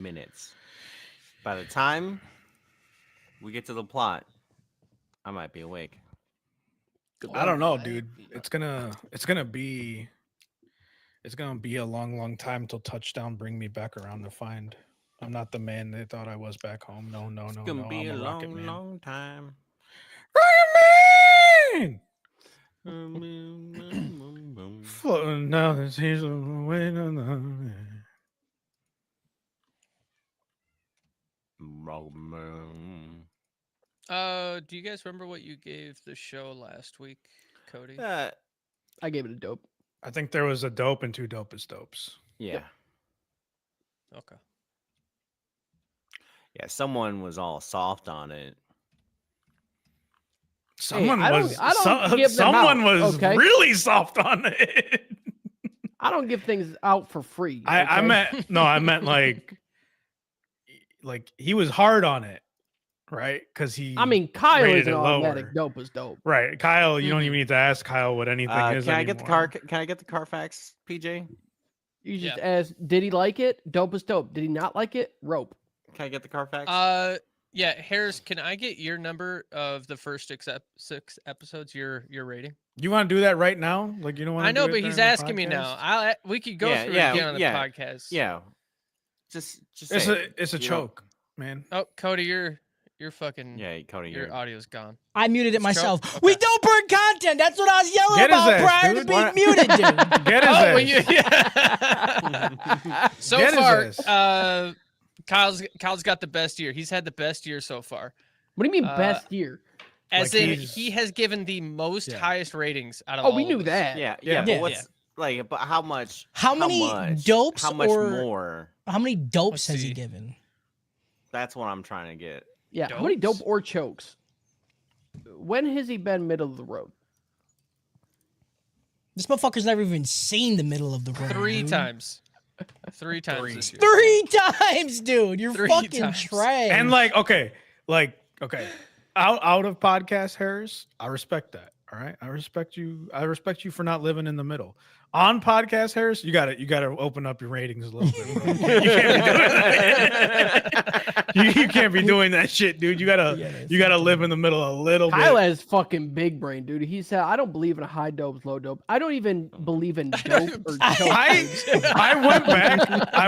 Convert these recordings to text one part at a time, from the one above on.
minutes. By the time we get to the plot, I might be awake. I don't know, dude. It's gonna be a long time till touchdown bring me back around to find I'm not the man they thought I was back home. No. It's gonna be I'm a Rocket long, Man. long time. Rocket Man! Floating down the seas away. Do you guys remember what you gave the show last week, Cody? I gave it a dope. I think there was a dope and two dopest dopes. Yeah. Yep. Okay. Yeah, someone was all soft on it. Someone I was don't give them someone out, was okay? really soft on it. I don't give things out for free. I meant like he was hard on it, right? Because Kyle rated is an it automatic lower. dope is dope. Right, Kyle. You don't even need to ask Kyle what anything is. Can I anymore. get the car? Can I get the Carfax, PJ? You just ask, did he like it? Dope is dope. Did he not like it? Rope. Can I get the Carfax? Yeah, Harris, can I get your number of the first six episodes? Your rating. You want to do that right now? Like you don't want? I know, but he's asking me now. We could go through it again on the podcast. Yeah. Just. It's a choke, man. Oh, Cody, you're fucking. Yeah, Cody, your audio's gone. I muted it myself. Okay. We don't burn content. That's what I was yelling Get his about ass, prior dude. to being muted, dude. Get his ass. Yeah. So Get his far, ass. Kyle's got the best year. He's had the best year so far. What do you mean best year? As Like in, he has given the most highest ratings out of all Oh, we knew of us. that. Yeah. Yeah. But what's but how much? How many dopes How much or more? how many dopes Let's has he see. given? That's what I'm trying to get. Yeah. How many dope Dopes? or chokes? When has he been middle of the road? This motherfucker's never even seen the middle of the road. Three dude. times. Three times this year. 3 times, dude. You're Three fucking times. trash. And okay. Out of podcast Harris, I respect that. All right, I respect you. I respect you for not living in the middle. On podcast Harris, you gotta open up your ratings a little bit. Bro. You can't be doing that. you can't be doing that shit, dude. You gotta live in the middle a little Kyle bit. has fucking big brain, dude. He said, I don't believe in high dopes, low dope. I don't even believe in dope or choke. I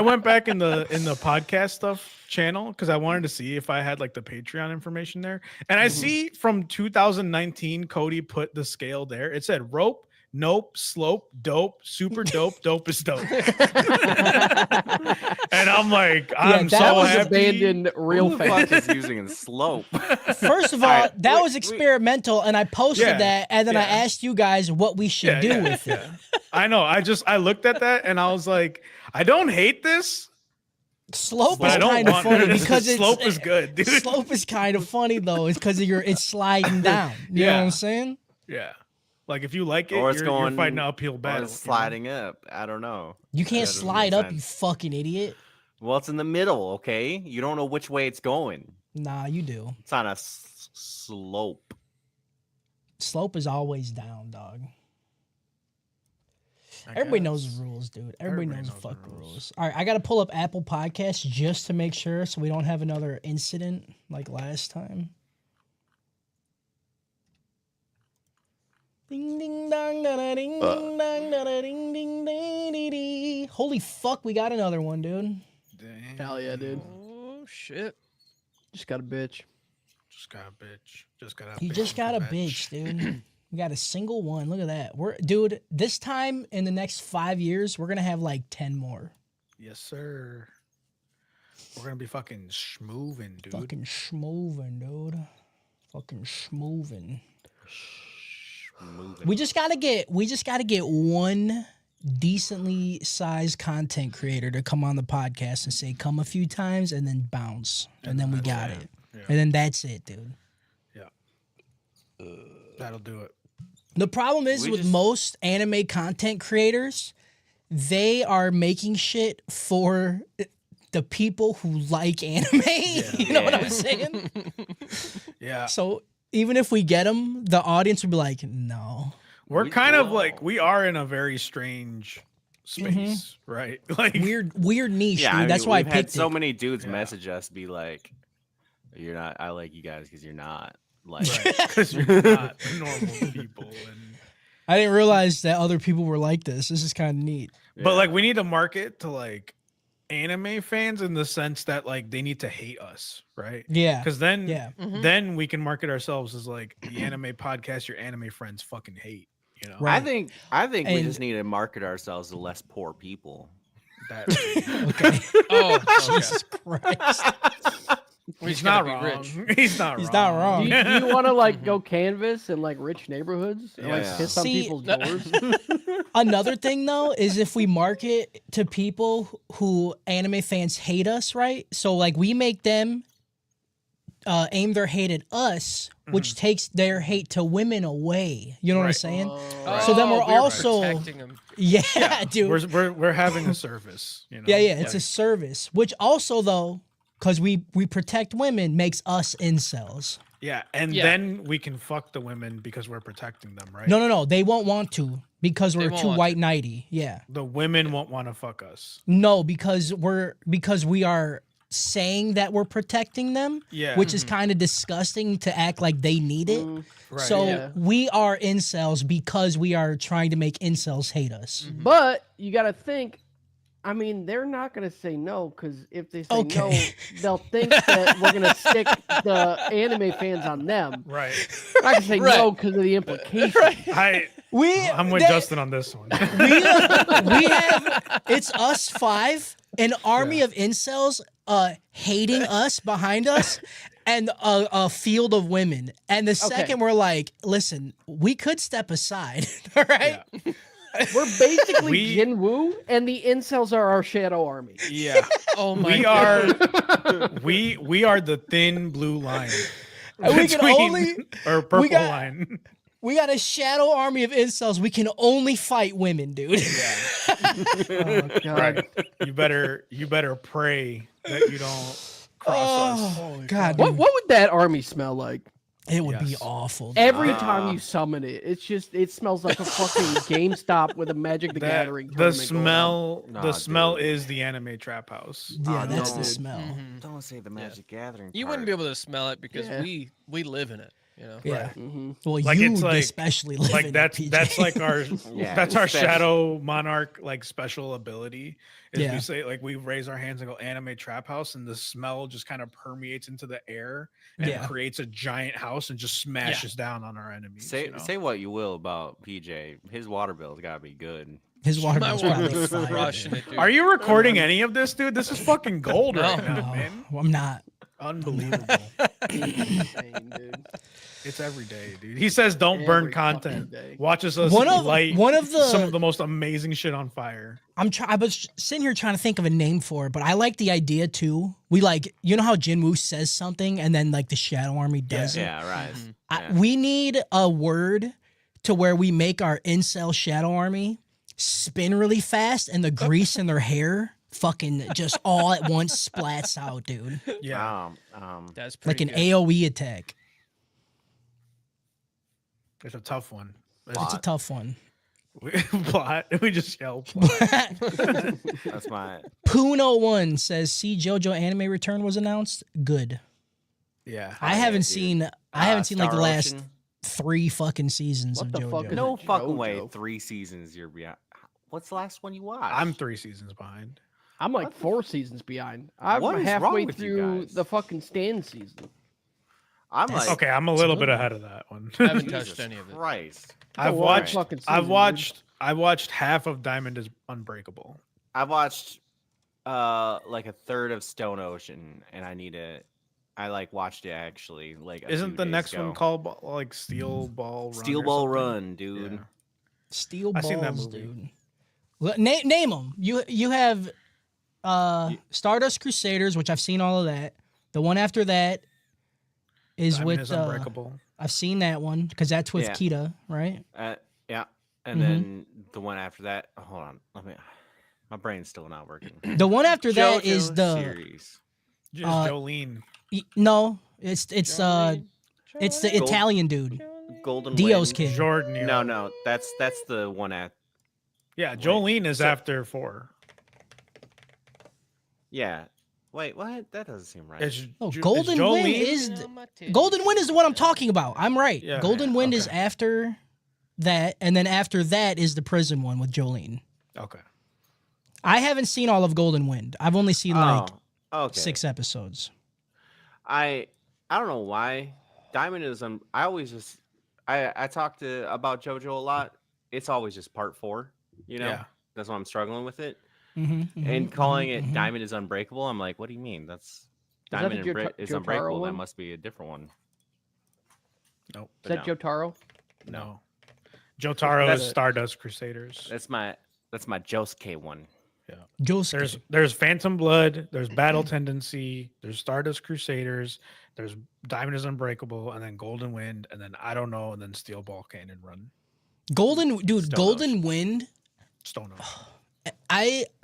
went back in the podcast stuff channel because I wanted to see if I had like the Patreon information there. And I see from 2019, Cody put the scale there. It said rope, nope, slope, dope, super dope, dope is dope. And I'm like, I'm that so was happy. abandoned real Who the fuck fast. is using slope? First of all, Alright, that wait, was experimental, and I posted Yeah, that, and then I yeah. asked you guys what we should do with it. I know. I looked at that and I was like, I don't hate this. Slope But is I don't kind of want funny because it's slope is good, dude. Slope is kind of funny though. It's because it's sliding down. You know what I'm saying? Yeah. Like if you like it, Or it's you're going fighting an uphill Or battle. it's sliding up. I don't know. You can't That doesn't slide make up, you sense. fucking idiot. Well, it's in the middle, okay? You don't know which way it's going. Nah, you do. It's on a slope. Slope is always down, dog. Everybody knows the rules, dude. Everybody knows the fuck rules. All right, I got to pull up Apple Podcasts just to make sure so we don't have another incident like last time. Ding ding dong da da ding ding dong da da ding ding ding ding ding. Holy fuck, we got another one, dude. Dang. Hell yeah, dude. Oh shit. Just got a bitch. Just got a bitch. Just got a You bitch. just got a bitch, dude. We got a single one. Look at that. Dude, this time in the next 5 years, we're gonna have like 10 more. Yes, sir. We're gonna be fucking schmoovin', dude. Fucking schmoovin', dude. Fucking schmoovin'. Moving. We just gotta get one decently sized content creator to come on the podcast and say come a few times and then bounce. And then we got it. Yeah. And then that's it, dude. That'll do it. The problem is with most anime content creators, they are making shit for the people who like anime. You know what I'm saying? Yeah. So even if we get them, the audience would be like, no. We're kind of like, we are in a very strange space, right? Like Weird niche, Yeah, dude. I mean, That's why I we've had picked so it. many dudes Yeah. message us, be like, "You're not. I like you guys because you're not like." because you're not normal people. And I didn't realize that other people were like this. This is kind of neat. but like we need to market to like anime fans in the sense that like they need to hate us, right? Yeah. Because then Mhm. then we can market ourselves as like the anime podcast your anime friends fucking hate. You know, Right. I think we And- just need to market ourselves to less poor people. that Okay. Oh, okay. Jesus Christ. We he's just not gotta be wrong. rich. He's not He's wrong. not wrong. Do you want to like go canvas in like rich neighborhoods and like Yeah. piss on See, people's doors? Another thing though is if we market to people who anime fans hate us, right? So like we make them aim their hate at us, which takes their hate to women away. You know what I'm Right. saying? Oh, So then we're also- protecting them. Yeah, dude. We're having a service. You know? Yeah, it's a service. Which also though, because we protect women, makes us incels. Yeah, and Yeah. then we can fuck the women because we're protecting them, right? No. They won't want to because They we're won't too want white knighty. Yeah. The women won't want to fuck us. No, because we are saying that we're protecting them, Yeah. which is kind of disgusting to act like they need it. Right. So Yeah. we are incels because we are trying to make incels hate us. But you got to think. I mean, they're not going to say no because if they say no, Okay. they'll think that we're going to stick the anime fans on them. Right. They're not going to say Right. no because of the implication. I'm with Justin on this one. We have it's us five, an army of incels hating us behind us, and a field of women. And the second we're like, listen, we could step aside, all right? Yeah. We're basically We- Jinwoo, and the incels are our shadow army. Yeah. Oh my We God. are we are the thin blue line. And we can only or purple got- line. we got a shadow army of incels. We can only fight women, dude. Oh God. Right. You better pray that you don't cross us. Oh God, What dude. would that army smell like? It would be Yes. awful. Every time you summon it, it smells like a fucking GameStop with a Magic the Gathering. The tournament going on. smell Nah, the smell dude. is the anime trap house. Yeah, that's no. the smell. Mhm. Don't say the Magic Gathering. You wouldn't part. be able to smell it because Yeah. we live in it. You know. Yeah. Mhm. Well, Like, you it's like- especially live in Like it, that's PJ. like our Yeah, that's our special. shadow monarch like special ability is Yeah. we say like we raise our hands and go anime trap house and the smell just kind of permeates into the air and Yeah. creates a giant house and just smashes down on our enemies. Say you know? say what you will about PJ. His water bill's got to be good. His water My bill's water probably bill's fire, crushing dude. it, dude. Are you recording any of this, dude? This is fucking gold right No. now, man. No, I'm not. Unbelievable. Insane, dude. It's every day, dude. He says don't Every burn fucking content. day. Watches us One of light the some of the most amazing shit on fire. I was sitting here trying to think of a name for it, but I like the idea too. We like, you know how Jinwoo says something and then like the Shadow Army does it. Yeah, right. Mm-hmm. We need a word to where we make our incel Shadow Army spin really fast and the grease in their hair fucking just all at once splats out, dude. Yeah. That's Like pretty an good. AoE attack. It's a tough one. It's a tough one. Plot. We just yell plot. That's my. Poon01 says, "See, JoJo anime return was announced. Good. Yeah. I yeah, haven't dude. seen. I haven't seen like the Star last Ocean. 3 fucking seasons What of the JoJo. fuck is No it, fucking way. JoJo? 3 seasons you're behind. What's the last one you watched? I'm 3 seasons behind. I'm like 4 seasons behind. I'm What is halfway wrong with you through guys? the fucking stand season. I'm like. Okay, I'm a little bit good. ahead of that one. I haven't Jesus touched any of it. Christ. I've a long watched fucking I've season, dude. watched half of Diamond is Unbreakable. I watched like a third of Stone Ocean, and I like watched it actually. Like, a Isn't few the days next ago. one called like Steel Ball Run? Steel or Ball something? Run, dude? Yeah. Steel I balls, seen that movie. dude. Name them. You have Stardust Crusaders, which I've seen all of that. The one after that is Diamond with is Unbreakable. I've seen that one because that's with Yeah. Kita, right? Yeah, and Mhm. then the one after that. Hold on, my brain's still not working. The one after that JoJo is the series. Just Jolene. no, it's the Gold- Italian dude, Golden Dio's Wind. kid. Jordan. No, that's the one at. Yeah, Wait, Jolene is so- after 4. Yeah. Wait, what? That doesn't seem right. It's, Oh, it's Golden Wind Jolene. is Golden Wind is the one I'm talking about. I'm right. Yeah. Golden Wind is Okay. after that, and then after that is the prison one with Jolene. Okay. I haven't seen all of Golden Wind. I've only seen like Oh, okay. 6 episodes. I don't know why. Diamond is I always just I talk about JoJo a lot. It's always just part 4, you know? Yeah. That's why I'm struggling with it. Mm-hmm, And calling it Diamond is Unbreakable, I'm like, what do you mean? That's that Diamond the is Jotaro Unbreakable. That one? must be a different one. Nope. Is that no. Jotaro? No. Jotaro That's is it. Stardust Crusaders. That's my Josuke one. There's Phantom Blood, there's Battle Tendency, there's Stardust Crusaders, there's Diamond is Unbreakable, and then Golden Wind, and then I don't know, and then Steel Ball Cannon Run. Golden Stone Golden Ocean. Wind. Stone Ocean.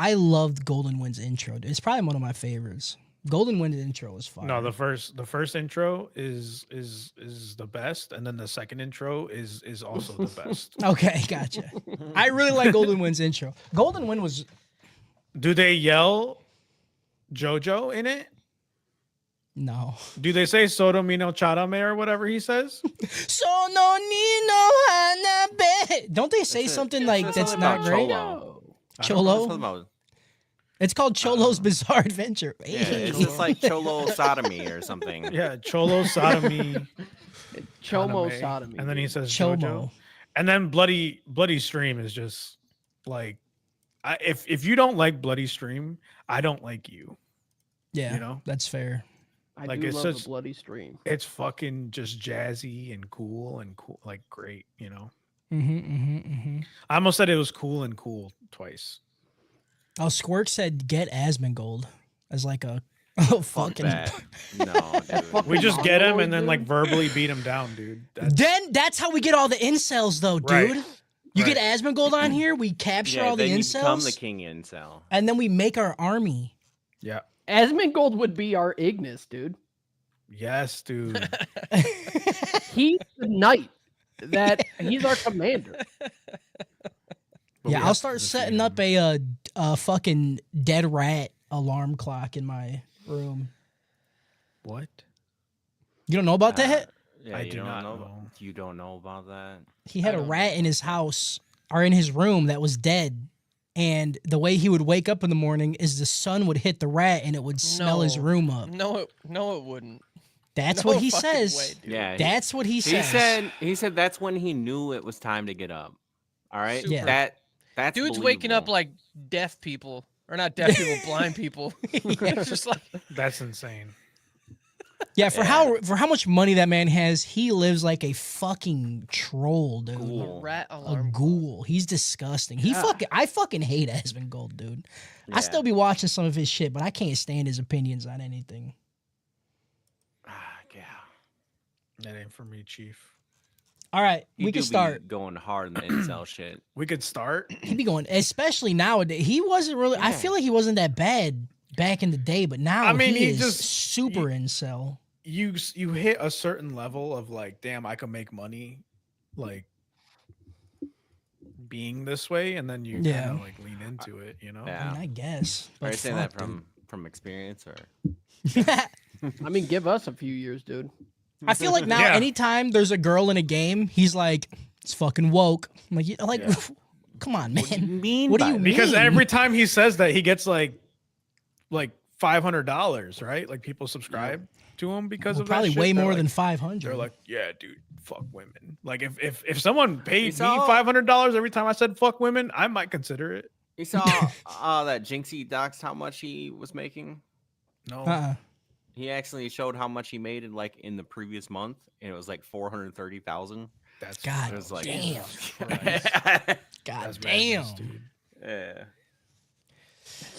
I loved Golden Wind's intro. Dude. It's probably one of my favorites. Golden Wind's intro is fun. No, the first intro is the best, and then the second intro is also the best. Okay, gotcha. I really like Golden Wind's intro. Golden Wind was Do they yell JoJo in it? no. Do they say Sodomino Charame or whatever he says? So no ni no hanabe. Don't they say That's it. something Yeah, like it's that's something not about great? Cholo. Cholo. It's called Cholo's Bizarre Adventure. Yeah, it's just like Cholo Sodomy or something. Yeah, Cholo Sodomy. Chomo anime. sodomy. And then he says Chomo. JoJo. And then Bloody Stream is just like, if you don't like Bloody Stream, I don't like you. Yeah, You know? that's fair. I like, do it's love such- the bloody stream. It's fucking just jazzy and cool, like great, you know? I almost said it was cool and cool twice. Oh, Squirk said get Asmongold as like a fucking. Bad. No, dude. fucking- We just get him and then Dude. like verbally beat him down, dude. Then that's how we get all the incels, though, dude. Right. You Right. get Asmongold on here, we capture Yeah, all the then you become incels, the king incel. and then we make our army. Yeah. Asmongold would be our Ignis, dude. Yes, dude. He's the knight. He's our commander. But we Yeah, have I'll to start defeat setting him. up a fucking dead rat alarm clock in my room. What? You don't know about that? Yeah, I you do don't not know. know. You don't know about that. He had I a don't rat in his house or in his room that was dead. And the way he would wake up in the morning is the sun would hit the rat and it would smell his No. room up. No, it wouldn't. That's No what he fucking says. way, dude. Yeah, That's what he he says. said that's when he knew it was time to get up. All right, Yeah. That's Dude's waking up believable. like deaf people, or not deaf people, blind people. It's just like That's insane. Yeah, for Yeah. how much money that man has, he lives like a fucking troll, dude. Ghoul. a rat A alarm. ghoul. He's disgusting. I fucking hate Asmongold, dude. I Yeah. still be watching some of his shit, but I can't stand his opinions on anything. Yeah. That ain't for me, Chief. All right, He we do can be start. going hard in the incel shit. We could start. He'd be going, especially nowadays. He wasn't really. I Yeah. feel like he wasn't that bad back in the day, but now I mean, he he is just- super incel. You hit a certain level of like, damn, I can make money, like being this way, and then you Yeah. kind of like lean into it, you know? I Yeah. mean, I guess. Are But you saying that fuck, dude. from experience or? I mean, give us a few years, dude. I feel like now, Yeah. anytime there's a girl in a game, he's like, "It's fucking woke." I'm like, Yeah. come on, What do you man. mean? What do by you that? Because mean? every time he says that, he gets like $500, right? Like people subscribe to him because Well, of probably that shit. way They're more like- than 500. They're like, yeah, dude, fuck women. Like if someone paid me saw- $500 every time I said fuck women, I might consider it. You saw that Jinxie doxed how much he was making. No. He actually showed how much he made in the previous month, and it was like 430,000. That's God It was like, damn. yeah. God That's damn. madness, dude. That's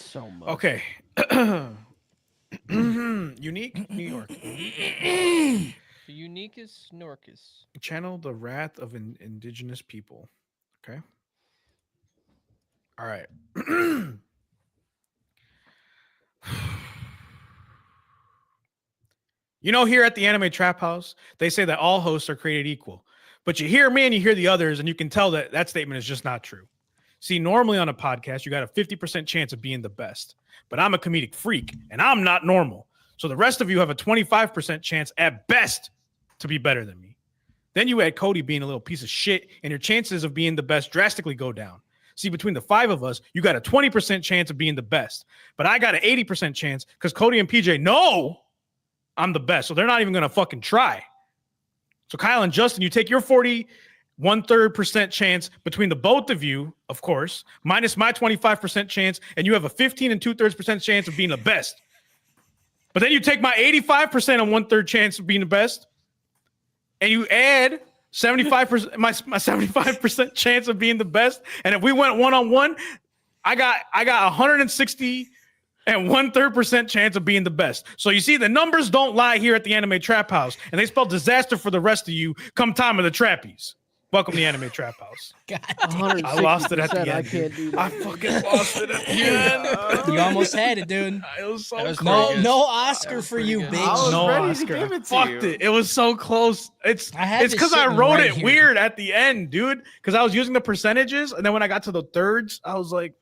so much. Okay. Unique New York. The unique is Snorkus. Channel the wrath of indigenous people. Okay. All right. You know, here at the Anime Trap House, they say that all hosts are created equal. But you hear me and you hear the others, and you can tell that that statement is just not true. See, normally on a podcast, you got a 50% chance of being the best, but I'm a comedic freak and I'm not normal. So the rest of you have a 25% chance at best to be better than me. Then you add Cody being a little piece of shit, and your chances of being the best drastically go down. See, between the 5 of us, you got a 20% chance of being the best, but I got an 80% chance because Cody and PJ know I'm the best, so they're not even going to fucking try. So Kyle and Justin, you take your 41/3% chance between the both of you, of course, minus my 25% chance, and you have a 15 2/3% chance of being the best. But then you take my 85% and 1/3 chance of being the best, and you add 75% my 75% chance of being the best. And if we went 1-on-1, I got 160 and 1/3% chance of being the best. So you see, the numbers don't lie here at the Anime Trap House, and they spell disaster for the rest of you come time of the Trappies. Welcome to the Anime Trap House. God, I lost it at the end. I can't do that. I fucking lost it at the end. you almost had it, dude. It was so That was close. pretty good. No Oscar was for pretty you, good. bitch. I was No ready to Oscar. give I it to fucked you. it. It was so close. It's I had this because I sitting wrote right it here. weird at the end, dude. Because I was using the percentages, and then when I got to the thirds, I was like,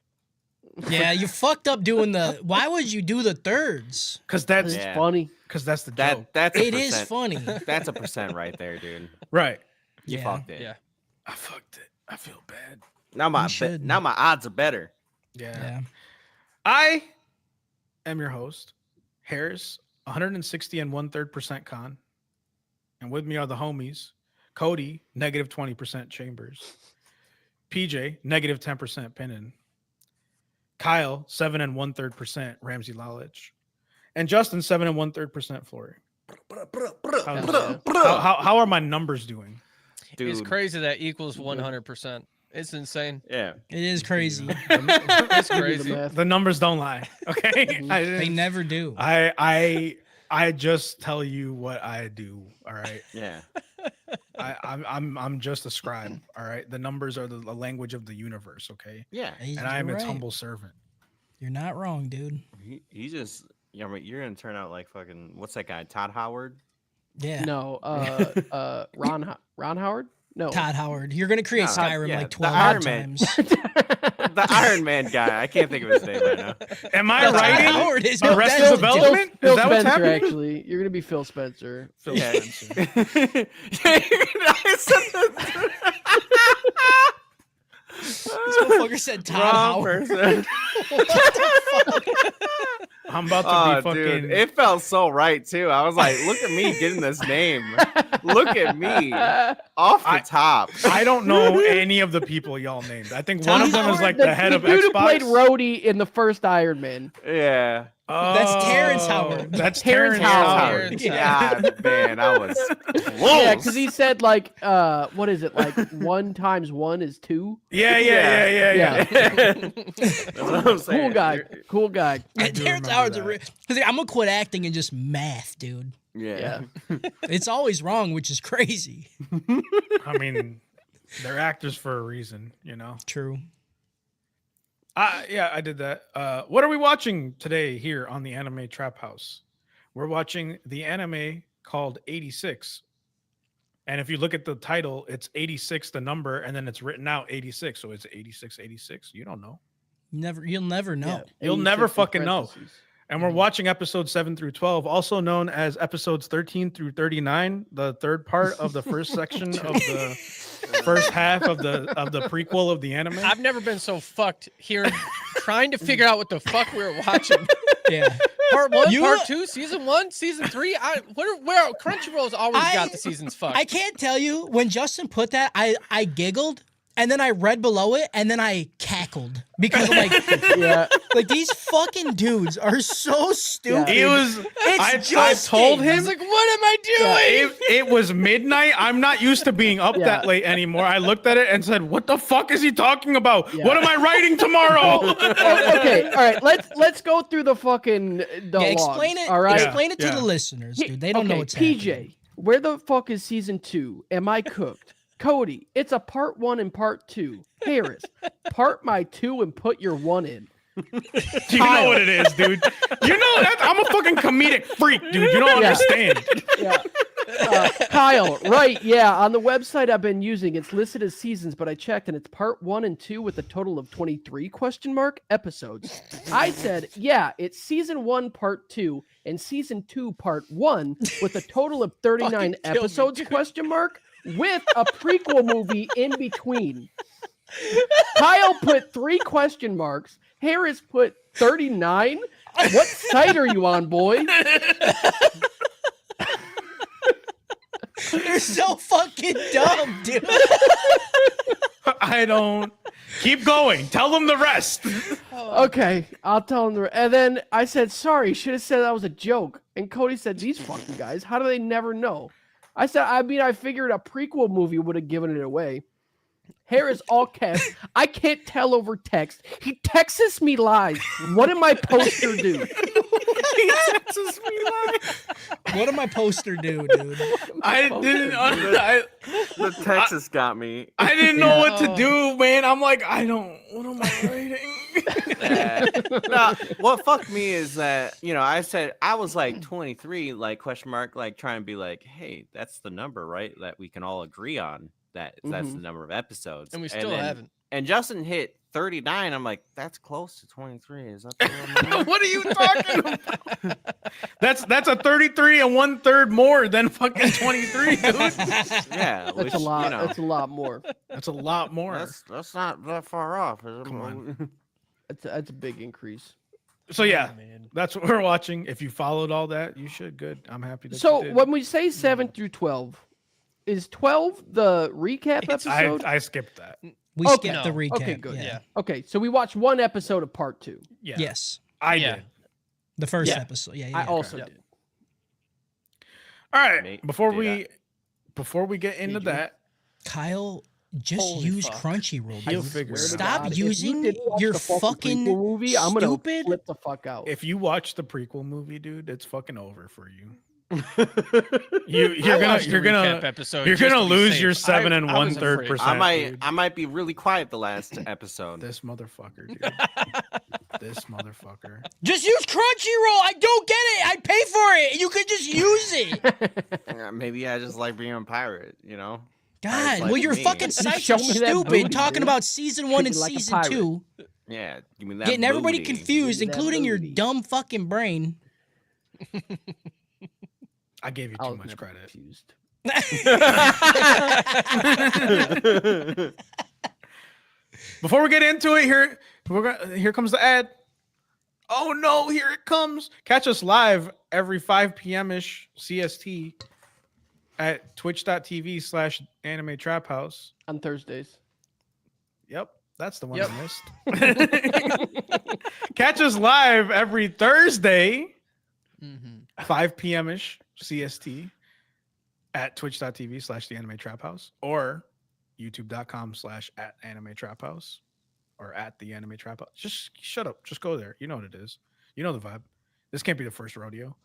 Yeah, you fucked up doing the. Why would you do the thirds? because that's It's Yeah. funny. because that's the joke, That's a It is percent. funny. That's a percent right there, dude. right? You Yeah. fucked it. Yeah. I fucked it. I feel bad. Now You should. now my odds are better. Yeah. I am your host, Harris, 160 and 1/3% con, and with me are the homies, Cody, negative 20% Chambers, PJ, negative 10% Pinnin, Kyle, 7 and 1/3% Ramsey Lalich, and Justin, 7 and 1/3% Flory. How are my numbers doing? Dude. It's crazy that equals 100%. It's insane. Yeah. It is crazy. It's Do the crazy. math. The numbers don't lie. Okay, They never do. I just tell you what I do. All right. Yeah. I'm just a scribe. All right. The numbers are the language of the universe. Okay. Yeah. You're And I am its right. humble servant. You're not wrong, dude. He just, yeah, I mean, you're gonna turn out like fucking, what's that guy, Todd Howard? Yeah. No, Ron Howard? No. Todd Howard. You're gonna create No, Skyrim yeah, like the 12 Iron Man. times. The Iron Man guy. I can't think of his name right now. Am I Todd writing Howard is Arrested that's Development? Phil Is that what's Spencer, happening? actually. You're gonna be Phil Spencer. Phil Yeah. Spencer. This motherfucker said Todd Wrong Howard. person. I'm about to Oh, be fucking. dude, it felt so right too. I was like, look at me getting this name. Look at me off the top. I don't know any of the people y'all named. I think one of them is like the head of dude who played Xbox. Rhodey in the first Iron Man. Yeah. That's Terrence Oh, Howard. That's Terrence Terrence Howard. Howard. Terrence Yeah, man, I was close. Yeah, because he said like, what is it? Like 1 times 1 is 2. Yeah. That's what I'm saying. Cool guy. Cool guy. I do Terrence remember Howard's that. because I'm gonna quit acting and just math, dude. Yeah. It's always wrong, which is crazy. I mean, they're actors for a reason, you know. True. Yeah, I did that. What are we watching today here on the Anime Trap House? We're watching the anime called 86. And if you look at the title, it's 86, the number, and then it's written out 86. So it's 86. You don't know. You'll never know. You'll never 86 in fucking know. parentheses. And we're watching episodes 7 through 12, also known as episodes 13 through 39, the third part of the first section of the first half of the prequel of the anime. I've never been so fucked here trying to figure out what the fuck we were watching. Yeah. Part 1, You- part 2, season 1, season 3. Where Crunchyroll's always got the seasons fucked. I can't tell you when Justin put that, I giggled and then I read below it and then I cackled because I'm like, Yeah. like these fucking dudes are so stupid. It was. I Justin. told I him was like, what am I doing? it was midnight. I'm not used to being up Yeah. that late anymore. I looked at it and said, "What the fuck is he talking about? Yeah. What am I writing tomorrow?" Oh, okay. All right. Let's go through the fucking Yeah, explain logs, it. All right. Explain it to Yeah. the listeners, dude. They don't know Okay, what's PJ, happening. where the fuck is season 2? Am I cooked? Cody, it's a part 1 and part 2. Harris, part my 2 and put your 1 in. You know what it is, dude. You know that I'm a fucking comedic freak, dude. You don't Yeah. understand. Yeah. Kyle, right? Yeah, on the website I've been using, it's listed as seasons, but I checked and it's part 1 and 2 with a total of 23 episodes. I said, yeah, it's season 1 part 2 and season 2 part 1 with a total of 39 Fucking kill me, episodes dude. with a prequel movie in between. Kyle put 3 question marks. Harris put 39. What site are you on, boy? You're so fucking dumb, dude. I don't. Keep going. Tell them the rest. Okay, I'll tell him. And then I said, sorry, should have said that was a joke. And Cody said, these fucking guys, how do they never know? I said, I figured a prequel movie would have given it away. Harris, all caps. I can't tell over text. He texts me lies. What did my poster do? He texts me live. What did my poster do, dude? I didn't. The Texas got me. I didn't know what to do, man. I'm like, I don't. What am I writing? No, what fucked me is that, I said I was like 23, like question mark, like trying to be like, hey, that's the number, right? That we can all agree on. That's the number of episodes. And we still then- haven't. And Justin hit 39. I'm like, that's close to 23. Is that the real number? What are you talking about? That's a 33 and 1/3 more than fucking 23, dude. Yeah, That's a lot. That's a lot more. That's a lot more. That's not that far off. Come on. That's a big increase. So yeah, man. that's what we're watching. If you followed all that, you should. Good. I'm happy that So you did. when we say 7 through 12, is 12 the recap episode? I skipped that. We Okay. skipped the No. recap. Okay, good. Yeah. Okay, so we watched one episode of part 2. Yeah. Yes. I Yeah. did. The first Yeah. episode. Yeah. I also Yep. did. All right. Mate, Before did we get into Did you? that, Kyle, just Holy use fuck. Crunchyroll. He'll dude. figure it Swear to Stop God, if you using didn't watch your the fucking prequel movie. I'm gonna stupid- flip the fuck out. if you watch the prequel movie, dude, it's fucking over for you. that? You're Watched the you're recap gonna episode you're just gonna to be lose safe. your 7 and I was 1/3 afraid. percent. I might be really quiet the last episode. This motherfucker, dude. This motherfucker. Just use Crunchyroll. I don't get it. I pay for it. You could just use it. Yeah, maybe I just like being a pirate, God, like well, your me. fucking site's show so me that stupid. booty, Talking dude. about season 1 and Treat me like a season pirate. 2, Yeah, give me that. getting everybody booty. confused, Give me that including your booty. dumb fucking brain. I gave you I too was much never credit. confused. Before we get into it, here comes the ad. Oh no, here it comes. Catch us live every 5 p.m. ish CST at twitch.tv/anime trap house. On Thursdays. Yep, that's the one Yep. I missed. Catch us live every Thursday, Mhm. 5 p.m. ish CST at twitch.tv/the anime trap house or youtube.com/@anime trap house or @the anime trap house. Just shut up. Just go there. You know what it is. You know the vibe. This can't be the first rodeo.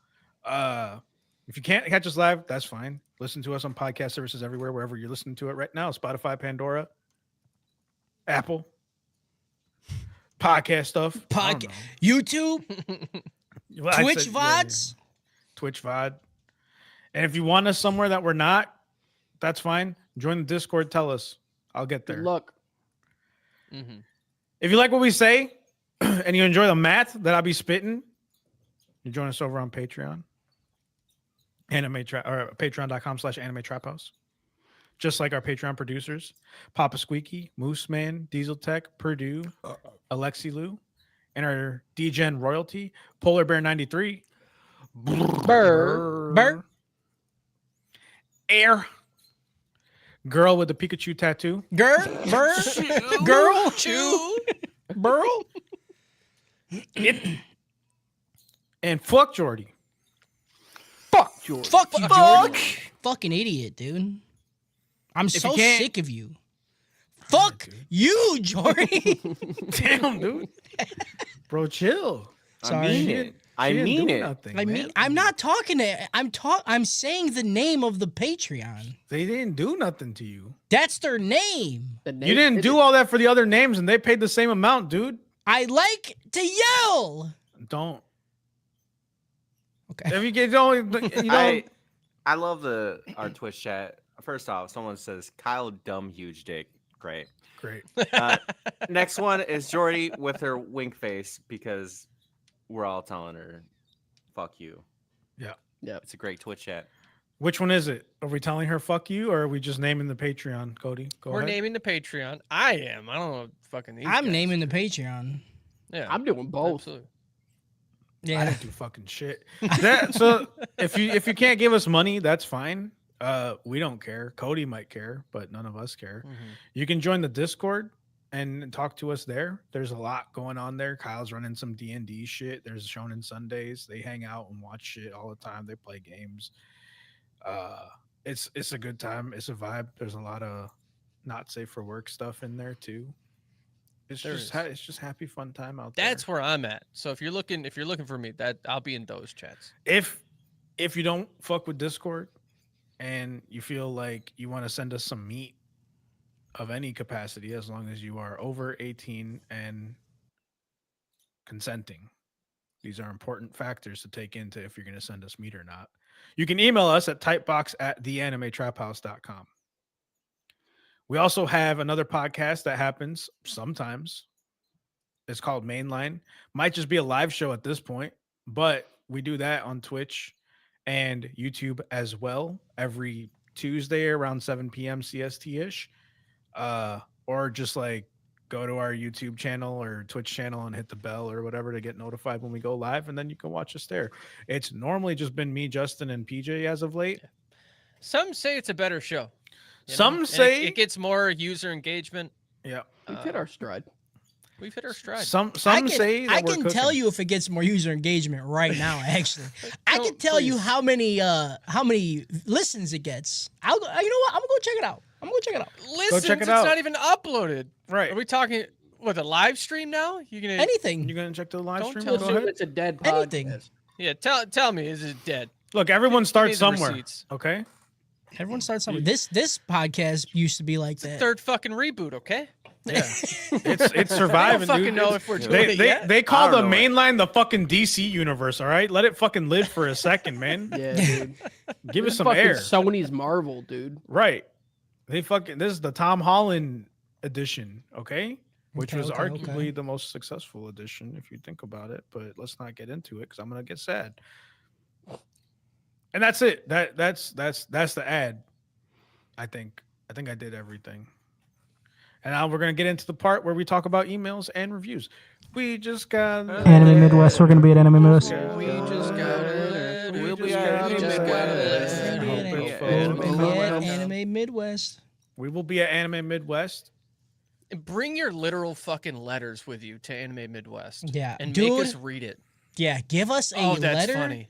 If you can't catch us live, that's fine. Listen to us on podcast services everywhere, wherever you're listening to it right now. Spotify, Pandora, Apple, podcast stuff. I don't know. YouTube, Well, I Twitch said- yeah, VODs. Twitch VOD. And if you want us somewhere that we're not, that's fine. Join the Discord. Tell us. I'll get Good there. luck. Mhm. If you like what we say and you enjoy the math that I'll be spitting, you join us over on Patreon. Or patreon.com/anime trap house. Just like our Patreon producers, Papa Squeaky, Moose Man, Diesel Tech, Purdue, Alexi Lou, and our DGen royalty, Polar Bear 93. Burr. Air. Girl with the Pikachu tattoo. Girl, chew, burl. And fuck Jordy. Fuck George. Fuck you, Jordan. Fucking idiot, dude. I'm you so can't- sick of you. Fuck you, Jordy. Damn, dude. Bro, chill. Sorry. I mean She it. didn't- I she didn't mean do it. nothing, I man. mean, I'm not talking to. I'm saying the name of the Patreon. They didn't do nothing to you. That's their name. The You name- didn't it do is- all that for the other names, and they paid the same amount, dude. I like to yell. Don't. Okay. If you get don't, you don't. I love our Twitch chat. First off, someone says Kyle dumb huge dick. Great. Great. Next one is Jordy with her wink face because we're all telling her, "Fuck you." Yeah. Yeah. It's a great Twitch chat. Which one is it? Are we telling her fuck you, or are we just naming the Patreon, Cody? Go We're ahead. naming the Patreon. I am. I don't know fucking these I'm guys. naming the Patreon. Yeah. I'm doing both. Absolutely. I Yeah. didn't do fucking shit. So if you can't give us money, that's fine. We don't care. Cody might care, but none of us care. Mhm. You can join the Discord and talk to us there. There's a lot going on there. Kyle's running some D&D shit. There's Shonen Sundays. They hang out and watch shit all the time. They play games. It's a good time. It's a vibe. There's a lot of not safe for work stuff in there too. It's There just is. it's just happy fun time out there. That's where I'm at. So if you're looking for me, that I'll be in those chats. If you don't fuck with Discord and you feel like you want to send us some meat of any capacity, as long as you are over 18 and consenting, these are important factors to take into if you're going to send us meat or not. You can email us at typebox@theanimetraphouse.com. We also have another podcast that happens sometimes. It's called Mainline. Might just be a live show at this point, but we do that on Twitch and YouTube as well every Tuesday around 7 p.m. CST-ish. Or just like go to our YouTube channel or Twitch channel and hit the bell or whatever to get notified when we go live, and then you can watch us there. It's normally just been me, Justin, and PJ as of late. Some say it's a better show. you know? Some And say it gets more user engagement. yeah. We've hit our stride. We've hit our stride. Some I say that I we're can tell cooking. you if it gets more user engagement right now. Actually, I can Don't- tell you please. how many listens it gets. You know what? I'm gonna go check it out. Listen, check it it's out. not even uploaded. Right. Are we talking with a live stream now? You gonna Anything. You gonna check the live Don't stream? tell Go me ahead. It's a dead podcast. Anything. Yeah, tell me, is it dead? Look, everyone Give me starts the somewhere. receipts. Okay. Everyone starts something. This podcast used to be like that. Third fucking reboot, okay? Yeah. it's I surviving. don't fucking dude. know It's- if we're doing They it yet. they I call the don't know. mainline the fucking DC universe. All right, let it fucking live for a second, man. Yeah, dude. Give This us some fucking air. Sony's Marvel, dude. Right. This is the Tom Holland edition, okay? Which Okay, was okay, arguably okay. the most successful edition if you think about it, but let's not get into it because I'm gonna get sad. And that's it. That's the ad. I think I did everything. And now we're gonna get into the part where we talk about emails and reviews. We just got Anime Midwest. We're gonna be at Anime Midwest. We just got it. We'll be just at got Anime it. Midwest. Anime Midwest. We will be at Anime Midwest. And bring your literal fucking letters with you to Anime Midwest. Yeah, And dude. make us read it. Yeah, give us a Oh, that's letter. funny.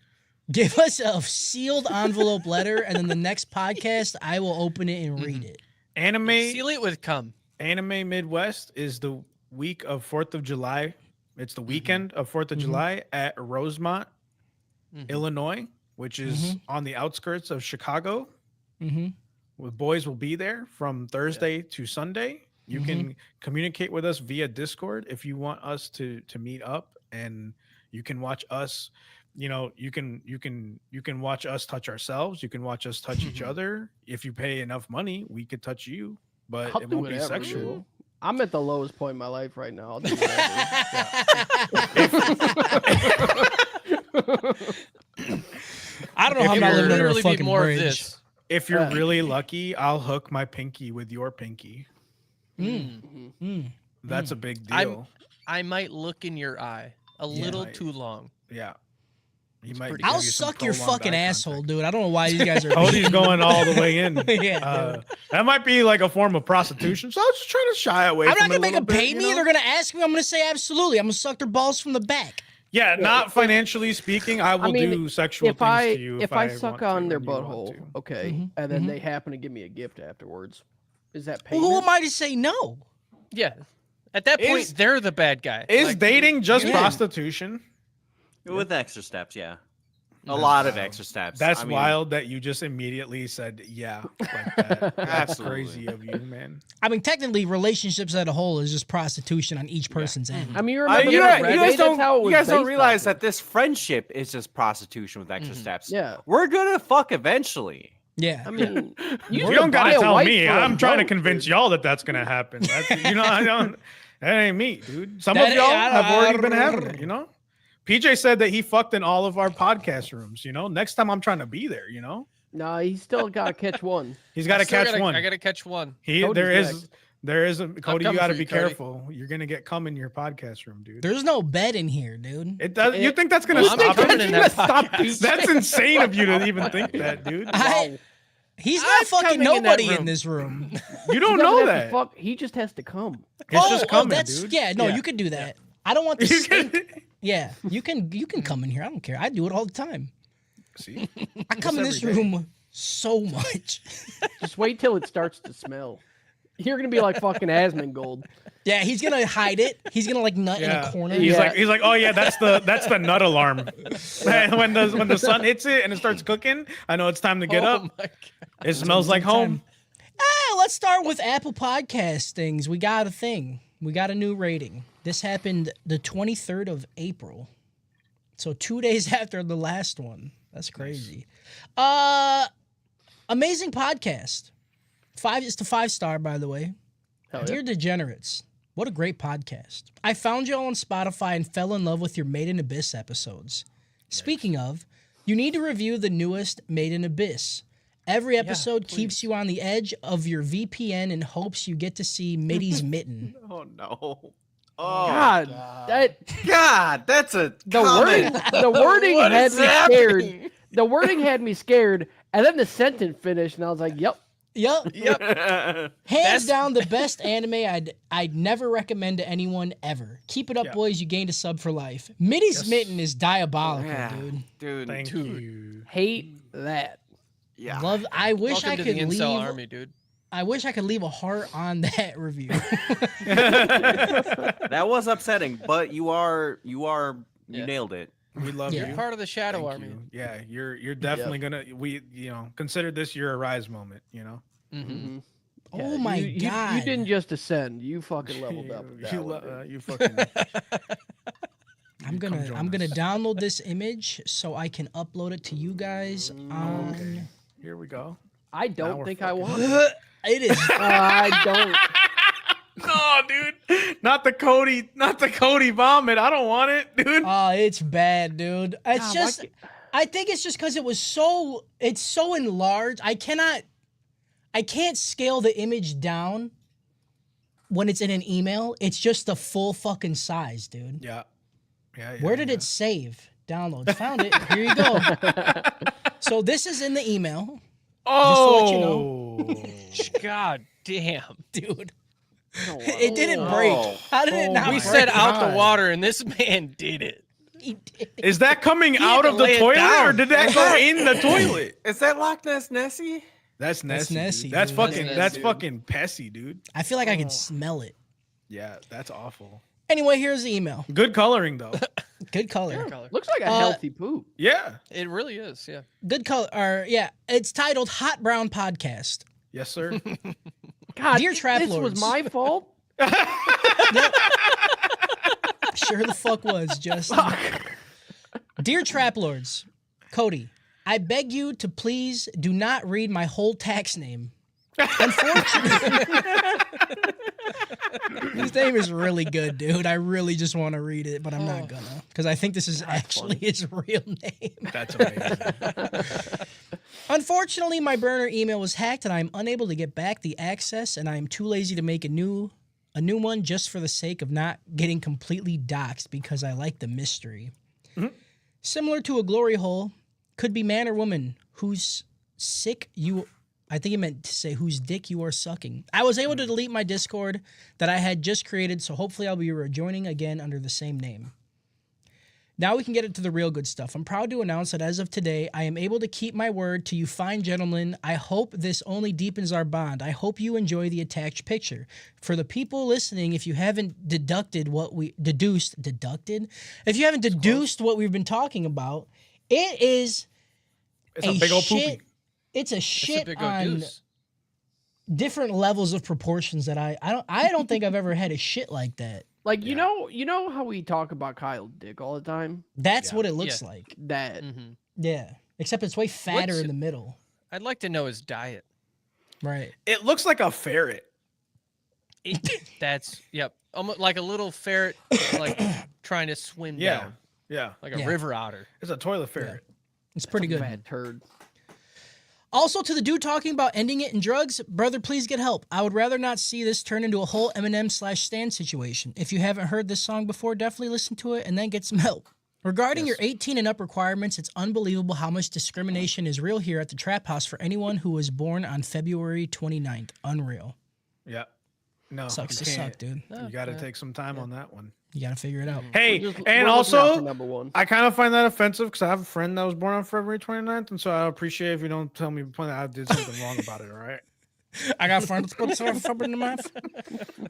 Give us a sealed envelope letter, and then the next podcast, I will open it and read it. Anime Seal it with cum. Anime Midwest is the week of 4th of July. It's the weekend of 4th of July at Rosemont, Mhm. Illinois, which is on the outskirts of Chicago. Mm-hmm. The boys will be there from Thursday to Sunday. You can communicate with us via Discord if you want us to meet up, and you can watch us. You know, you can watch us touch ourselves. You can watch us touch each other. If you pay enough money, we could touch you, but I'll it do won't be whatever, sexual. dude. I'm at the lowest point in my life right now. I'll do whatever. I don't know how I'm It not will living under a literally be fucking more bridge. of this. If you're really lucky, I'll hook my pinky with your pinky. That's a big I'm- deal. I might look in your eye a little Might. too long. Yeah. He might pretty give I'll you some suck your prolonged fucking eye asshole, contact. dude. I don't know why these guys are. Cody's going all the way in. Yeah. That might be like a form of prostitution. So I was just trying to shy away I'm from not it gonna a make little them bit, pay you me. know? They're gonna ask me. I'm gonna say absolutely. I'm gonna suck their balls from the back. Yeah, not financially speaking. I will do sexual if things I to you if I want suck to on their and you want butthole, to. okay, and then they happen to give me a gift afterwards, is that Well, payment? who am I to say no? Yeah. At that point, Is- they're the bad guy. Is Like, dating just you- prostitution? With extra steps, yeah. A lot of extra steps. That's I mean, wild that you just immediately said yeah like that. That's Absolutely. crazy of you, man. I mean, technically, relationships as a whole is just prostitution on each person's end. I mean, you remember You Red guys Ray? That's how it don't, was you guys don't based realize off that of. this friendship is just prostitution with extra steps. Yeah. We're gonna fuck eventually. Yeah. I mean, You should don't buy gotta a tell wife me. for a I'm trying to boat, convince dude. y'all that that's gonna happen. That's, I don't. That ain't me, dude. Some That of y'all ain't- have already been having it. PJ said that he fucked in all of our podcast rooms. Next time I'm trying to be there. No, he's still got to catch one. He's got to catch one. I gotta catch one. Cody's There is a Cody. You coming got to for be you, Cody. careful. You're gonna get cum in your podcast room, dude. There's no bed in here, dude. It does. You think that's gonna Well, I'm stop coming it? in that Stop podcast. That's insane of you to even think that, dude. He's I'm not fucking coming in that nobody in room. this room. You don't He doesn't know have to that. fuck, he just has to come. It's just coming, that's dude. yeah. No, you can do that. I don't want the You stink. can- Yeah, you can come in here. I don't care. I do it all the time. See, I come in this every day. room so much. Just wait till it starts to smell. You're gonna be like fucking Asmongold. Yeah, he's gonna hide it. He's gonna like nut in yeah. a corner. He's Yeah. like, oh yeah, that's the nut alarm. when the sun hits it and it starts cooking, I know it's time to get Oh up. my God. It smells like home. Let's start with Apple Podcast things. We got a thing. We got a new rating. This happened the 23rd of April. So 2 days after the last one. That's crazy. Amazing podcast. It's the 5-star, by the way. Hell Dear Degenerates, what a great podcast. I found y'all on Spotify and fell in love with your Made in Abyss episodes. Speaking of, you need to review the newest Made in Abyss. Every episode keeps you on the edge of your VPN in hopes you get to see Mitty's mitten. Oh no. Oh God, that God, that's a the comment. wording What had is me happening? scared. The wording had me scared, and then the sentence finished, and I was like, "Yep." Yep. Hands down the best anime I'd never recommend to anyone ever. Keep it up, boys. You gained a sub for life. Mitty's mitten is diabolical, Yeah, dude. dude. Thank you. Hate that. Yeah. Love. I wish Welcome I to could the leave. incel army, dude. I wish I could leave a heart on that review. That was upsetting, but you Yeah. nailed it. We love Yeah. you. Part of the shadow Thank army. you. Yeah, you're definitely gonna. Consider this your Arise moment. Mm-hmm. Oh my God. You didn't just ascend. You fucking leveled up. with that one, dude. You fucking. I'm gonna download this image so I can upload it to you guys on. Here we go. I Now don't we're think I fucking- want. It is. I don't. No, dude, not the Cody vomit. I don't want it, dude. Oh, it's bad, dude. It's God, why just. can't- I think it's just because it's so enlarged. I can't scale the image down when it's in an email. It's just the full fucking size, dude. Yeah. Where did it save? Download. Found it. Here you go. So this is in the email, Oh, just to let you God damn. dude. Oh, It didn't break. Oh. How did it Oh not We my break? said out God. the water, and this man did it. He did. Is that coming had out to of the lay it toilet, down. or did that go in the toilet? Is that Loch Ness Nessie? That's Nessie. Nessie, Dude. That's dude. fucking. That's That's Nessie, fucking pessy, dude. I feel like I can smell it. Yeah, that's awful. Anyway, here's the email. Good coloring though. Good color. Color. Looks like a healthy poop. Yeah. It really is, yeah. Good color. Or yeah, it's titled Hot Brown Podcast. Yes, sir. God, Dear Trap this Lords. was my fault. Sure the fuck was, Justin. Dear Trap Lords, Cody, I beg you to please do not read my whole tax name. Unfortunately, his name is really good, dude. I really just want to read it, but I'm not gonna because I think this is actually his real name. That's amazing. Unfortunately, my burner email was hacked and I am unable to get back the access, and I am too lazy to make a new one just for the sake of not getting completely doxxed because I like the mystery. Similar to a glory hole, could be man or woman whose sick you. I think it meant to say whose dick you are sucking. I was able to delete my Discord that I had just created, so hopefully I'll be rejoining again under the same name. Now we can get into the real good stuff. I'm proud to announce that as of today, I am able to keep my word to you fine gentlemen. I hope this only deepens our bond. I hope you enjoy the attached picture. For the people listening, if you haven't deduced what we've been talking about, It is It's a big old shit. poopy. It's a It's a shit big old on deuce. different levels of proportions that I don't think I've ever had a shit like that. Like Yeah. you know how we talk about Kyle Dick all the time. That's Yeah. what it looks Yeah. like. That Mhm. Yeah. Except it's way fatter What's- in the middle. I'd like to know his diet. Right. It looks like a ferret. That's yep, almost like a little ferret, like trying to swim Yeah. down, Yeah. like a Yeah. river otter. It's a toilet ferret. It's pretty good. fat turd. Also, to the dude talking about ending it in drugs, brother, please get help. I would rather not see this turn into a whole Eminem/Stan situation. If you haven't heard this song before, definitely listen to it and then get some help. Regarding your 18 and up requirements, it's unbelievable how much discrimination is real here at the Trap House for anyone who was born on February 29th. Unreal. Yeah. No, Sucks you to can't. suck, dude. You got to take some time on that one. You got to figure it out. Hey, We're and looking out also, for number one. I kind of find that offensive because I have a friend that was born on February 29th, and so I appreciate if you don't tell me I did something wrong about it, all right? I got friends put in the mouth.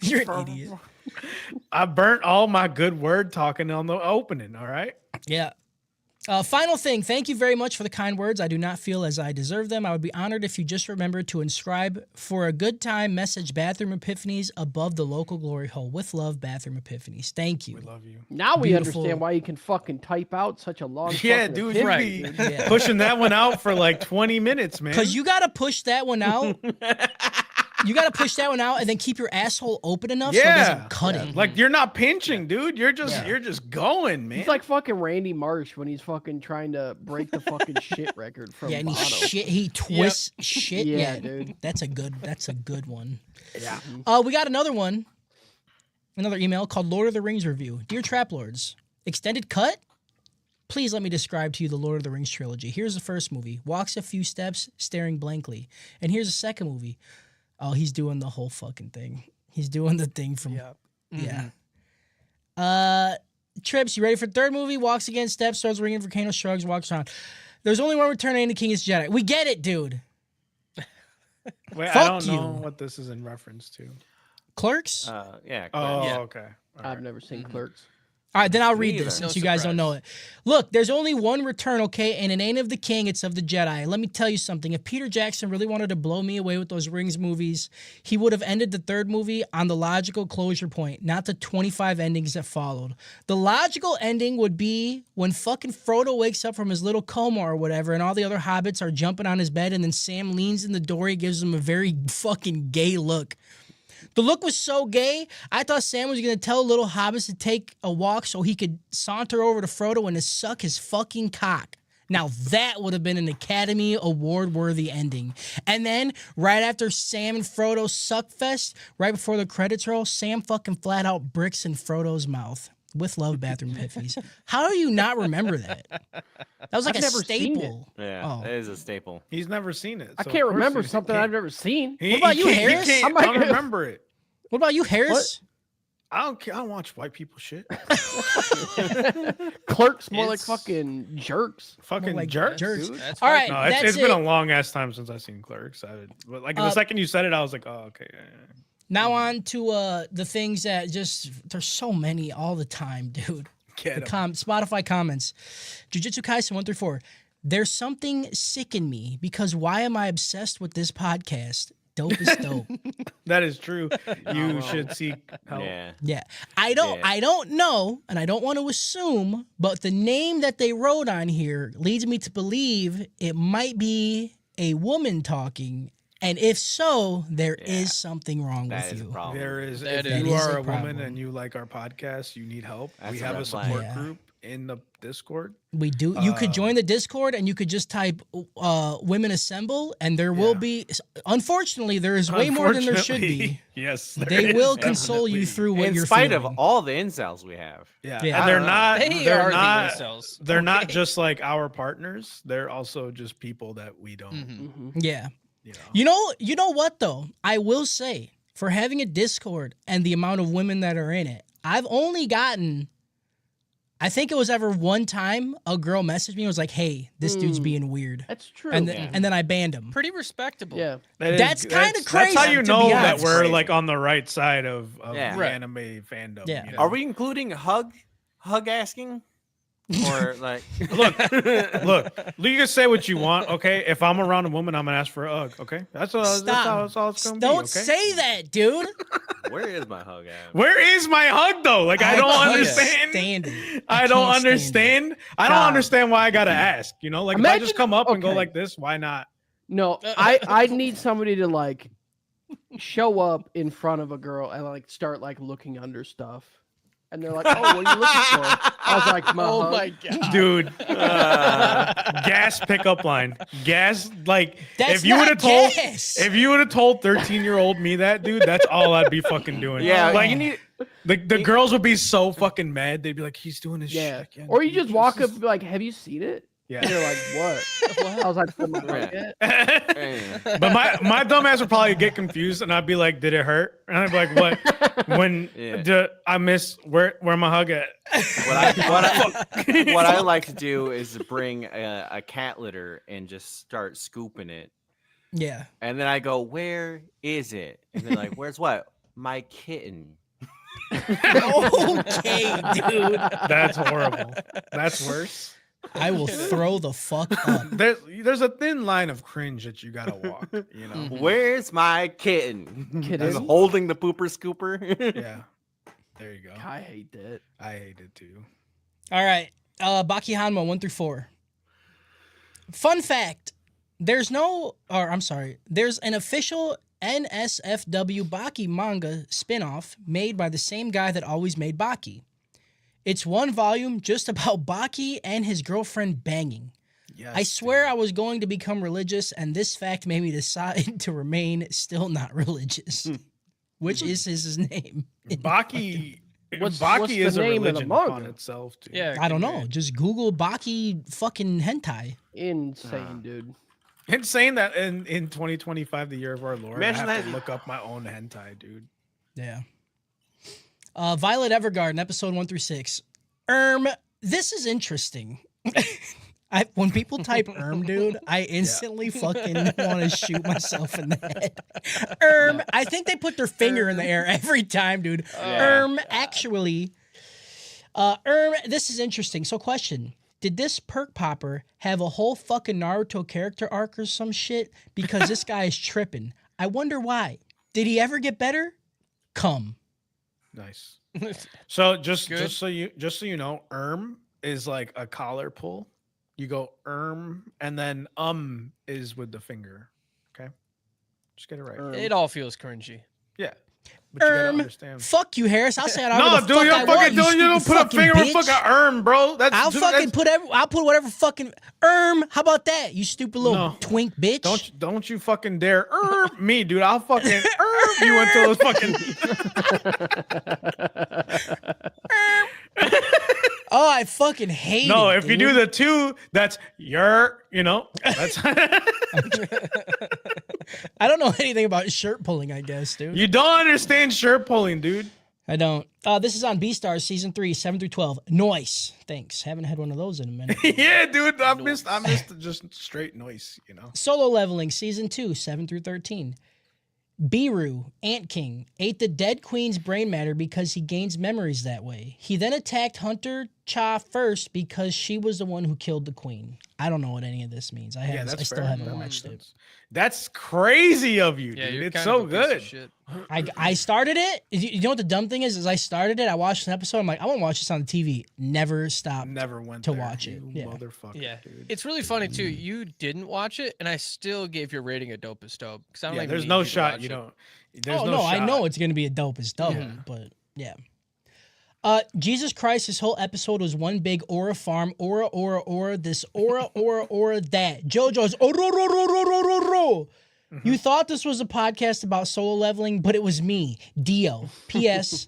You're an idiot. I burnt all my good word talking on the opening, all right? Yeah. Final thing, thank you very much for the kind words. I do not feel as I deserve them. I would be honored if you just remembered to inscribe for a good time message bathroom epiphanies above the local glory hole. With love, bathroom epiphanies. Thank you. We love you. Now we Beautiful. understand why you can fucking type out such a long. Yeah, fucking dude, you epiphany, be dude. Yeah. pushing that one out for like 20 minutes, man. Because you got to push that one out. You got to push that one out and then keep your asshole open enough so it doesn't cut it. Like you're not pinching, dude. You're just going, man. He's like fucking Randy Marsh when he's fucking trying to break the fucking shit record from Yeah, and Bono. he twists shit. Yeah, dude. That's a good one. Yeah. We got another one. Another email called Lord of the Rings review. Dear Trap Lords, extended cut? Please let me describe to you the Lord of the Rings trilogy. Here's the first movie. Walks a few steps, staring blankly. And here's the second movie. Oh, he's doing the whole fucking thing. He's doing the thing from yeah. Trips, you ready for the third movie? Walks again, steps, starts ringing, volcano shrugs, walks around. There's only one return and the King is Jedi. We get it, dude. Wait, I Fuck don't know you. what this is in reference to. Clerks? Yeah. Oh, Yeah. okay. All I've right. never seen Clerks. All right, then I'll read Neither. this No since you guys don't know surprise. it. Look, there's only one return, okay? And it ain't of the king, it's of the Jedi. Let me tell you something. If Peter Jackson really wanted to blow me away with those Rings movies, he would have ended the third movie on the logical closure point, not the 25 endings that followed. The logical ending would be when fucking Frodo wakes up from his little coma or whatever, and all the other hobbits are jumping on his bed, and then Sam leans in the door. He gives him a very fucking gay look. The look was so gay, I thought Sam was going to tell little hobbits to take a walk so he could saunter over to Frodo and to suck his fucking cock. Now that would have been an Academy Award-worthy ending. And then, right after Sam and Frodo suckfest, right before the credits roll, Sam fucking flat out bricks in Frodo's mouth. With love, bathroom epiphanies. How do you not remember that? That was like I've a never seen it. staple. Yeah, Oh. that is a staple. He's never seen it. I so of can't course remember he something can't- I've never seen. He- What about he you, can't- he Harris? can't I might- remember it. What about you, Harris? I don't care. I don't watch white people shit. Clerks more like It's- fucking jerks. Fucking like jerks, jerks. dude. That's All fine. right, No, it's that's been it. a long ass time since I've seen Clerks. But like the second you said it, I was like, oh, okay. Yeah. Now on to the things that just there's so many all the time, dude. Get The 'em. Spotify comments. Jujutsu Kaisen 1 through 4. There's something sick in me because why am I obsessed with this podcast? Dope is dope. That is true. You should seek help. Yeah. Yeah. I don't know, and I don't want to assume, but the name that they wrote on here leads me to believe it might be a woman talking. And if so, there is something wrong That with is a you. problem. There is. That If is you a are a problem. woman and you like our podcast, you need help. That's We a have a red flag. support Yeah. group in the Discord. We do. You could join the Discord and you could just type "women assemble" and there will be. Unfortunately, there is way more than there should be. Unfortunately, Yes, there They is, will console you definitely. through what In you're spite feeling. of all the incels we have. Yeah, Yeah. and they're I don't not. They they're are not. the incels. They're not Okay. just like our partners. They're also just people that we don't. Mhm. Yeah. You know. You know what though? I will say for having a Discord and the amount of women that are in it, I've only gotten. I think it was ever one time a girl messaged me and was like, "Hey, this dude's being weird," That's true. and then I banned him. Pretty respectable. yeah. That's kinda That's how crazy, you to know be that honest. we're Crazy. like on the right side of Yeah. Right. anime fandom. Yeah. you know? Are we including hug asking? Or like, Look, you can say what you want, okay? If I'm around a woman, I'm gonna ask for a hug, okay? That's all it's gonna be. Don't Okay? say that, dude. where is my hug at? Where is my hug though? Like I don't can't understand. stand it. I don't can't stand understand. I don't God. understand why I gotta ask. You know, like if I just Imagine- come up and go okay. like this, why not? No, I need somebody to like show up in front of a girl and like start like looking under stuff. And they're like, "Oh, what are you looking for?" I was like, Oh hug." my god. Dude, gas pickup line. Gas like That's if you would have not told gas. if you would have told 13-year-old me that, dude, that's all I'd be fucking doing. Yeah, like you need. the girls would be so fucking mad. They'd be like, he's doing his Yeah. shit again. Or you dude. just walk up and be like, "Have you seen it?" And Yeah. they're like, "What?" I was like, "Put my hug Yeah. yet?" Hey. But my dumb ass would probably get confused and I'd be like, did it hurt? And I'd be like, what? When Yeah. I miss where my hug at? What I like to do is bring a cat litter and just start scooping it. Yeah. And then I go, where is it? And they're like, where's what? My kitten. Okay, dude. That's horrible. That's worse. I will throw the fuck up. There's a thin line of cringe that you gotta walk, you know. Where's my kitten? Kitten? I'm holding the pooper scooper. Yeah. There you go. I hate that. I hate it too. All right. Baki Hanma 1 through 4. Fun fact. There's an official NSFW Baki manga spin-off made by the same guy that always made Baki. It's one volume just about Baki and his girlfriend banging. Yes, I swear I was going to become religious, and this fact made me decide to remain still not religious. Which is his name? Baki. What's Baki is the a name of the religion manga? on itself, too. Yeah. I don't know. Just Google Baki fucking hentai. Insane, dude. Insane that in 2025, the year of our Lord, Imagine I have to that- look up my own hentai, dude. Yeah. Violet Evergarden, episode 1 through 6. This is interesting. When people type dude, I instantly fucking want to shoot myself in the head. I think they put their finger in the air every time, dude. Actually, this is interesting. So, question. Did this perk popper have a whole fucking Naruto character arc or some shit? Because this guy is tripping. I wonder why. Did he ever get better? Come. Nice. So just Good. so you know, is like a collar pull. You go and then is with the finger. Okay, just get it right. It all feels cringy. Yeah, but you gotta understand. Fuck you, Harris. I'll say it. No, dude, you don't fucking do. You don't put a finger on fucking bro. That's I'll dude, fucking that's- I'll put whatever fucking How about that? You stupid little No. twink bitch. Don't you fucking dare me, dude. I'll fucking you until it's fucking. Oh, I fucking hate No, it. if you do the two, that's that's I don't know anything about shirt pulling, I guess, dude. you don't understand shirt pulling, dude. I don't. This is on Beastars season 3, 7 through 12. Noise. Thanks. Haven't had one of those in a minute. Yeah, dude. I missed just straight noise, you know. Solo Leveling season 2, 7 through 13. Biru, Ant King, ate the dead queen's brain matter because he gains memories that way. He then attacked Hunter Cha first because she was the one who killed the queen. I don't know what any of this means. I still fair. haven't That watched makes it. sense. That's crazy of you, Yeah, dude. you're It's kind so of a piece of good. shit. I started it. You know what the dumb thing is I started it. I watched an episode. I'm like, I want to watch this on the TV. Never stopped. Never went to there, watch it. you Yeah. motherfucker, Yeah, dude. it's really funny too. You didn't watch it, and I still gave your rating a dope as dope. Because I don't Yeah, even there's need no you to shot. watch You it. don't. There's Oh no no, shot. I know it's gonna be a dope as dope, Yeah. but yeah. Jesus Christ, this whole episode was one big aura farm, aura, this aura, that. JoJo's ro. You thought this was a podcast about solo leveling, but it was me, Dio. P.S.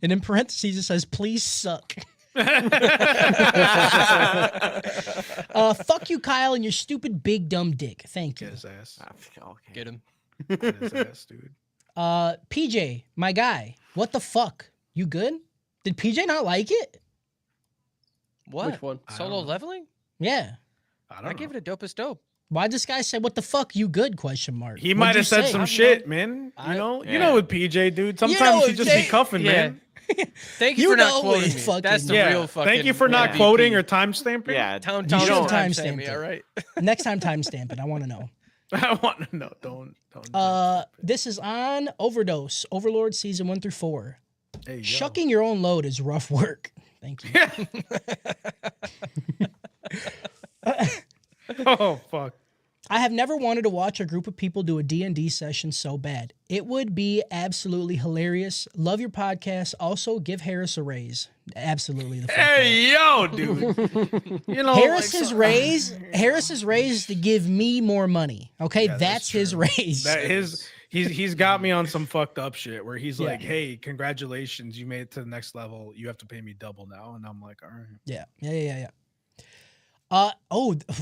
And in parentheses it says, please suck. Fuck you, Kyle, and your stupid big dumb dick. Thank you. Get his ass. Okay. Get him. Get his ass, dude. PJ, my guy, what the fuck? You good? Did PJ not like it? What? Which one? I Solo don't know. leveling? Yeah. I gave it a dope as dope. Why'd this guy say, what the fuck, you good, question mark? He What'd might you have said say? some I don't shit, man. You I- know Yeah. with PJ, dude. know Sometimes he what just Jay- be cuffing, Yeah. man. Thank you You for not know quoting it's me. fucking- That's the Yeah. real fucking. Thank you for not MVP. quoting or timestamping. Yeah, Don't You should timestamp timestamp me. it. All right. Next time, timestamp it. I want to know. I want to know. Don't. timestamp it. This is on Overdose, Overlord season 1 through 4. Hey, yo. Shucking your own load is rough work. Thank you. Oh fuck. I have never wanted to watch a group of people do a D&D session so bad. It would be absolutely hilarious. Love your podcast. Also, give Harris a raise. Absolutely. The fuck not. Hey yo, dude. You know, Harris's raise is to give me more money. Okay, Yeah, that's his true. raise. He's got me on some fucked up shit where he's Yeah. like, "Hey, congratulations, you made it to the next level. You have to pay me double now." And I'm like, "All right." Yeah.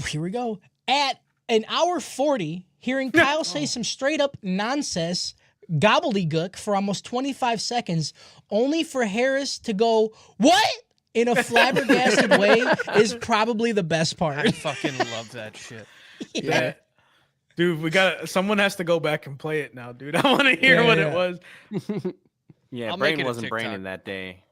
Here we go. At an hour 40, hearing Kyle say some straight up nonsense, gobbledygook for almost 25 seconds, only for Harris to go, "What?" in a flabbergasted way is probably the best I part. fucking love that shit. Yeah. Dude, someone has to go back and play it now, dude. I want to hear what it was. Yeah, I'll make Brain it a wasn't TikTok. braining that day.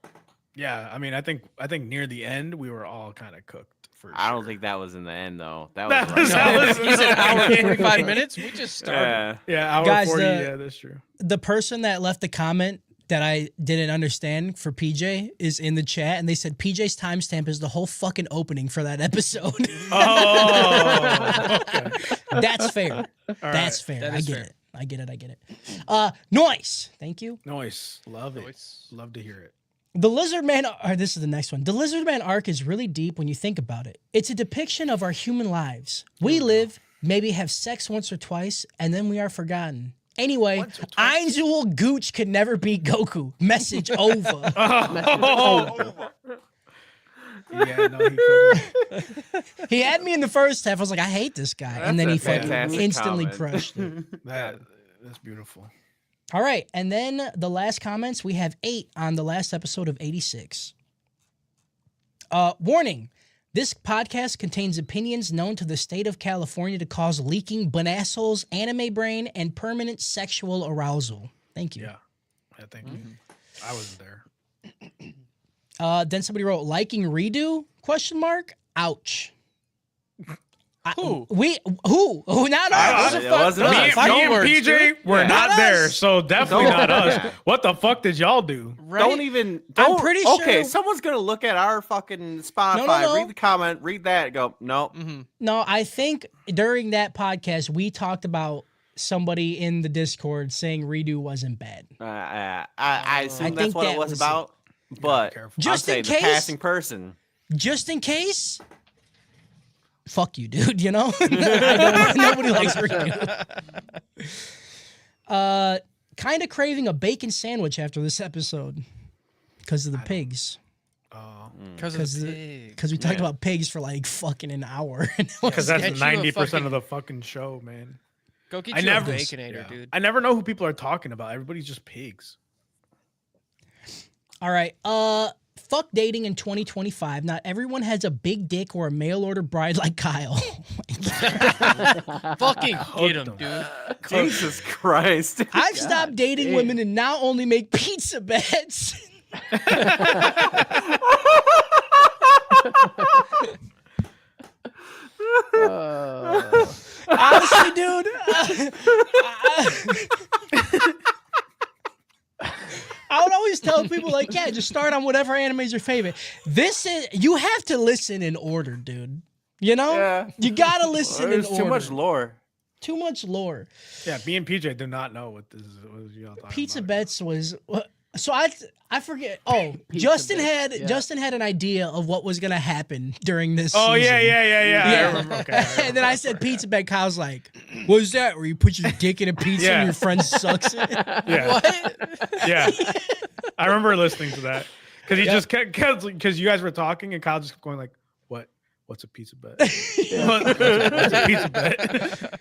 Yeah, I mean, I think near the end we were all kind of cooked for I don't sure. think that was in the end though. That That was, was- right that was- You said hour 45 minutes. We just started. yeah. Yeah, hour Guys, 40. the- Yeah, that's true. The person that left the comment that I didn't understand for PJ is in the chat, and they said PJ's timestamp is the whole fucking opening for that episode. Oh, okay. That's fair. All That's right. fair. That I is get fair. it. I get it. Noise. Thank you. Nice. Love it. Noise. Love to hear it. The Lizard Man, or this is the next one. The Lizard Man arc is really deep when you think about it. It's a depiction of our human lives. We live, maybe have sex once or twice, and then we are forgotten. Anyway, Ainzul Gooch could never beat Goku. Message over. Yeah, no, he couldn't. He had me in the first half. I was like, I hate this guy. And That's then a he fucking fantastic instantly comment. crushed it. That's beautiful. All right. And then the last comments, we have 8 on the last episode of 86. Warning. This podcast contains opinions known to the state of California to cause leaking bonassholes, anime brain, and permanent sexual arousal. Thank you. Yeah. Yeah, thank you. I wasn't there. Then somebody wrote, liking redo? Question mark. Ouch. Who? Who? Not us. It wasn't Me, us. me and words, PJ dude. were Yeah. not Not there, us. so definitely not us. What the fuck did y'all do? Right? Don't even. I'm Don't, pretty Okay, sure- someone's gonna look at our fucking Spotify, No. read the comment, read that, go, nope. No, I think during that podcast, we talked about somebody in the Discord saying redo wasn't bad. I assume I that's think what that it was was about. But careful. I'm Just in saying the case- passing person. Just in case, fuck you, dude. You know, nobody likes redo. Kind of craving a bacon sandwich after this episode because of the pigs. Because of the pig. Because we talked about pigs for like fucking an hour. Because Get that's you a 90% fucking- of the fucking show, man. Go get I you never- a Baconator, dude. I never know who people are talking about. Everybody's just pigs. All right. Fuck dating in 2025. Not everyone has a big dick or a mail order bride like Kyle. Fucking get him, them. dude. Jesus Christ. I've stopped dating women and now only make pizza bets. Honestly, dude. I would always tell people like, yeah, just start on whatever anime is your favorite. This is you have to listen in order, dude. You know, Yeah. you gotta listen in There's order. too much lore. Too much lore. Yeah, me and PJ do not know what this is. What was y'all talking Pizza about. bets was so I forget. Oh, Justin had an idea of what was gonna happen during this. Oh season. yeah. I Yeah. remember. Okay, I remember. And then I said pizza bet. Kyle's like, "What's that? Where you put your dick in a pizza Yeah. and your friend sucks it?" Yeah. What? Yeah. I remember listening to that because he just kept because you guys were talking and Kyle just kept going like, "What? What's a pizza bet? What's a pizza bet?"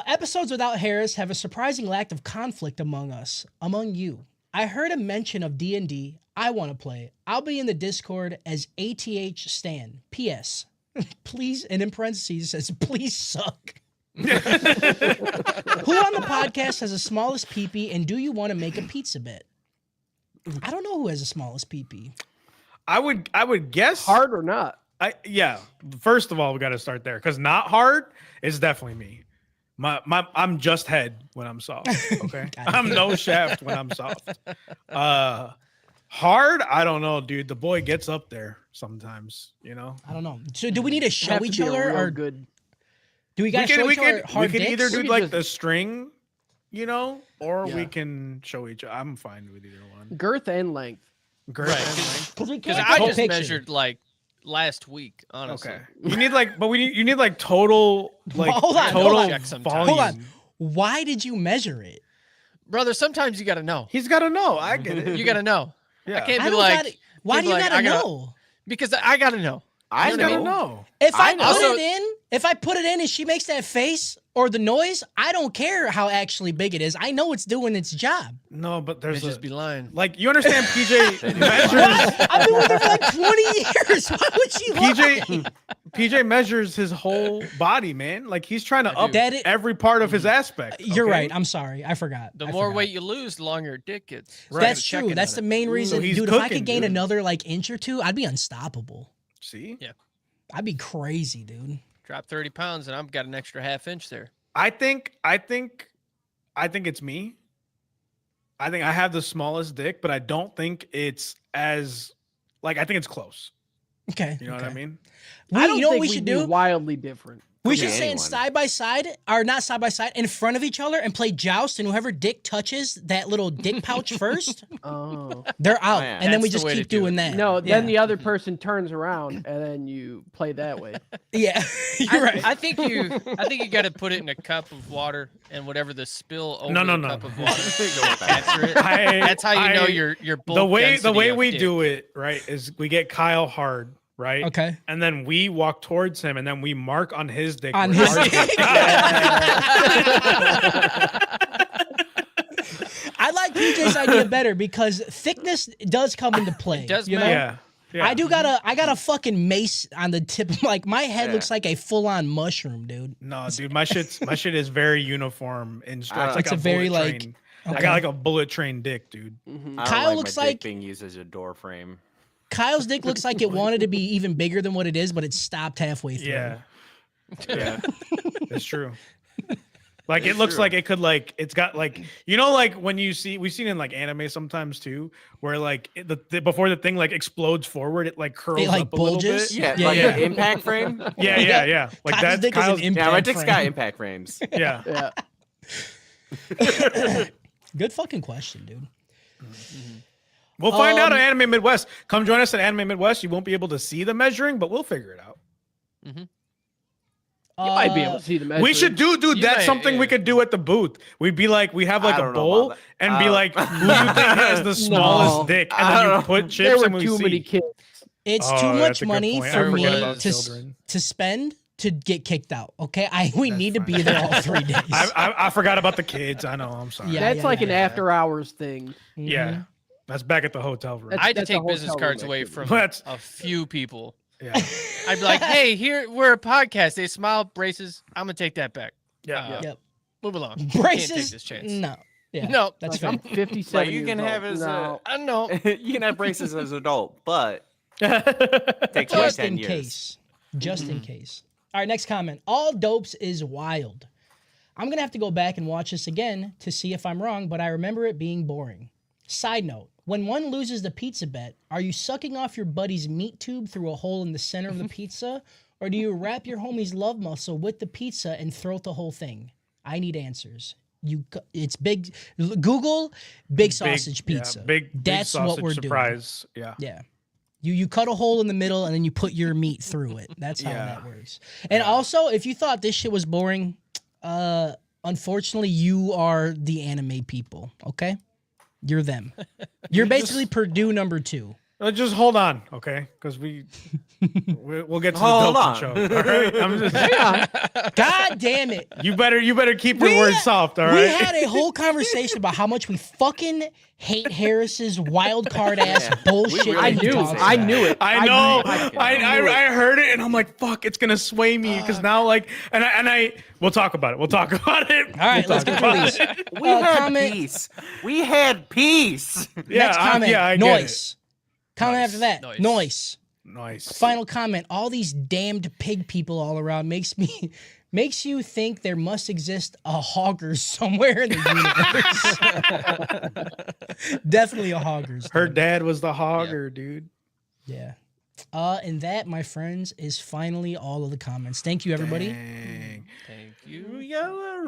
Episodes without Harris have a surprising lack of conflict among you. I heard a mention of D&D. I want to play. I'll be in the Discord as ATH Stan. P.S. Please, and in parentheses it says, please suck. Who on the podcast has the smallest peepee, and do you want to make a pizza bet? I don't know who has the smallest PP. I would guess Hard or not? First of all, we got to start there because not hard is definitely me. I'm just head when I'm soft. Okay, I'm no shaft when I'm soft. Hard, I don't know, dude. The boy gets up there sometimes. You know. I don't know. So do we need to show Have to each be a other, real or good? do we got to show each other we hard could either dicks? do We could like just- the string, you know, or we Yeah. can show each other. I'm fine with either one. Girth and length. Girth Right, and length. Because we Because can't I take a just picture. measured like last week, honestly. Okay. You need like, but you need like total, like Hold on, total hold on. Check sometime. volume. Hold on. Why did you measure it? Brother, sometimes you got to know. He's got to know. I get it. You got to know. Yeah. I can't I be don't like, gotta- why can't do be you like, gotta I gotta- know? because I got to know. I He's got to know. know. If I I know. put Also- it in, and she makes that face or the noise, I don't care how actually big it is. I know it's doing its job. No, but They there's just be lying. like you understand. PJ measures. What? I've been with her for like 20 years. Why would she lie? PJ measures his whole body, man. Like he's trying to I up do. That it- every part of his aspect. You're okay? right. I'm sorry. I forgot. The I more forgot. weight you lose, the longer your dick gets. Right. That's Checking true. That's the on it. main reason. he's Dude, if I cooking, could gain dude. another like inch or two, I'd be unstoppable. See, I'd be crazy, dude. Drop 30 pounds and I've got an extra half inch there. I think it's me. I think I have the smallest dick, but I don't think it's as like I think it's close. Okay. You know what I mean? I don't You know what think we we'd should be do? wildly different. We Could should be stand anyone. side by side, or not side by side, in front of each other and play joust. And whoever dick touches that little dick pouch first, Oh. they're out. yeah. And then we That's the just way to keep do doing it. that. No, Yeah. then the other person turns around and then you play that way. Yeah, you're right. I think you got to put it in a cup of water and whatever the spill over No. the cup of water. Answer it. I- That's how you know I- your bulk the way density of we dick. do it, right, is we get Kyle hard, right? Okay. And then we walk towards him and then we mark on his dick. On where his our dick. dick- I like PJ's idea better because thickness does come into play. It does you know? matter. Yeah. I got a fucking mace on the tip. Like my head Yeah. looks like a full on mushroom, dude. No, dude, my shit is very uniform in stripes. Like It's a a very, bullet like- train. Okay. I got like a bullet train dick, dude. I Kyle don't looks my dick like- being used as a door frame. Kyle's dick looks like it wanted to be even bigger than what it is, but it stopped halfway through. Yeah, Yeah. it's true. Like it looks like it could like it's got like you know like when you see we've seen in like anime sometimes too where like before the thing like explodes forward it like curls It, like, up a little bulges? bit. Yeah, Yeah, like yeah. the impact frame. Yeah. Like Kyle's that's dick is an Kyle's. impact Yeah, my dick's frame. got impact frames. Yeah. Yeah. Good fucking question, dude. We'll find out Um, at Anime Midwest. Come join us at Anime Midwest. You won't be able to see the measuring, but we'll figure it out. You might be able to see the measurements. We should dude. You That's might, something we yeah. could do at the booth. We'd be like, we have like I a don't know bowl about and that. be like, who you think has the smallest No. dick, I and then you don't put know. chips There were and we too see. many kids. It's Oh, too that's much a good money point. I for me forget about to children. spend to get kicked out. Okay, we That's need to fine. be there all 3 days. I forgot about the kids. I know. I'm sorry. Yeah, That's like an yeah. after hours thing. Yeah. That's back at the hotel room. That's- I had to a take business hotel room cards away activity. from That's- a few people. Yeah. I'd be like, hey, here we're a podcast. They smile braces. I'm gonna take that back. Yeah. Yep. Move along. Can't take Braces. this chance. No. Yeah. No, That's Like, fair. I'm 57 Like you years can have old. as No. I know. you can have braces as an adult, but takes Just 10 in years. case. Just in case. All right, next comment. All dopes is wild. I'm going to have to go back and watch this again to see if I'm wrong, but I remember it being boring. Side note, when one loses the pizza bet, are you sucking off your buddy's meat tube through a hole in the center of the pizza? Or do you wrap your homie's love muscle with the pizza and throat the whole thing? I need answers. It's big. Google big sausage pizza. Yeah, big That's sausage what we're surprise. doing. Yeah. Yeah. You cut a hole in the middle and then you put your meat through it. That's how Yeah. that works. And also, if you thought this shit was boring, unfortunately, you are the anime people. Okay, you're them. You're basically Purdue number 2. Just hold on, okay? Because we'll get to Hold the on. doping show. All right, I'm just, God damn it. you better keep your words soft. All right. We had a whole conversation about how much we fucking hate Harris's wild card ass Yeah. bullshit. We I really that he do knew. talks I about. knew it. I know. I knew it. I heard it and I'm like, fuck, it's gonna sway me because now like and I we'll talk about it. We'll talk about it. All right, We'll let's talk get about through it. these. We had comment. peace. We had peace. Yeah, Next comment. I get Noise. Comment Noise. after that. Noise. Noise. it. Nice. Final comment. All these damned pig people all around makes you think there must exist a Hoggers somewhere in the universe. Definitely a Hoggers. Her dude. dad was the hogger, dude. Yeah. And that, my friends, is finally all of the comments. Thank you, everybody. Dang. Thank you.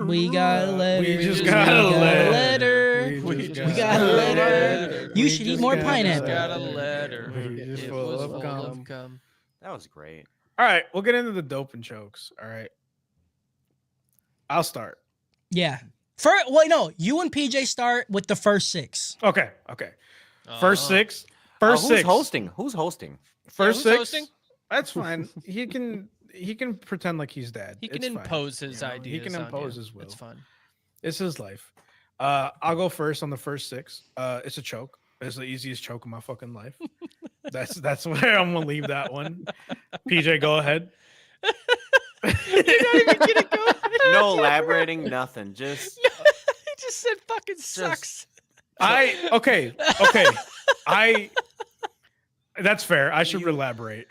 We got a letter. We just We got a letter. We We got a letter. You should eat more pineapple. Got a letter. We just It full was of full cum. of cum. That was great. All right, we'll get into the dope and chokes. All right. I'll start. Yeah. You and PJ start with the first 6. Okay. First six. First who's six. hosting? Who's hosting? First who's six. hosting? That's fine. He can pretend like he's dad. He can It's fine. impose his You know, ideas. he can on impose you. his will. It's fun. It's his life. I'll go first on the first 6. It's a choke. It's the easiest choke of my fucking life. That's where I'm gonna leave that one. PJ, go ahead. No elaborating, nothing. Just He just said fucking sucks. Okay. That's fair. I should elaborate.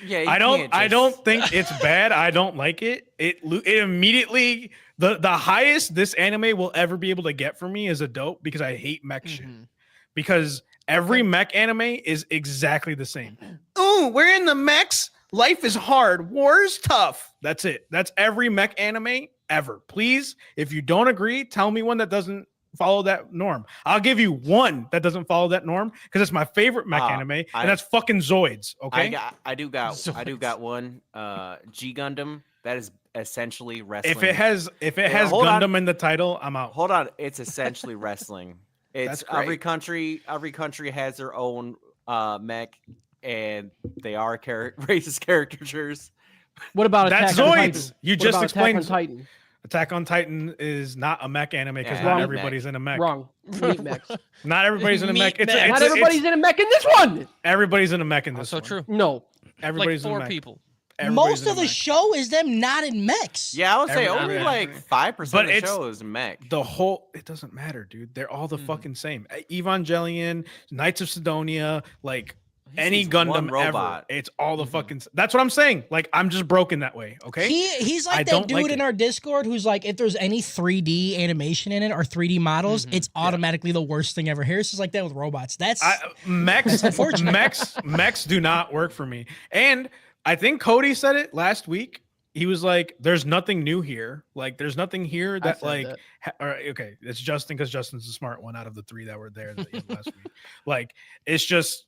yeah. You I don't can't I just- don't think it's bad. I don't like it. It immediately the highest this anime will ever be able to get for me is a dope because I hate mech shit. Mhm. Because every mech anime is exactly the same. Ooh, we're in the mechs. Life is hard. War's tough. That's it. That's every mech anime ever. Please, if you don't agree, tell me one that doesn't follow that norm. I'll give you one that doesn't follow that norm because it's my favorite mech anime, and that's fucking Zoids. Okay. I do got one. G Gundam. That is essentially wrestling. If it has hold on. Gundam in the title, I'm out. Hold on, it's essentially wrestling. It's That's every great. country has their own mech, and they are racist caricatures. What about That's Attack on Zoids. Titan? You What just about explained. Attack on Titan. Attack on Titan is not a mech anime because Yeah, not wrong. everybody's in a mech. Wrong. Meat mechs. Not everybody's in a mech. Meat It's, mech. it's, Not it's- everybody's in a mech in this one. everybody's in a mech in this. Also one. true. No. Like Everybody's in a 4 mech. people. Everybody's Most in a of the mech. show is them not in mechs. Yeah, I would say Every- only every- like 5% But of the it's- show is mech. The whole it doesn't matter, dude. They're all the Mhm. fucking same. Evangelion, Knights of Sidonia, like He any sees one Gundam robot. ever. It's all the Mhm. fucking. That's what I'm saying. Like I'm just broken that way. Okay. He's like I that don't dude like in it. our Discord who's like, if there's any 3D animation in it or 3D models, Mhm. it's automatically the worst thing ever. Harris is like that with robots. That's Mechs, unfortunate. mechs do not work for me. And I think Cody said it last week. He was like, "There's nothing new here. Like, there's nothing here I that said like." that. All right, okay, it's Justin because Justin's the smart one out of the 3 that were there last week. Like, it's just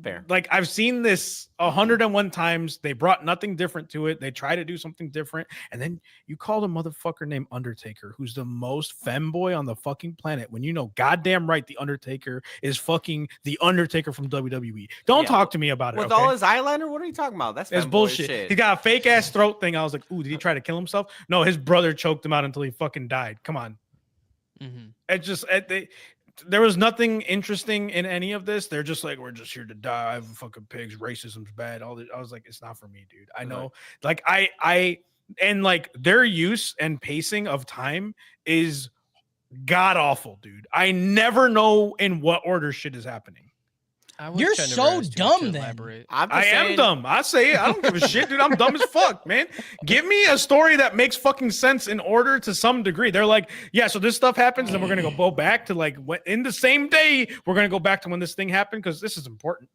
Fair. like I've seen this 101 times. They brought nothing different to it. They try to do something different, and then you call a motherfucker named Undertaker, who's the most femboy on the fucking planet. When you know goddamn right, the Undertaker is fucking the Undertaker from WWE. Don't Yeah, talk to me about it. With okay? all his eyeliner, what are you talking about? That's It's fanboy bullshit. shit. He got a fake ass throat thing. I was like, ooh, did he try to kill himself? No, his brother choked him out until he fucking died. Come on. Mhm. It just there was nothing interesting in any of this. They're just like, we're just here to die. Fucking pigs. Racism's bad. All this. I was like, it's not for me, dude. I know. Like I and like their use and pacing of time is god awful, dude. I never know in what order shit is happening. I was You're trying to so realize too much dumb to then. elaborate. I'm just I am saying- dumb. I say it. I don't give a shit, dude. I'm dumb as fuck, man. Give me a story that makes fucking sense in order to some degree. They're like, yeah, so this stuff happens, and then we're gonna go back to like in the same day. We're gonna go back to when this thing happened because this is important,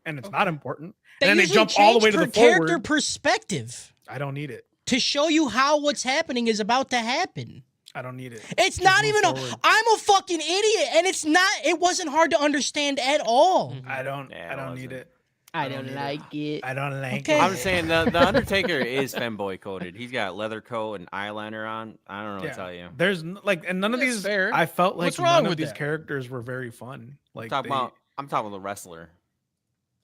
and it's not important. They and then they usually jump all the way change to the for character forward. perspective I don't need it. to show you how what's happening is about to happen. I don't need it. It's Just not move even forward. I'm a fucking idiot, and it wasn't hard to understand at all. Mhm. I don't. Yeah, I it don't need wasn't. it. I don't don't need it. like it. I don't like Okay. it. I'm saying the Undertaker is femboy coded. He's got leather coat and eyeliner on. I don't know what Yeah. to tell you. There's like, and none of That's these. fair. I felt like What's wrong none of with these that? characters were very fun. Like Talk they- about I'm talking the wrestler.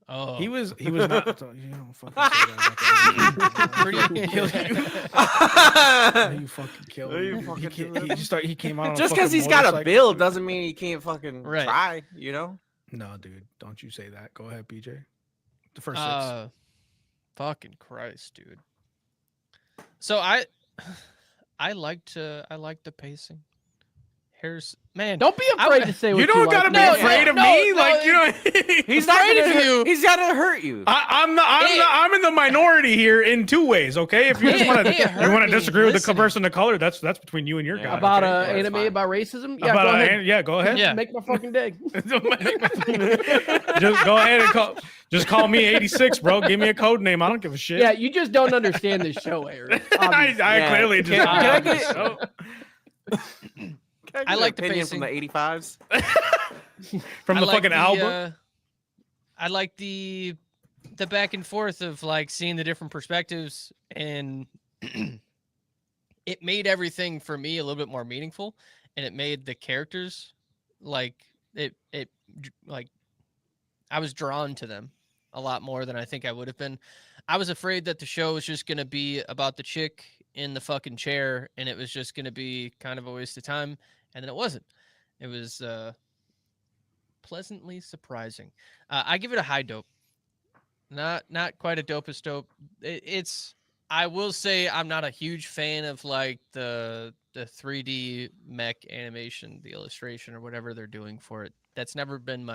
Oh, He was not. You don't fucking say that. Pretty- Kill you. You fucking killed You me. fucking He killed him. he came out on Just because because he's got a build doesn't mean he can't fucking Right. try. You know. No, dude, don't you say that. Go ahead, PJ. The first six. Fucking Christ, dude. So I liked the pacing. Here's man. Don't be afraid to say what You don't like. gotta be No, afraid of no, me. no, Like you know, He's not Afraid gonna of hurt you. He's gotta hurt you. I'm in the minority here in two ways. Okay, if you just want It to hurt me disagree with the listening. person of color, that's between you and your Yeah. God. About okay? that's anime fine. about racism. Yeah, go ahead. Yeah, go ahead. Yeah. Make my fucking day. Just go ahead and call me 86, bro. Give me a code name. I don't give a shit. Yeah, you just don't understand this show, Aaron. Obviously. I Yeah. clearly just Can I don't. get- So- Can I get like an the opinion from the pacing. 85s. from I the like fucking album. I like the back and forth of like seeing the different perspectives, and it made everything for me a little bit more meaningful, and it made the characters like like I was drawn to them a lot more than I think I would have been. I was afraid that the show was just gonna be about the chick in the fucking chair, and it was just gonna be kind of a waste of time, and then it wasn't. It was pleasantly surprising. I give it a high dope. Not quite a dopest dope. It's. I will say I'm not a huge fan of like the 3D mech animation, the illustration or whatever they're doing for it. That's never been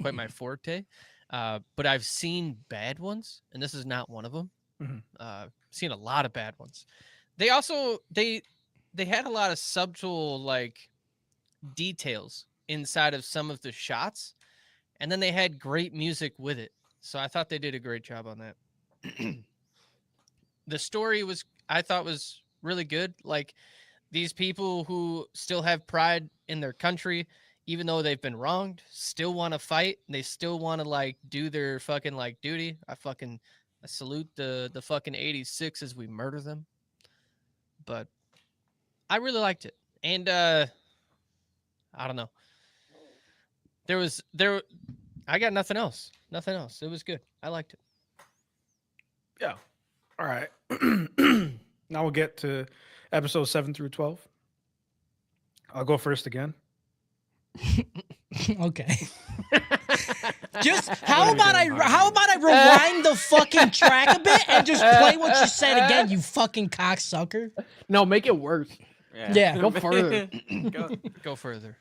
quite my forte. But I've seen bad ones, and this is not one of them. Mhm. Seen a lot of bad ones. They also they had a lot of subtle like details inside of some of the shots, and then they had great music with it. So I thought they did a great job on that. The story I thought was really good. Like these people who still have pride in their country, even though they've been wronged, still want to fight. And they still want to like do their fucking like duty. I salute the fucking 86 as we murder them. But I really liked it. And I don't know. I got nothing else. Nothing else. It was good. I liked it. Yeah. All right. Now we'll get to episodes 7 through 12. I'll go first again. Okay. Just how about I rewind the fucking track a bit and just play what you said again, you fucking cocksucker. No, make it worse. Yeah. Go further. Go further.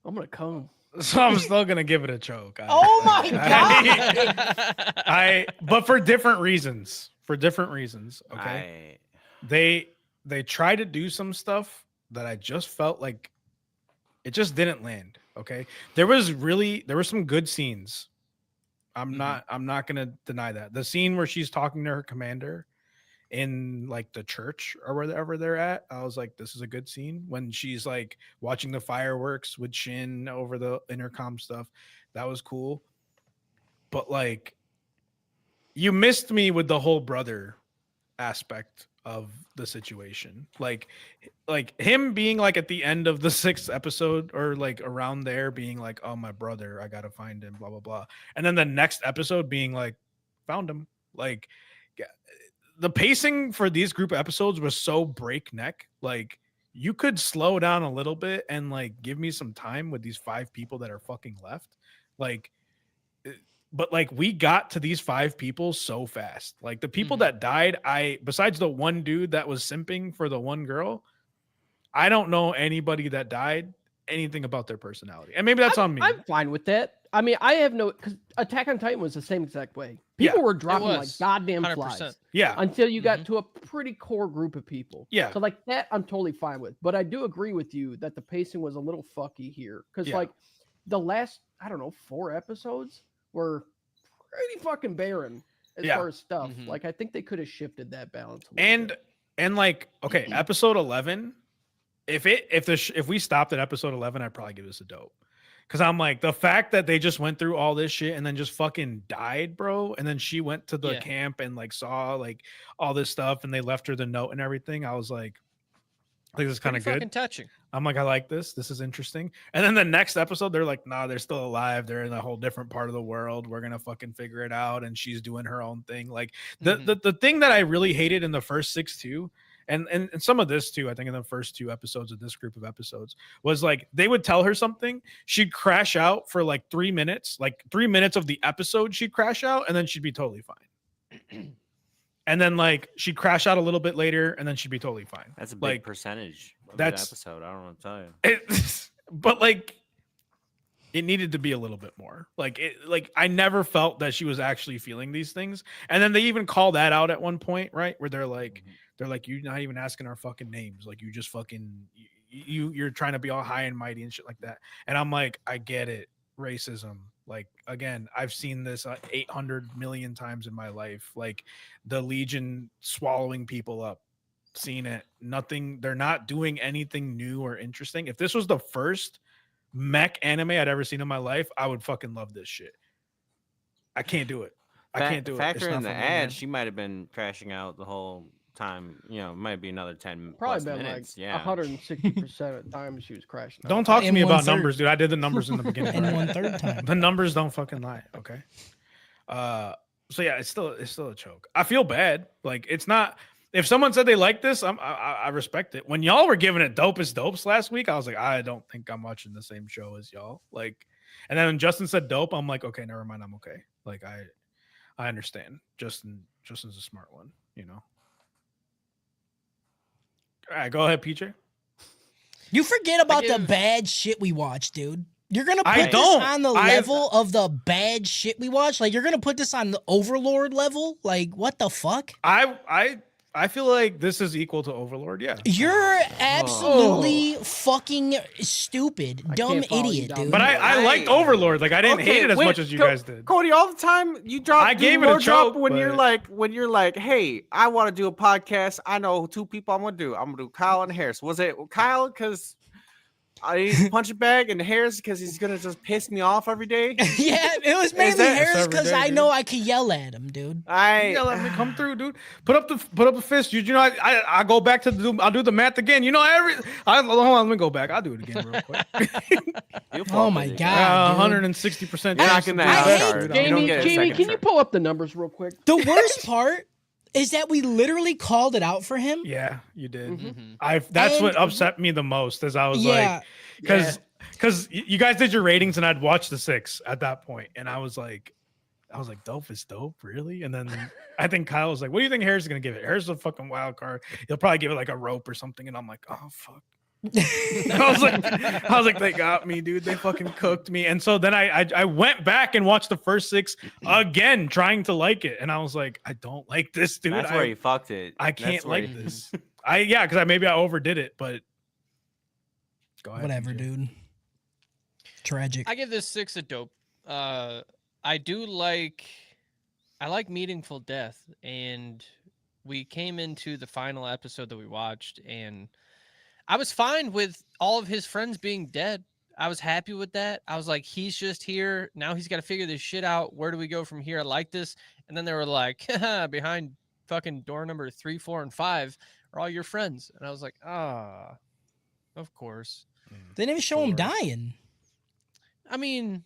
I'm gonna come. So I'm still gonna give it a choke. Oh my God. But for different reasons. For different reasons. Okay. They try to do some stuff that I just felt like it just didn't land. Okay. There were some good scenes. I'm not gonna deny that. The scene where she's talking to her commander in like the church or wherever they're at, I was like, this is a good scene. When she's like watching the fireworks with Shin over the intercom stuff, that was cool. But like, you missed me with the whole brother aspect of the situation. Like him being like at the end of the 6th episode or like around there being like, oh, my brother, I gotta find him, blah blah blah, and then the next episode being like, found him. Like the pacing for these group of episodes was so breakneck. Like you could slow down a little bit and like give me some time with these 5 people that are fucking left. Like, but like we got to these 5 people so fast. Like the people that died, besides the one dude that was simping for the one girl, I don't know anybody that died, anything about their personality. And maybe that's on me. I'm fine with that. I mean, I have no, because Attack on Titan was the same exact way. People were dropping like was, goddamn 100%. flies Yeah. until you got to a pretty core group of people. Yeah. So like that, I'm totally fine with. But I do agree with you that the pacing was a little fucky here because Yeah. like the last, I don't know, 4 episodes were pretty fucking barren as Yeah. far as stuff. Mhm. Like I think they could have shifted that balance. A little bit. And like, okay, episode 11, if we stopped at episode 11, I'd probably give this a dope. Cause I'm like, the fact that they just went through all this shit and then just fucking died, bro. And then she went to the camp and like saw like all this stuff and they left her the note and everything. I was like, I think this is kind Pretty of fucking good. touching. I'm like, I like this. This is interesting. And then the next episode, they're like, nah, they're still alive. They're in a whole different part of the world. We're gonna fucking figure it out. And she's doing her own thing. Like the thing that I really hated in the first 6 too, and some of this too, I think in the first 2 episodes of this group of episodes, was like they would tell her something, she'd crash out for like 3 minutes, like 3 minutes of the episode, she'd crash out, and then she'd be totally fine. And then like she'd crash out a little bit later, and then she'd be totally fine. That's a big like percentage of that's- the episode. I don't know what to tell you. But like it needed to be a little bit more. Like I never felt that she was actually feeling these things. And then they even call that out at one point, right? Where they're like, you're not even asking our fucking names. Like you just fucking you're trying to be all high and mighty and shit like that. And I'm like, I get it. Racism. Like again, I've seen this 800 million times in my life. Like the Legion swallowing people up. Seen it. Nothing. They're not doing anything new or interesting. If this was the first mech anime I'd ever seen in my life, I would fucking love this shit. I can't do it. I can't do it. Factor It's in not the for me, man. ad, she might have been crashing out the whole time. You know, it might be another 10 Probably plus been minutes. like Yeah. 160% of the time she was crashing. Don't out. talk to In me about 1/3. numbers, dude. I did the numbers in the beginning. And already. 1/3 time. The numbers don't fucking lie. Okay. So yeah, it's still a choke. I feel bad. Like it's not. If someone said they like this, I respect it. When y'all were giving it dopest dopes last week, I was like, I don't think I'm watching the same show as y'all. Like, and then when Justin said dope, I'm like, okay, never mind, I'm okay. Like I understand. Justin's a smart one, you know. All right, go ahead, PJ. You forget about the give- bad shit we watch, dude. You're gonna I put don't. this on the level of the bad shit we watch. Like you're gonna put this on the Overlord level. Like what the fuck? I feel like this is equal to Overlord. Yeah. You're absolutely fucking stupid, I dumb can't follow you idiot, down dude. But I liked Overlord. Like I didn't hate it as wait, much as you guys did. Cody, all the time you drop. I do gave it more a choke, drop when you're but- like, hey, I want to do a podcast. I know 2 people I'm gonna do. I'm gonna do Kyle and Harris. Was it Kyle because I need a punch bag, and Harris because he's gonna just piss me off every day? Yeah, it was mainly that- Harris Every because day, I dude. know I could yell at him, dude. Yeah, let me come through, dude. Put up the fist. You know, I go back to I'll do the math again. You know, hold on, let me go back. I'll do it again real quick. You'll fall Oh for my it. God. 160%. You're knocking that I out, hate- Chard. You don't Jamie, get a Jamie, second can you try. pull up the numbers real quick? The worst part is that we literally called it out for him. Yeah, you did. Mhm. That's And- what upset me the most, as I was Yeah. like, because you guys did your ratings and I'd watched the 6 at that point, and I was like, dope is dope, really? And then I think Kyle was like, what do you think Harris is gonna give it? Harris is a fucking wild card. He'll probably give it like a rope or something, and I'm like, oh fuck. I was like, they got me, dude. They fucking cooked me. And so then I went back and watched the first 6 again, trying to like it, and I was like, I don't like this, dude. That's where you fucked it. I That's can't where like you- this. Because maybe I overdid it, but go ahead. Whatever, PJ. dude. Tragic. I give this 6 a dope. I like Meaningful Death, and we came into the final episode that we watched, and I was fine with all of his friends being dead. I was happy with that. I was like, he's just here. Now he's got to figure this shit out. Where do we go from here? I like this. And then they were like, behind fucking door number 3, 4, and 5 are all your friends. And I was like, of course. They didn't even show him Sure. dying. I mean,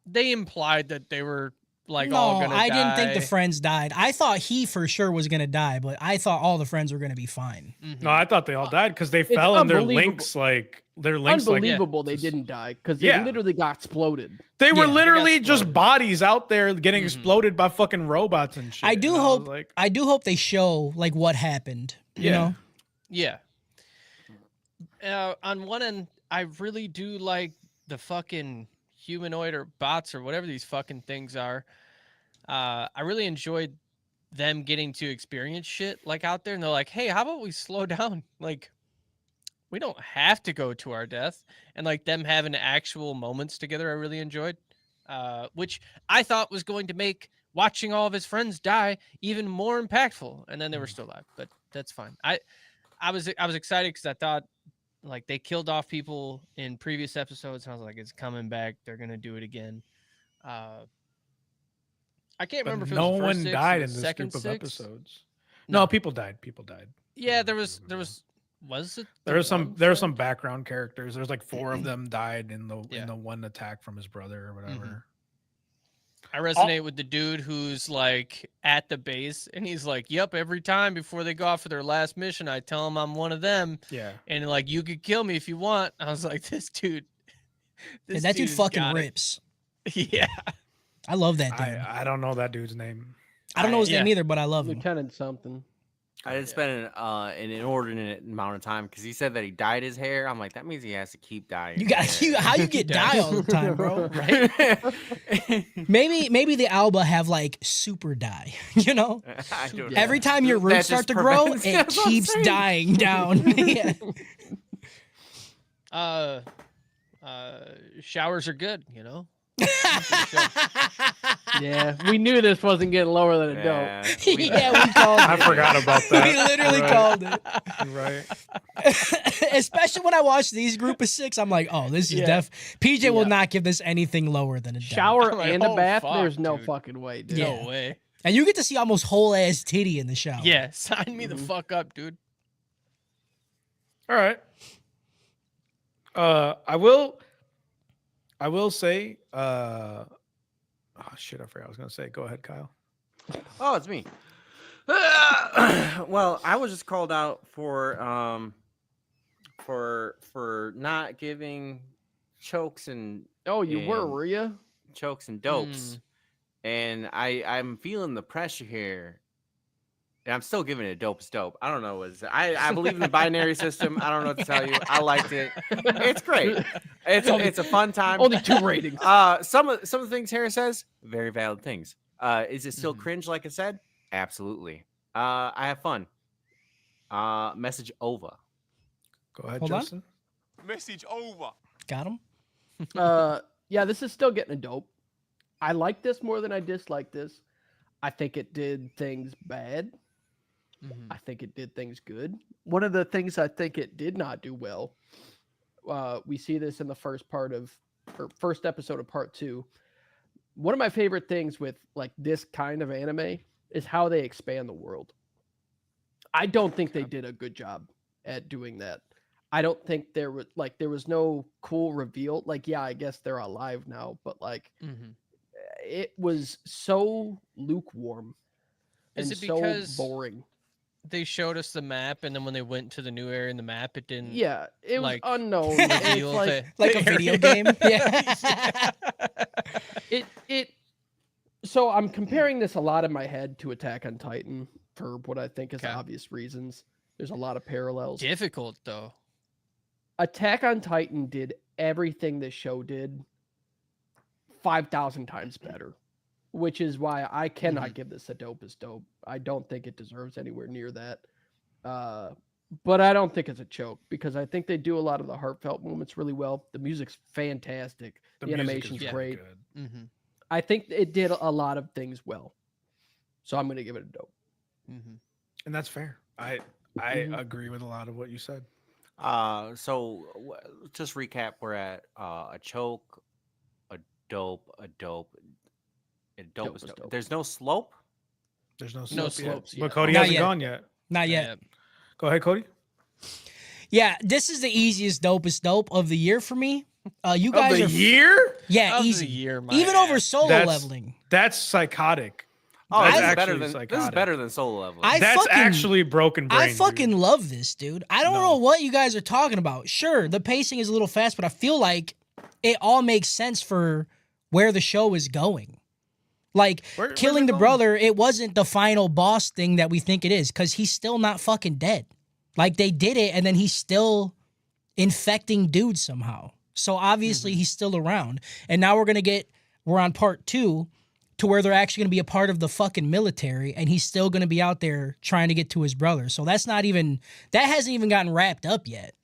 they implied that they were like no, all gonna I didn't think the die. friends died. I thought he for sure was gonna die, but I thought all the friends were gonna be fine. Mhm. No, I thought they all died because they fell and their unbelievable. links like their links like Unbelievable they didn't die because they Yeah. literally got exploded. they were Yeah, they got literally just exploded. bodies out there getting Mhm. exploded by fucking robots and shit. I do And hope- was like, I do hope they show like what happened. You Yeah. know? Yeah. On one end, I really do like the fucking humanoid or bots or whatever these fucking things are. I really enjoyed them getting to experience shit like out there, and they're like, "Hey, how about we slow down? Like, we don't have to go to our death." And like them having actual moments together, I really enjoyed, which I thought was going to make watching all of his friends die even more impactful. And then they were still alive, but that's fine. I was excited because I thought like they killed off people in previous episodes, and I was like, it's coming back. They're gonna do it again. I can't but remember if it no was the first one 6 or died the in this second group of 6. episodes. No, people died. Yeah, there was Was it? There the are one some friend? background characters. There's like 4 of them died in the Yeah. one attack from his brother or whatever. I resonate with the dude who's like at the base and he's like, "Yep, every time before they go off for their last mission, I tell them I'm one of them, Yeah. and like you could kill me if you want." I was like, "This dude, Yeah, that dude dude's fucking got it." rips. Yeah, I love that dude. I don't know that dude's name. I don't know his yeah. name either, but I love him. Lieutenant something. I didn't spend an inordinate amount of time because he said that he dyed his hair. I'm like, that means he has to keep dyeing. You his got hair. how you get dye all the time, bro? right? Maybe the Alba have like super dye, you know? I don't know. Every time your That roots just start to grow, prevents- it That's what I'm keeps saying. dying down. Yeah. Showers are good, you know. Yeah, we knew this wasn't getting lower than a dope. Yeah, Yeah, we called I it. forgot about that. We literally Right. called it. You're right. Especially when I watch these group of 6, I'm like, oh, this is Yeah. PJ will Yeah. not give this anything lower than a down. Shower I'm like, and a oh, bath. fuck, There's no dude. fucking way, dude. Yeah. No way. And you get to see almost whole ass titty in the shower. Yeah, sign me the Mhm. fuck up, dude. All right. I will say oh shit, I forgot what I was gonna say. Go ahead, Kyle. Oh, it's me. Well, I was just called out for not giving chokes and Oh, you And- were you? chokes and dopes, and I'm feeling the pressure here. And I'm still giving it dope is dope. I don't know what it's, I believe in the binary system. I don't know what to tell you. I liked it. It's great. It's a fun time. Only 2 ratings. Some of the things Harris says, very valid things. Is it still Mhm. cringe like I said? Absolutely. I have fun. Message over. Go ahead, Hold on. Justin. Message over. Got him? Yeah, this is still getting a dope. I like this more than I dislike this. I think it did things bad. Mhm. I think it did things good. One of the things I think it did not do well, we see this in the first episode of part 2. One of my favorite things with like this kind of anime is how they expand the world. I don't think they did a good job at doing that. I don't think there was no cool reveal. Like, yeah, I guess they're alive now, but like Mhm. it was so lukewarm Is and it so because boring. they showed us the map, and then when they went to the new area in the map, it didn't. Yeah, it was like, unknown. It's reveal like the- Like the a video area. game? Yeah. it. So I'm comparing this a lot in my head to Attack on Titan for what I think is Okay. obvious reasons. There's a lot of parallels. Difficult though. Attack on Titan did everything this show did 5,000 times better, which is why I cannot give this a dope as dope. I don't think it deserves anywhere near that. But I don't think it's a choke because I think they do a lot of the heartfelt moments really well. The music's fantastic. The music is animation's really great. good. Mm-hmm. I think it did a lot of things well. So I'm going to give it a dope. Mm-hmm. And that's fair. I Mhm. agree with a lot of what you said. Just recap, we're at a choke, a dope, a dope Dope is is dope. dope. There's no slope. There's no No slopes yet. slopes But yet. Cody Not hasn't yet. gone yet. Not yet. Go ahead, Cody. Yeah, this is the easiest dopest dope of the year for me. You Of guys the are year? yeah, Of easy. the year, my Even ass. over solo That's- leveling. That's psychotic. Oh, That's this is better actually than this is psychotic. better than solo leveling. That's fucking- actually broken brain. I fucking dude. love this, dude. I don't No. know what you guys are talking about. Sure, the pacing is a little fast, but I feel like it all makes sense for where the show is going. Like Where's killing it the going? brother, it wasn't the final boss thing that we think it is, because he's still not fucking dead. Like they did it, and then he's still infecting dudes somehow. So obviously he's still around. And now we're on part 2 to where they're actually going to be a part of the fucking military, and he's still going to be out there trying to get to his brother. So that hasn't even gotten wrapped up yet.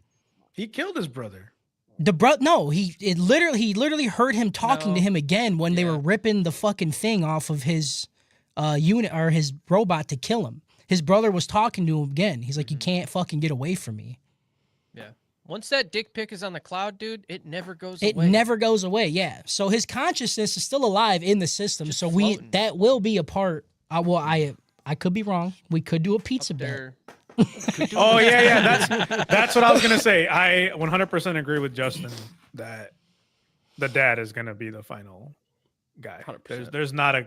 He killed his brother. He literally heard him talking to No. him again when they were ripping the fucking thing off of his unit or his robot to kill him. His brother was talking to him again. He's like, "You can't fucking get away from me." Yeah. Once that dick pic is on the cloud, dude, it never goes It away. never goes away. Yeah. So his consciousness is still alive in the system. Just So floating. that will be a part. I could be wrong. We could do a pizza Up bet. there Oh yeah. That's what I was gonna say. I 100% agree with Justin that the dad is gonna be the final guy. 100%. There's not a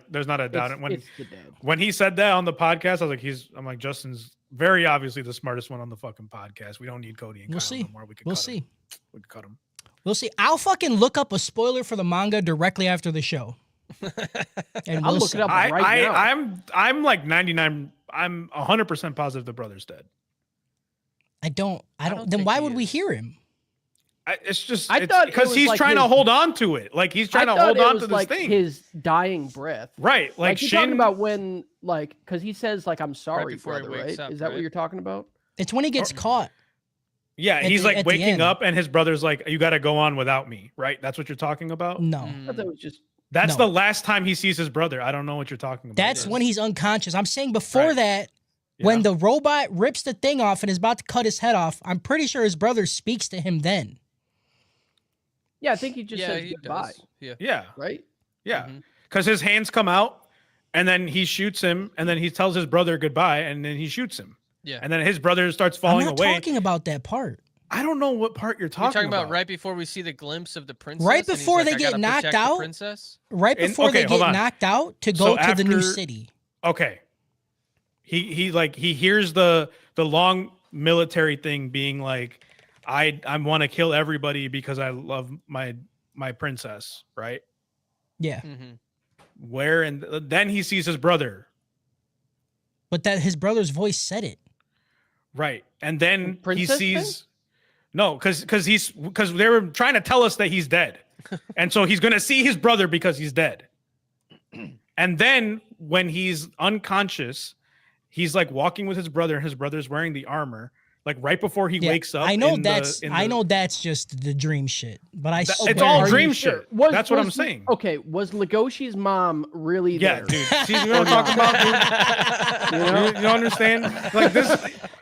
doubt. It's the dad. When he said that on the podcast, I was like, I'm like, Justin's very obviously the smartest one on the fucking podcast. We don't need Cody and We'll Kyle see. no more. We We'll cut see. him. We could cut him. We'll see. I'll fucking look up a spoiler for the manga directly after the show. And I'll we'll look see. it up right now. I'm like 99. I'm 100% positive the brother's dead. I don't. don't Then think why he would we is. hear him? It's just I thought it because was he's like trying to his- hold on to it. Like he's trying I to thought hold it on was to this like thing. his dying breath. Right. Like you're Shin. talking about when, like, because he says, like, I'm sorry, before he brother, wakes right? up, Is that what right? you're talking about? It's when he gets caught. Yeah, at he's the- like at the waking end. up and his brother's like, you got to go on without me. Right. That's what you're talking about. No, I thought that was just That's No. the last time he sees his brother. I don't know what you're talking about. that's Yes. when he's unconscious. I'm saying before Right. that, Yeah. when the robot rips the thing off and is about to cut his head off, I'm pretty sure his brother speaks to him then. yeah. I think he just Yeah, says he goodbye, does. Yeah. Yeah. right? Yeah. Mhm. Because his hands come out and then he shoots him and then he tells his brother goodbye and then he shoots him. Yeah. And then his brother starts I'm falling not away. talking about that part. I don't know what part you're You're talking, talking about right before we see the glimpse of the princess. Right and he's before like, they "I get gotta knocked protect the out? princess. Right And- before okay, they hold get on. knocked out to So go to the new after- city. Okay. He hears the long military thing being like, I want to kill everybody because I love my princess, right? Yeah, Mm-hmm. Where and then he sees his brother, but that his brother's voice said it. right? And then he princess sees no, because they were trying to tell us that he's dead, and so he's gonna see his brother because he's dead. And then when he's unconscious, he's like walking with his brother, and his brother's wearing the armor. Like right before he Yeah, wakes up, I know in that's the, in I the- know that's just the dream shit. But I That- swear, it's all Are you dream sure? shit. That's what I'm saying. Okay, was Legoshi's mom really Yeah, there? dude. See, you know what I'm talking about, dude? You know? You don't understand? Like this,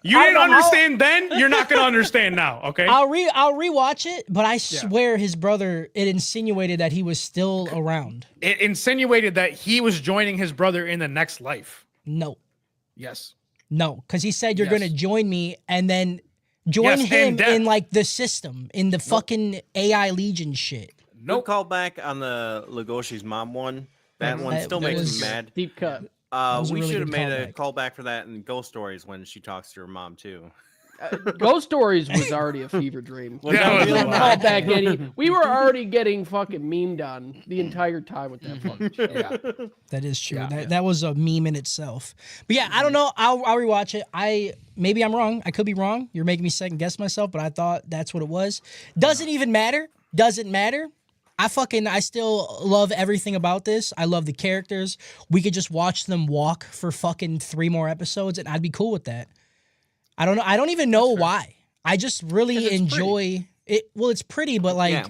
you I didn't don't know. understand then. You're not gonna understand now. Okay? I'll rewatch it, but I swear his brother, it insinuated that he was still around. It insinuated that he was joining his brother in the next life. No, Yes. because he said you're Yes. gonna join me and then join Yes, him and death. in like the system, in the fucking AI Legion shit. No call back on the Legoshi's mom one. That one That- still that makes was- me mad. Deep cut. was a We really should have good made a callback. callback for that in Ghost Stories when she talks to her mom too. Ghost Stories was already a fever dream. Was that We really? didn't call back any. We were already getting fucking memed on the entire time with that fucking show. Yeah. That is true. Yeah. That was a meme in itself. But yeah, I don't know. I'll rewatch it. Maybe I'm wrong. I could be wrong. You're making me second guess myself, but I thought that's what it was. Doesn't even matter. Doesn't matter. I still love everything about this. I love the characters. We could just watch them walk for fucking 3 more episodes and I'd be cool with that. I don't know. I don't even know why. I just really 'Cause it's enjoy it. Well, it's pretty, but like Yeah.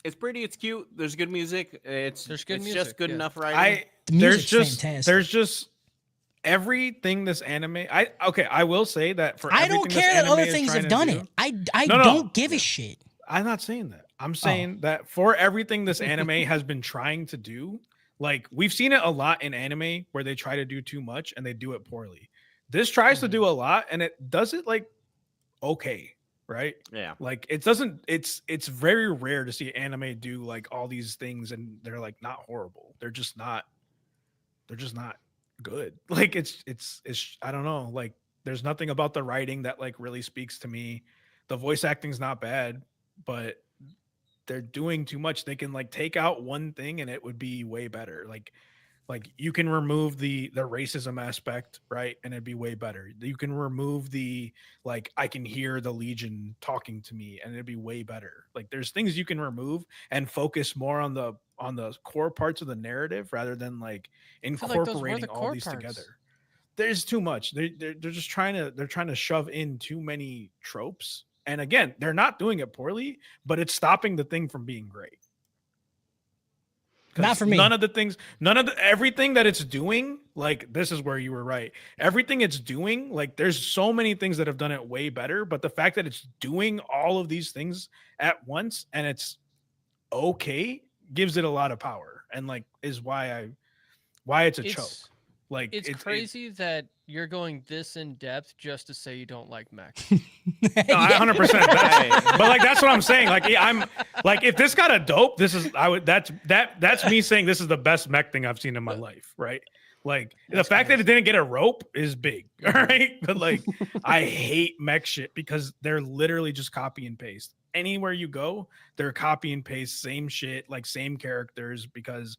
It's pretty, it's cute. There's good music. There's good just music, good yeah. enough writing. the There's music's fantastic. there's just everything this anime. I will say that for I don't everything this care that anime other is things trying have to done do- it. I No, no. don't give a shit. I'm not saying that. Oh. I'm saying that for everything this anime has been trying to do, like we've seen it a lot in anime where they try to do too much and they do it poorly. This tries to do a lot and it does it like okay, right? Yeah. Like it doesn't. It's very rare to see anime do like all these things and they're like not horrible. They're just not. They're just not good. Like it's I don't know. Like there's nothing about the writing that like really speaks to me. The voice acting's not bad, but they're doing too much. They can like take out one thing and it would be way better. Like you can remove the racism aspect, right? And it'd be way better. You can remove the like I can hear the Legion talking to me and it'd be way better. Like there's things you can remove and focus more on the core parts of the narrative rather than like feel like those were incorporating the all core these parts. together. There's too much. They're just trying to shove in too many tropes. And again, they're not doing it poorly, but it's stopping the thing from being great. Not for me. Everything that it's doing, like this is where you were right. Everything it's doing, like there's so many things that have done it way better, but the fact that it's doing all of these things at once and it's okay gives it a lot of power and like is why it's a choke. Like It's crazy that you're going this in depth just to say you don't like mechs. No, I 100%. But like that's what I'm saying. Like I'm like if this got a dope, that's me saying this is the best mech thing I've seen in my life, right? Like the fact that it didn't get a rope is big, all right? But like I hate mech shit because they're literally just copy and paste. Anywhere you go, they're copy and paste, same shit, like same characters. Because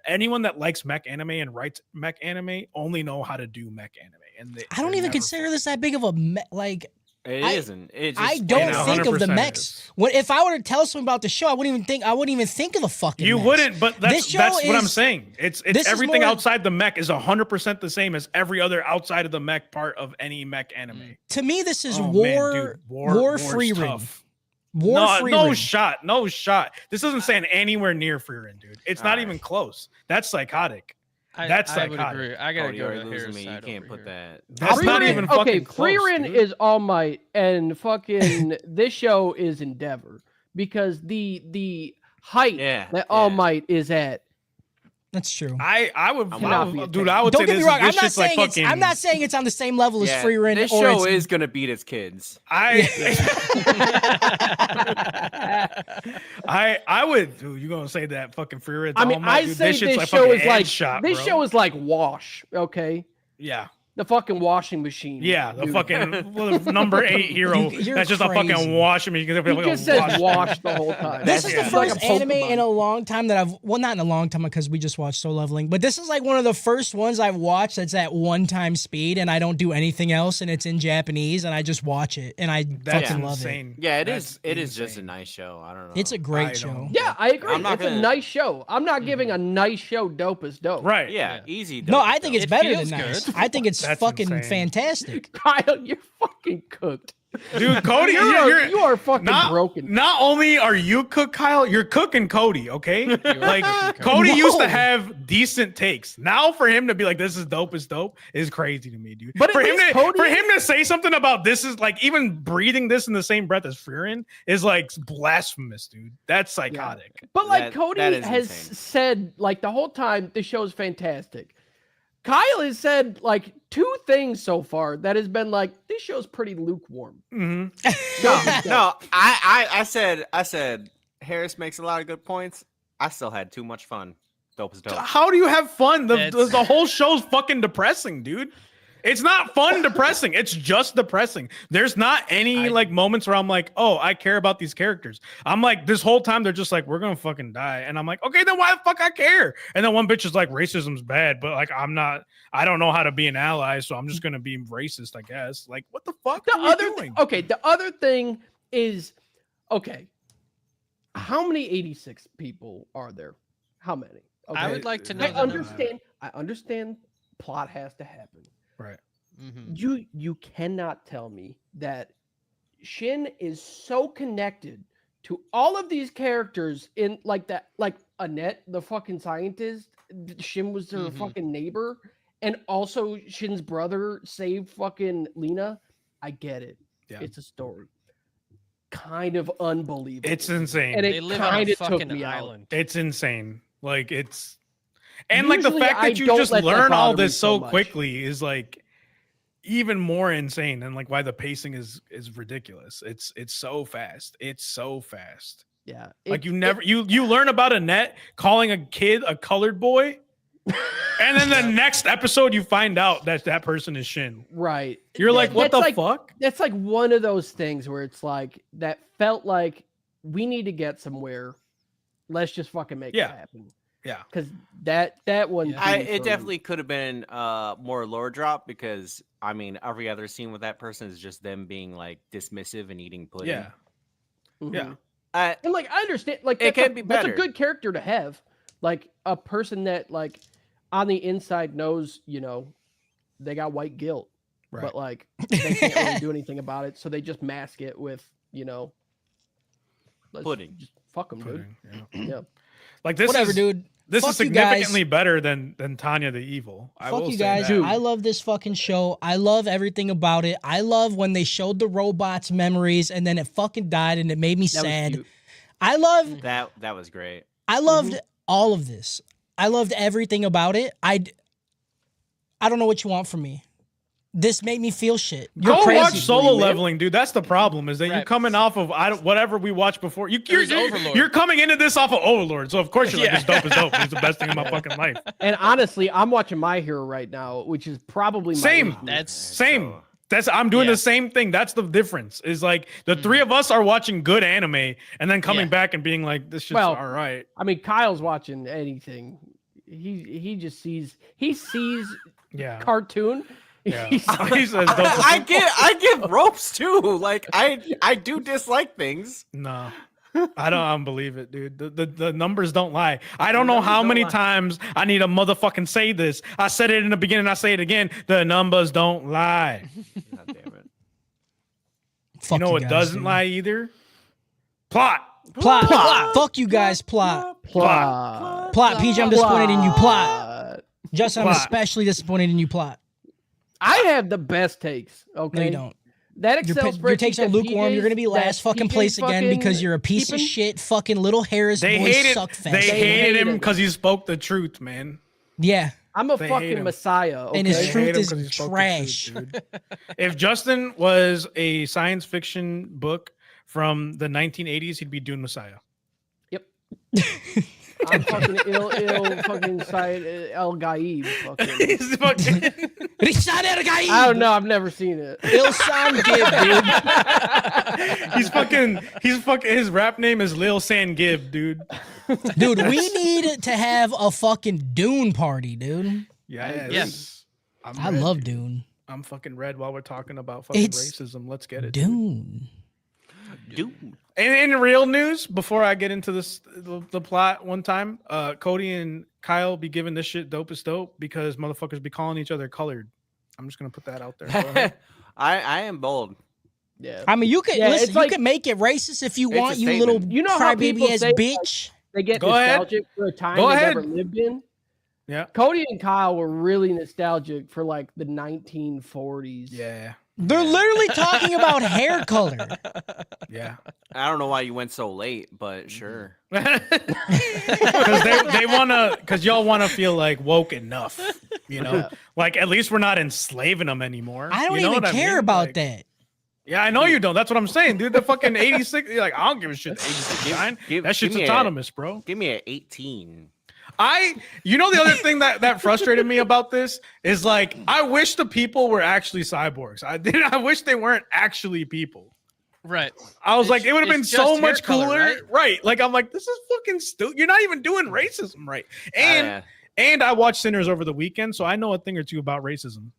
anyone that likes mech anime and writes mech anime only know how to do mech anime, and I don't even consider this that big of a like. It isn't. It just, I don't think of the 100% mechs. is. When if I were to tell someone about the show, I wouldn't even think of the fucking. You mechs. wouldn't, but that's what I'm is- saying. It's this is everything more- outside the mech is 100% the same as every other outside of the mech part of any mech anime. To me, this is Oh, war, man, dude. war War's free ring. tough. War No, free no ring. shot, no shot. This doesn't stand anywhere near free ring, dude. It's not Alright. even close. That's psychotic. That's I would psychotic. agree. I gotta Cody, go you're to losing Harris' me. You side can't over put here. that. That's Free not Rin- even fucking okay. close. Freerin Dude. is All Might, and fucking this show is Endeavor because the height Yeah, that All yeah. Might is at. That's true. I would, Cannot be a dude. thing. I would Don't say get me this, wrong. this I'm not shit's like saying fucking. I'm not saying it's on the same level as Yeah, free ring. this or show it's- is gonna beat its kids. I would. Dude, you gonna say that fucking free ring? I mean, I say this show is like this show is like Wash. Okay, yeah. the fucking washing machine. Yeah, the dude. fucking number 8 hero. You're That's just a crazy. fucking washing machine. He just says wash the whole time. This is Yeah. the first Like a anime Pokemon. in a long time that I've not in a long time because we just watched Solo Leveling, but this is like one of the first ones I've watched that's at one time speed and I don't do anything else and it's in Japanese and I just watch it and I That's fucking love it. insane. Yeah, it That's is. It is just a insane. nice show. I don't know. It's a I great show. don't- Yeah, I agree. I'm not It's a gonna- nice show. I'm not giving a nice show dope as dope. Right. Yeah, easy. No, dope I think stuff. it's better than feels nice. good. I think it's That's fucking insane. fantastic. Kyle, you're fucking cooked. Dude, Cody, You are fucking not, broken. Not only are you cook, Kyle, you're cooking Cody, okay? Like cooking Cody No. used to have decent takes. Now for him to be like, this is dope as dope is crazy to me, dude. But at for him least to Cody- for him to say something about this is like even breathing this in the same breath as Furin is like blasphemous, dude. That's psychotic. But like That- Cody that is has insane. said, like the whole time, the show is fantastic. Kyle has said like 2 things so far that has been like this show's pretty lukewarm. Mhm. No, I said Harris makes a lot of good points. I still had too much fun. Dope as dope. How do you have fun? It's- The whole show's fucking depressing, dude. It's not fun depressing. It's just depressing. There's not any like moments where I'm like, oh, I care about these characters. I'm like, this whole time they're just like, we're gonna fucking die. And I'm like, okay, then why the fuck I care? And then one bitch is like, racism's bad, but like I don't know how to be an ally, so I'm just gonna be racist, I guess. Like, what the fuck The are we other doing? the other thing is okay. How many 86 people are there? How many? Okay. I would like to know I the number. understand plot has to happen. Right. Mhm. You cannot tell me that Shin is so connected to all of these characters in like that, like Annette, the fucking scientist. Shin was her Mhm. fucking neighbor, and also Shin's brother saved fucking Lena. I get it. Yeah. It's a story. Kind of unbelievable. It's insane. And They it live on a kind of took fucking me out. island. It's insane. Like it's and like the Usually fact I that you don't just let that learn all bother me this so so much. quickly is like even more insane and like why the pacing is ridiculous. It's so fast. It's so fast. Yeah. Like you never you learn about Annette calling a kid a colored boy. And then the next episode you find out that that person is Shin. Right. You're like, what the That's like- fuck? That's like one of those things where it's like that felt like we need to get somewhere. Let's just fucking make Yeah. it happen. Yeah. Because that one. Yeah. thing It for- definitely could have been more lore drop because I mean every other scene with that person is just them being like dismissive and eating pudding. Yeah. Mhm. Yeah. And like I understand, like It that's can be that's a better. good character to have, like a person that like on the inside knows, they got white guilt, Right. but like they can't really do anything about it, so they just mask it with, let's Pudding. Just fuck them, dude. Pudding, yeah. Yeah. Like this Whatever, is dude. this Fuck is you guys. significantly better than Tanya the Evil. I Fuck will you say guys. that. I love this fucking show. I love everything about it. I love when they showed the robots memories and then it fucking died and it made me That was sad. cute. I love That was great. I loved all of this. I loved everything about it. I don't know what you want from me. This made me feel shit. Go You're crazy. watch Solo man. Leveling, dude. That's the problem. Is that you're Right. coming off of whatever we watched before. was Overlord. You're coming into this off of Overlord, so of course you're like, Yeah. this dope is dope. It's the best thing in my fucking life. And honestly, I'm watching My Hero right now, which is probably my Same. age group. That's Same. So, I'm doing Yeah. the same thing. That's the difference. Is like the three of us are watching good anime and then coming Yeah. back and being like, this shit's Well, all right. I mean, Kyle's watching anything. He just sees Yeah. cartoon. Yeah. He's- He says dope as I dope. give ropes too. Like I do dislike things. No. I don't believe it, dude. The numbers don't lie. I don't know numbers how don't many lie. times I need to motherfucking say this. I said it in the beginning. I say it again. The numbers don't lie. God damn it. Fuck You know what guys, doesn't dude. lie either? Plot. Plot. Fuck you guys. Plot. Plot. Plot. PJ, I'm disappointed in you. Plot. Justin, I'm Plot. especially disappointed in you. Plot. I have the best takes. Okay, No, you don't. That Your, Excel your spreadsheet takes are that lukewarm. You're PJ's gonna be last that fucking PJ's place again fucking because you're a piece of keeping- shit. Fucking little Harris They boy hated. suck fest. They hated him him. because he spoke the truth, man. Yeah, I'm a They hate fucking him. messiah. Okay? and his They truth hate him is 'cause he spoke the trash. truth, dude. If Justin was a science fiction book from the 1980s, he'd be Dune Messiah. I'm fucking ill, fucking side El Gaib. Fucking. He's fucking. Rishad El Gaib. I don't know. I've never seen it. Ilsan Gib, He's fucking. His rap name is Lil San Gib, dude. dude. Dude, we need to have a fucking Dune party, dude. Yes. I love Dune. I'm fucking red while we're talking about fucking It's racism. Let's get it. Dune. Dude. And in real news, before I get into the plot one time, Cody and Kyle be giving this shit dope as dope because motherfuckers be calling each other colored. I'm just gonna put that out there. Go ahead. I am bold. Yeah. I mean, you could Yeah, listen. it's You like- can make it racist if you It's a want, you little statement. You know how people crybaby ass say, like, bitch. They get Go ahead. nostalgic for a time Go they ahead. never lived in. Yeah. Cody and Kyle were really nostalgic for like the 1940s. Yeah. They're literally talking about hair color. Yeah. I don't know why you went so late, but sure. Because because y'all wanna feel like woke enough, you know, Yeah. like at least we're not enslaving them anymore. I don't You know even what I care mean? about Like, that. Yeah, I know you don't. That's what I'm saying, dude. The fucking 86. You're like, I don't give a shit. 86 fine. That shit's me autonomous, bro. Give me an 18. You know, the other thing that frustrated me about this is like, I wish the people were actually cyborgs. I wish they weren't actually people. Right. I was It's- like, it would have been it's so just hair much color, cooler, right? Like, I'm like, this is fucking stupid. You're not even doing racism right. Yeah. And I watched Sinners over the weekend, so I know a thing or two about racism.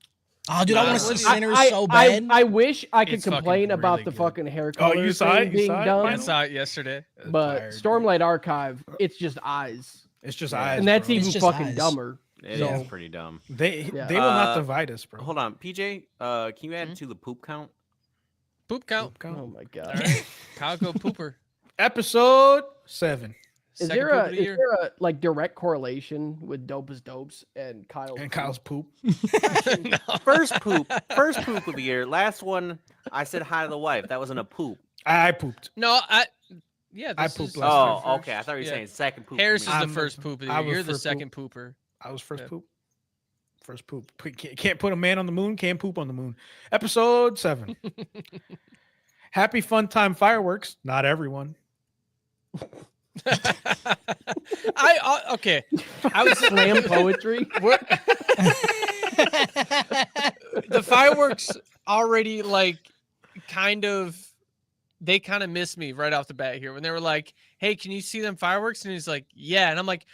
Oh, dude, I want to see Honestly, Sinners so bad. I wish I could It's fucking complain about really the good. fucking hair Oh, color you saw thing it? You being saw it? done, I saw it yesterday. but Tired, dude. Stormlight Archive, it's just eyes, It's just Yeah. eyes, and that's bro. It's even just fucking eyes. dumber. It is So- pretty dumb. They Yeah. they will not Uh, divide us, bro. Hold on, PJ. Can you add Hmm? to the poop count? Poop count. Oh my god. All right. Kyle go pooper. Episode 7 Is Second there poop a of the is year. there a like direct correlation with Dope as Dopes and Kyle's and Kyle's poop. No. First poop of the year. Last one, I said hi to the wife. That wasn't a poop. I pooped. No, yeah. I this pooped is- last Oh, time. okay. I thought you were Yeah. saying second poop. Harris for is me. the I'm- first poop of the I year. was You're the first second pooper. I was first Yeah. poop. First poop. Can't put a man on the moon. Can't poop on the moon. Episode 7. Happy fun time fireworks. Not everyone. Okay. I was slam poetry. The fireworks already like they kind of missed me right off the bat here when they were like, "Hey, can you see them fireworks?" And he's like, "Yeah," and I'm like,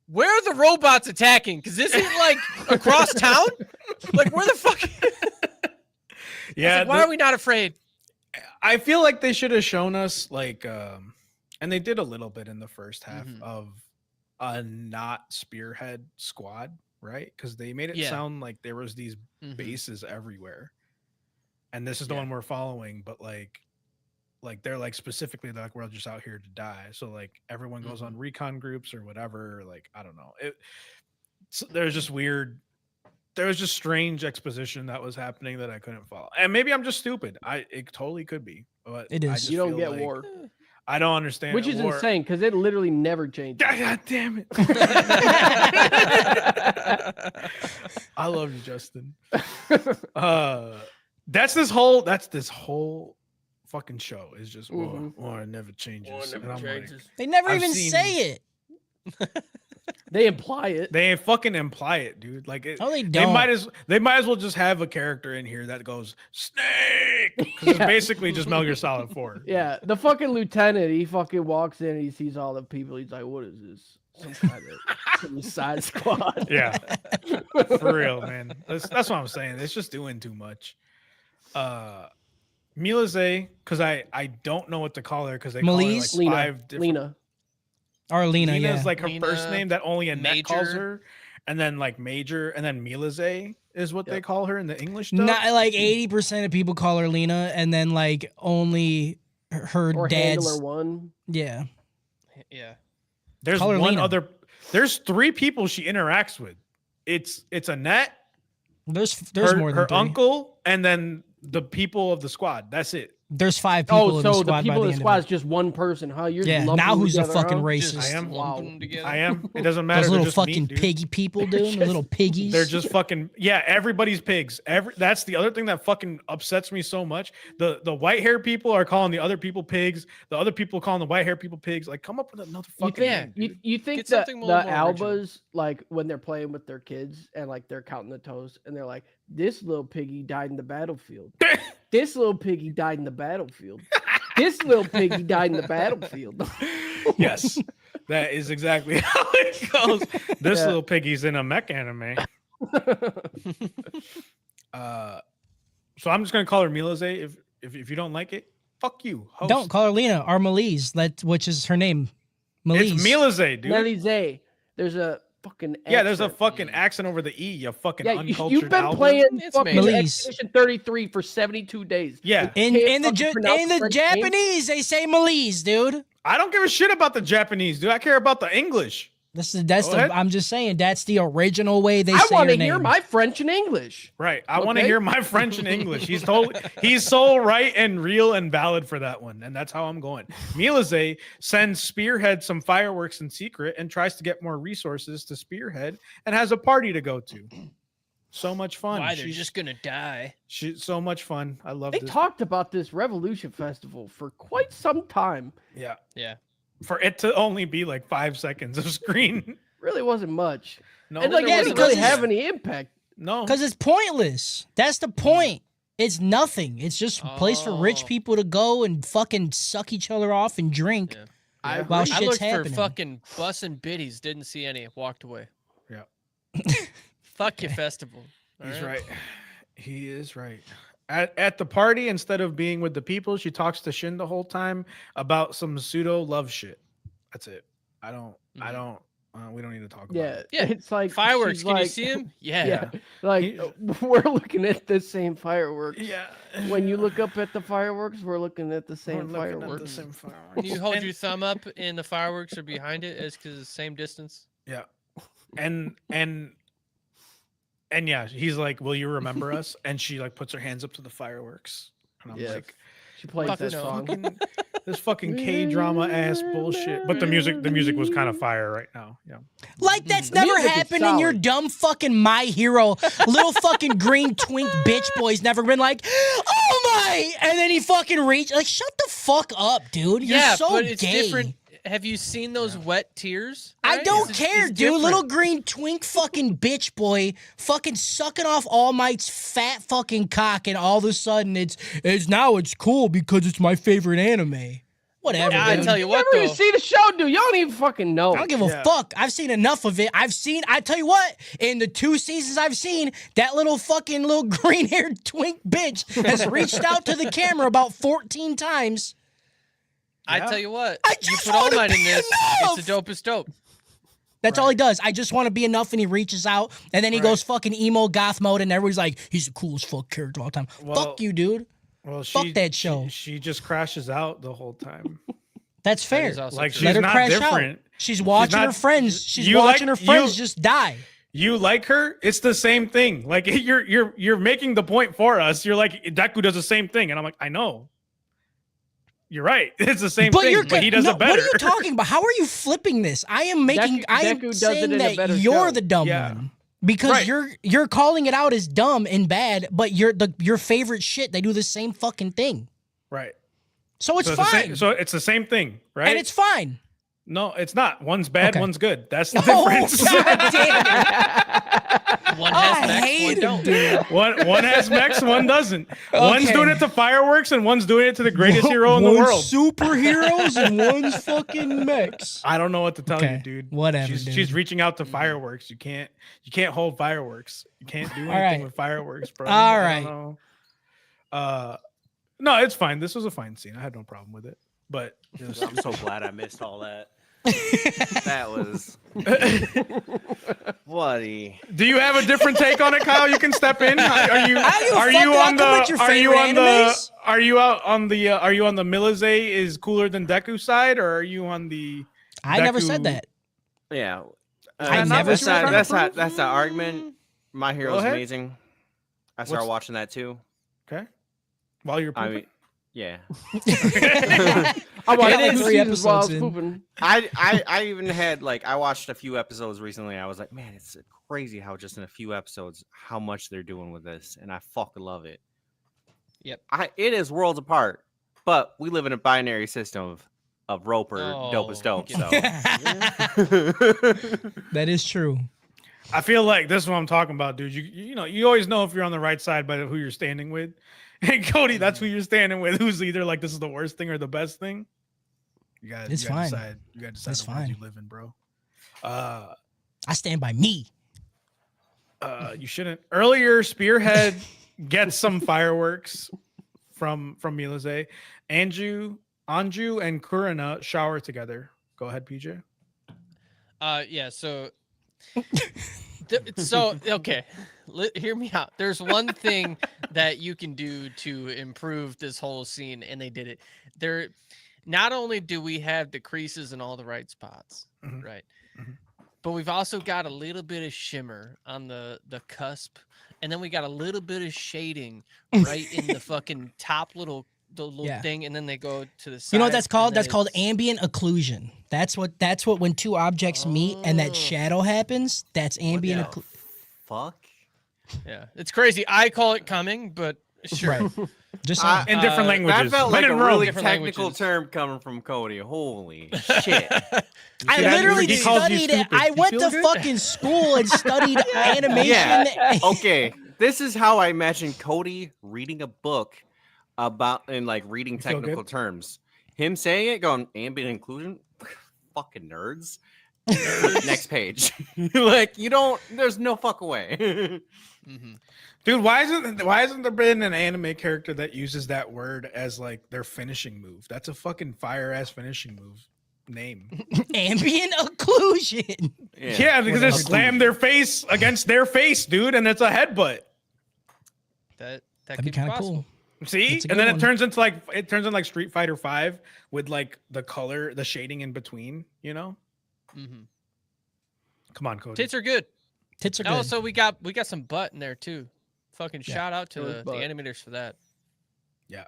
"Where are the robots attacking? Because this isn't like across town. Like, where the fuck?" Yeah. Why are we not afraid? I feel like they should have shown us like and they did a little bit in the first half Mhm. of a not spearhead squad, right? Because they made it Yeah. sound like there was these Mhm. bases everywhere. And this is the Yeah. one we're following, but like they're like specifically like we're just out here to die. So like everyone goes on recon groups or whatever. Like I don't know. There's just weird. There was just strange exposition that was happening that I couldn't follow. And maybe I'm just stupid. It totally could be. But It I is. just You don't feel get like- war. I don't understand. Which is or- insane because it literally never changes. God damn it. I love you, Justin. That's this whole fucking show is just war it never changes. And I'm like, They never I've even seen- say it. They imply it. they fucking imply it, dude. Like it, Oh, they they don't. might as well just have a character in here that goes snake. 'Cause it's basically just Metal Gear Solid 4. Yeah, the fucking lieutenant, he fucking walks in and he sees all the people. He's like, "What is this? Some kind of suicide squad?" Yeah, for real, man. That's what I'm saying. It's just doing too much. Milize, because I don't know what to call her because they call her like Melise? Lena, 5 different. Lena. Or Lena, Lena yeah. is like her first Lena, name that only Annette calls Major. her, and then like Major, and then Milize is what they Yep. call her in the English dub. Not like 80% of people call her Lena, and then like only her Or dad's. Handler One. Yeah. Yeah. There's call her one Lena. other. There's 3 people she interacts with. It's Annette, There's her, more than her 3. uncle, and then the people of the squad. That's it. There's 5 people Oh, in the so squad the people by in the the end squad of is just one person, huh? You're it. Yeah. lumping Now them who's the together, fucking huh? racist? Just I am. lumping Wow. them together. I am. It doesn't matter. Those They're little just fucking meat, dude. piggy people, dude. The little piggies. They're just fucking everybody's pigs. That's the other thing that fucking upsets me so much. The white hair people are calling the other people pigs. The other people calling the white hair people pigs. Like, come up with another You fucking think, name, dude. you think Get that something the more original. Albas, like when they're playing with their kids and like they're counting the toes and they're like, this little piggy died in the battlefield. This little piggy died in the battlefield. This little piggy died in the battlefield. Yes, that is exactly how it goes. This Yeah. little piggy's in a mech anime. So I'm just gonna call her Milize. If you don't like it, fuck you. Host. Don't call her Lena or Melise, which is her name. Melise. It's Milize, dude. Melise. There's a fucking Yeah, there's a accent. fucking accent over the E. You fucking Yeah, uncultured. you've been Alba. playing It's fucking Melise. Expedition 33 for 72 days. Yeah. In Can't the fucking pronounce in the French names? Japanese, they say Melise, dude. I don't give a shit about the Japanese, dude. I care about the English. That's Go ahead. I'm just saying that's the original way they I say want her to hear name. my French and English. Right. I want to Okay. hear my French and English. He's so right and real and valid for that one. And that's how I'm going. Milize sends Spearhead some fireworks in secret and tries to get more resources to Spearhead and has a party to go to. So much fun. Why they're just gonna die? She's so much fun. I love They this. talked about this Revolution Festival for quite some time. Yeah. Yeah. For it to only be like 5 seconds of screen. Really wasn't much. No, And like, Yeah, it didn't because really it's- have any impact. no. Because it's pointless. That's the point. It's nothing. It's just a place for rich Oh. people to go and fucking suck each other off and drink. Yeah. I While agree. I shit's looked happening. for fucking bus and biddies, didn't see any, walked away. Yeah. Fuck your festival. All He's right. He is right. At the party, instead of being with the people, she talks to Shin the whole time about some pseudo love shit. That's it. I don't. We don't need to talk about Yeah, it. Yeah. it's like Fireworks, she's can you like- see him? Yeah. Yeah, like we're looking at the same fireworks. Yeah. When you look up at the fireworks, we're looking at the We're same looking at the fireworks. same fireworks. Can you hold And- your thumb up and the fireworks are behind it as because the same distance? Yeah. And yeah, he's like, "Will you remember us?" And she like puts her hands up to the fireworks. And I'm Yeah. like, She plays Fuck that no. song. this fucking K-drama ass bullshit. But the music was kind of fire right now. Yeah. Like that's The never music is happened in your solid. dumb fucking My Hero. Little fucking green twink bitch boy's never been like, oh my, and then he fucking reach like, shut the fuck up, dude. You're yeah, so but it's gay. different. Have you seen those wet tears? I Right? don't It's- care, it's dude. different. Little green twink fucking bitch boy fucking sucking off All Might's fat fucking cock, and all of a sudden it's now it's cool because it's my favorite anime. Whatever. Yeah, I dude. tell you what, Never even though. see the show, dude. Y'all don't even fucking know. I don't give Yeah. a fuck. I've seen enough of it. I tell you what, in the 2 seasons I've seen, that little green haired twink bitch has reached out to the camera about 14 times. I Yeah. tell you what. I You just put All wanna Might in be this. enough. It's the dopest dope. That's all he does. I just want to be enough, and he reaches out, and then he goes fucking emo goth mode, and everybody's like, he's the coolest fuck character of all time. Well, Fuck you, dude. Well, Fuck that show. She just crashes out the whole time. That's That fair. is also Like, true. she's Let her not crash different. out. She's watching not- her friends. She's you watching like- her friends you- just die. You like her? It's the same thing. Like you're making the point for us. You're like, Deku does the same thing, and I'm like, I know. You're right. It's the same But thing. you're But he does no, it better. What are you talking about? How are you flipping this? I am Deku am does it saying in a that better you're show. the dumb Yeah. one because Right. you're calling it out as dumb and bad, but your favorite shit. They do the same fucking thing, Right. so it's so fine. so it's the same thing, right? And it's fine. no, it's not. One's bad, Okay. one's good. That's the Oh, difference. God damn it. One I has mechs, hate one him, don't. dude. one has mechs, one doesn't. One's Okay. doing it to fireworks, and one's doing it to the greatest hero in the One's world. superheroes and one's fucking mechs. I don't know what to tell Okay, you, dude. whatever, She's dude. reaching out to fireworks. You can't hold fireworks. You can't do anything right. with fireworks, bro. All I don't know. No, it's fine. This was a fine scene. I had no problem with it. But it was I'm so glad I missed all that. That was bloody. Do you have a different take on it, Kyle? You can step in. Are you I don't give a are fuck, you dude. I'll on come with the your are you favorite on the animes. are you out on the are you on the Milize is cooler than Deku side, or are you on the I never Deku- said that. Yeah. I never that's said not, that. that's not that's the argument. My Hero's ahead. amazing. I started What's- watching that too. Okay. While you're I pooping? mean, yeah. I watched It is 2 3 seasons while I was episodes in. pooping. I even had like I watched a few episodes recently. I was like, man, it's crazy how just in a few episodes how much they're doing with this, and I fucking love it. Yep. It is worlds apart, but we live in a binary system of Roper dope as dope. get So That is true. I feel like this is what I'm talking about, dude. You know, you always know if you're on the right side by who you're standing with. And Cody, that's who you're standing with. Who's either like this is the worst thing or the best thing. You got It's to fine. decide. You got to decide It's the world fine. you live in, bro. I stand by me. You shouldn't. Earlier, Spearhead gets some fireworks from Milize. Anju and Kurina shower together. Go ahead, PJ. Yeah, so so okay, hear me out. There's one thing that you can do to improve this whole scene, and they did it. There, not only do we have the creases in all the right spots, Mhm. right, Mhm. but we've also got a little bit of shimmer on the cusp, and then we got a little bit of shading right in the fucking top the little Yeah. thing, and then they go to the side. You know what that's called? and then That's called it's- ambient occlusion. That's what when two objects meet and that Oh. shadow happens. That's ambient the occlusion. fuck. Yeah, it's crazy. I call it coming, but sure. Right. Just saying. In different languages. That felt When like in a Rome. really Different technical languages. term coming from Cody. Holy shit! I that literally he calls you studied it. stupid. I You went feel to good? fucking school and studied animation. Yeah. Okay, this is how I imagine Cody reading a book about and like reading feel technical good? terms. Him saying it, going ambient inclusion. Fucking nerds. Next page. Like you don't. There's no fuck away. Mhm. Dude, why hasn't there been an anime character that uses that word as like their finishing move? That's a fucking fire ass finishing move name. Ambient occlusion. Yeah, because they Whatever. slam their face against their face, dude, and it's a headbutt. That That'd could be kind of possible. cool. See, That's a and good then one. it turns into like Street Fighter 5 with like the color, the shading in between. You know, Mhm. come on, Cody. Tits are good. Tits are good. Also, we got some butt in there too. Fucking Yeah. shout out to There was the butt. animators for that. Yeah.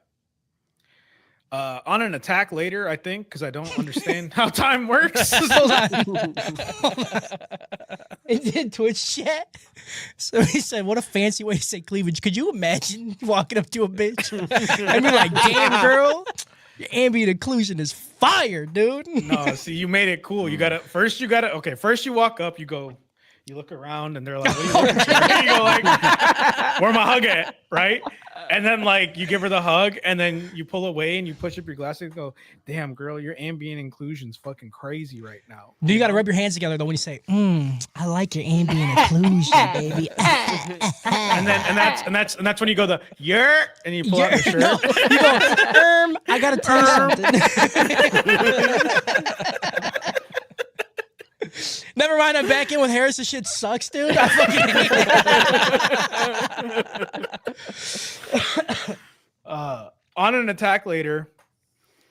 On an attack later, I think, because I don't understand how time works. Hold on. It did Twitch chat. So he said, "What a fancy way to say cleavage." Could you imagine walking up to a bitch and be like, "Damn, girl, your ambient occlusion is fire, dude." No, see, you made it cool. You gotta first you walk up, you look around, and they're like, "What are you looking for?" You go like, "Where my hug at?" Right? And then like you give her the hug, and then you pull away and you push up your glasses and go, "Damn, girl, your ambient inclusion's fucking crazy right now." Do you got to rub your hands together though when you say, "I like your ambient occlusion, baby." And that's when you go the "yer" and you pull out your shirt. No, you go, I gotta tell you something. Never mind, I'm back in with Harris. This shit sucks, dude. I fucking hate it. On an attack later,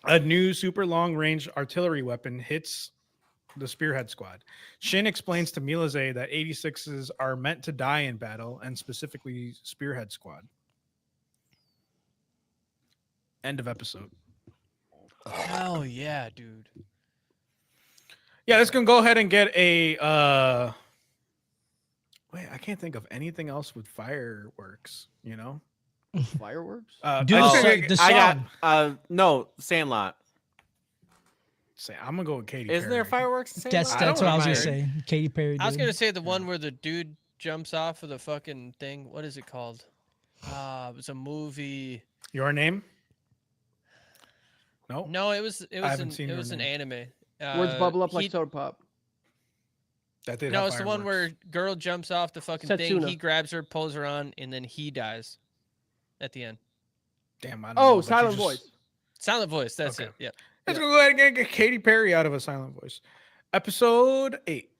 a new super long range artillery weapon hits the Spearhead squad. Shin explains to Milize that 86s are meant to die in battle, and specifically Spearhead squad. End of episode. Hell yeah, dude. Yeah, let's go ahead and get a. Wait, I can't think of anything else with fireworks. You know, Fireworks. Dude, I the just song- think- the I got song. no Sandlot. I'm gonna go with Katy Isn't Perry. there fireworks in Sandlot? That's I what don't I was gonna remember. say. Katy Perry. I was dude. gonna say the one where the dude jumps off of the fucking thing. What is it called? It was a movie. Your Name? No. No, it was haven't seen Your an Name. anime. Words bubble up like he- soda pop. That did No, have it's the one fireworks. where girl jumps off the fucking thing. Setsuna. He grabs her, pulls her on, and then he dies at the end. Damn, I don't know, Oh, but you silent just- voice. Silent voice. That's Okay. it. Yeah. Let's go ahead and get Katy Perry out of a silent voice. Episode 8.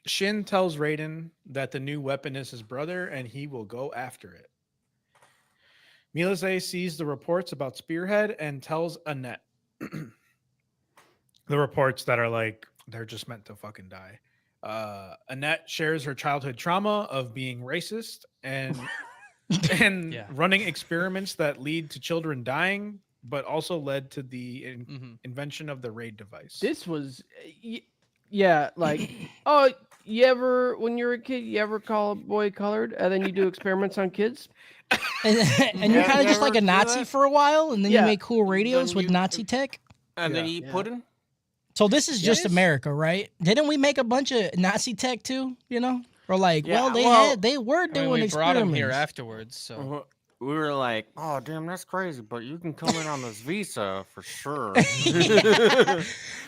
Shin tells Raiden that the new weapon is his brother and he will go after it. Milise sees the reports about Spearhead and tells Annette the reports that are like they're just meant to fucking die. Annette shares her childhood trauma of being racist and Yeah. running experiments that lead to children dying, but also led to the Mm-hmm. invention of the raid device. This was, yeah, like, oh, you ever, when you're a kid, you ever call a boy colored and then you do experiments on kids? And, and you're Yeah, kind of you just like ever a do Nazi that? for a while, and then Yeah. you make cool radios Then with you- Nazi tech. And then Yeah. you eat Yeah. pudding. So this is just Yes. America, right? Didn't we make a bunch of Nazi tech too? You know, or like, Yeah, well, well, they were I doing mean, we brought him experiments. here afterwards, so Uh-huh. We were like, oh damn, that's crazy, but you can come in on this visa for sure. They're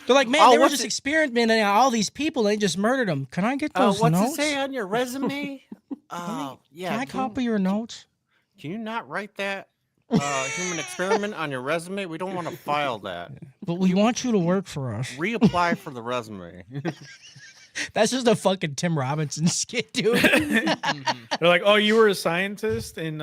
like, man, Oh, they were what's just it- experimenting on all these people. They just murdered them. Can I get those what's notes? it say on your resume? Oh, yeah. Can I copy your notes? Can you not write that human experiment on your resume? We don't want to file that. But we want you to work for us. Reapply for the resume. That's just a fucking Tim Robinson skit, dude. Mhm. They're like, oh, you were a scientist in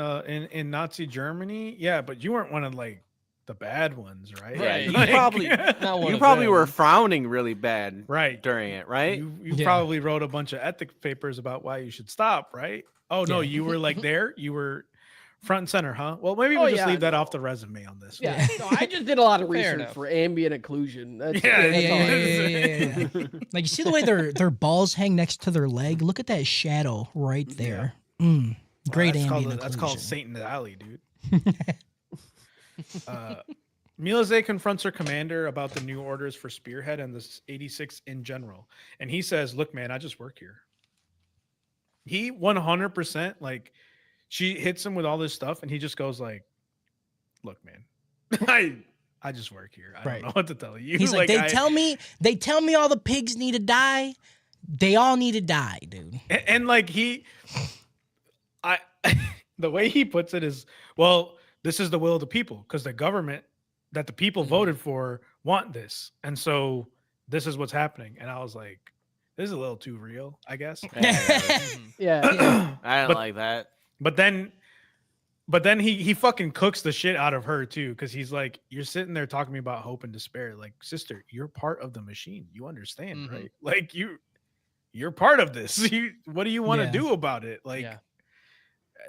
Nazi Germany, yeah, but you weren't one of like the bad ones, right? Yeah, Right. you Like- probably Not one you of probably them. were frowning really bad right. during it, right? You Yeah. probably wrote a bunch of ethics papers about why you should stop, right? Oh no, Yeah. you were like there. You were front and center, huh? Well, maybe Oh, we'll just yeah, leave that no. off the resume on this. Yeah, no, I just did a lot of Fair research enough. for ambient occlusion. That's, Yeah, that's Yeah, all I yeah, did. yeah. Like you see the way their balls hang next to their leg. Look at that shadow right there. Mm, great that's ambient called, that's called occlusion. Satan's Alley, dude. Milise confronts her commander about the new orders for Spearhead and the 86 in general. And he says, look, man, I just work here. He 100%, like, she hits him with all this stuff, and he just goes like, look, man, I just work here. I Right. don't know what to tell you. He's like, they I- tell me all the pigs need to die. They all need to die, dude. and like I the way he puts it is, well, this is the will of the people because the government that the people Mm-hmm. voted for want this, and so this is what's happening. And I was like, this is a little too real, I guess. Mhm. Yeah, I didn't But- like that. But then he fucking cooks the shit out of her too, because he's like, you're sitting there talking to me about hope and despair, like, sister, you're part of the machine, you understand, Mhm. right? Like you're part of this. What do you want to Yeah. do about it? Like, Yeah.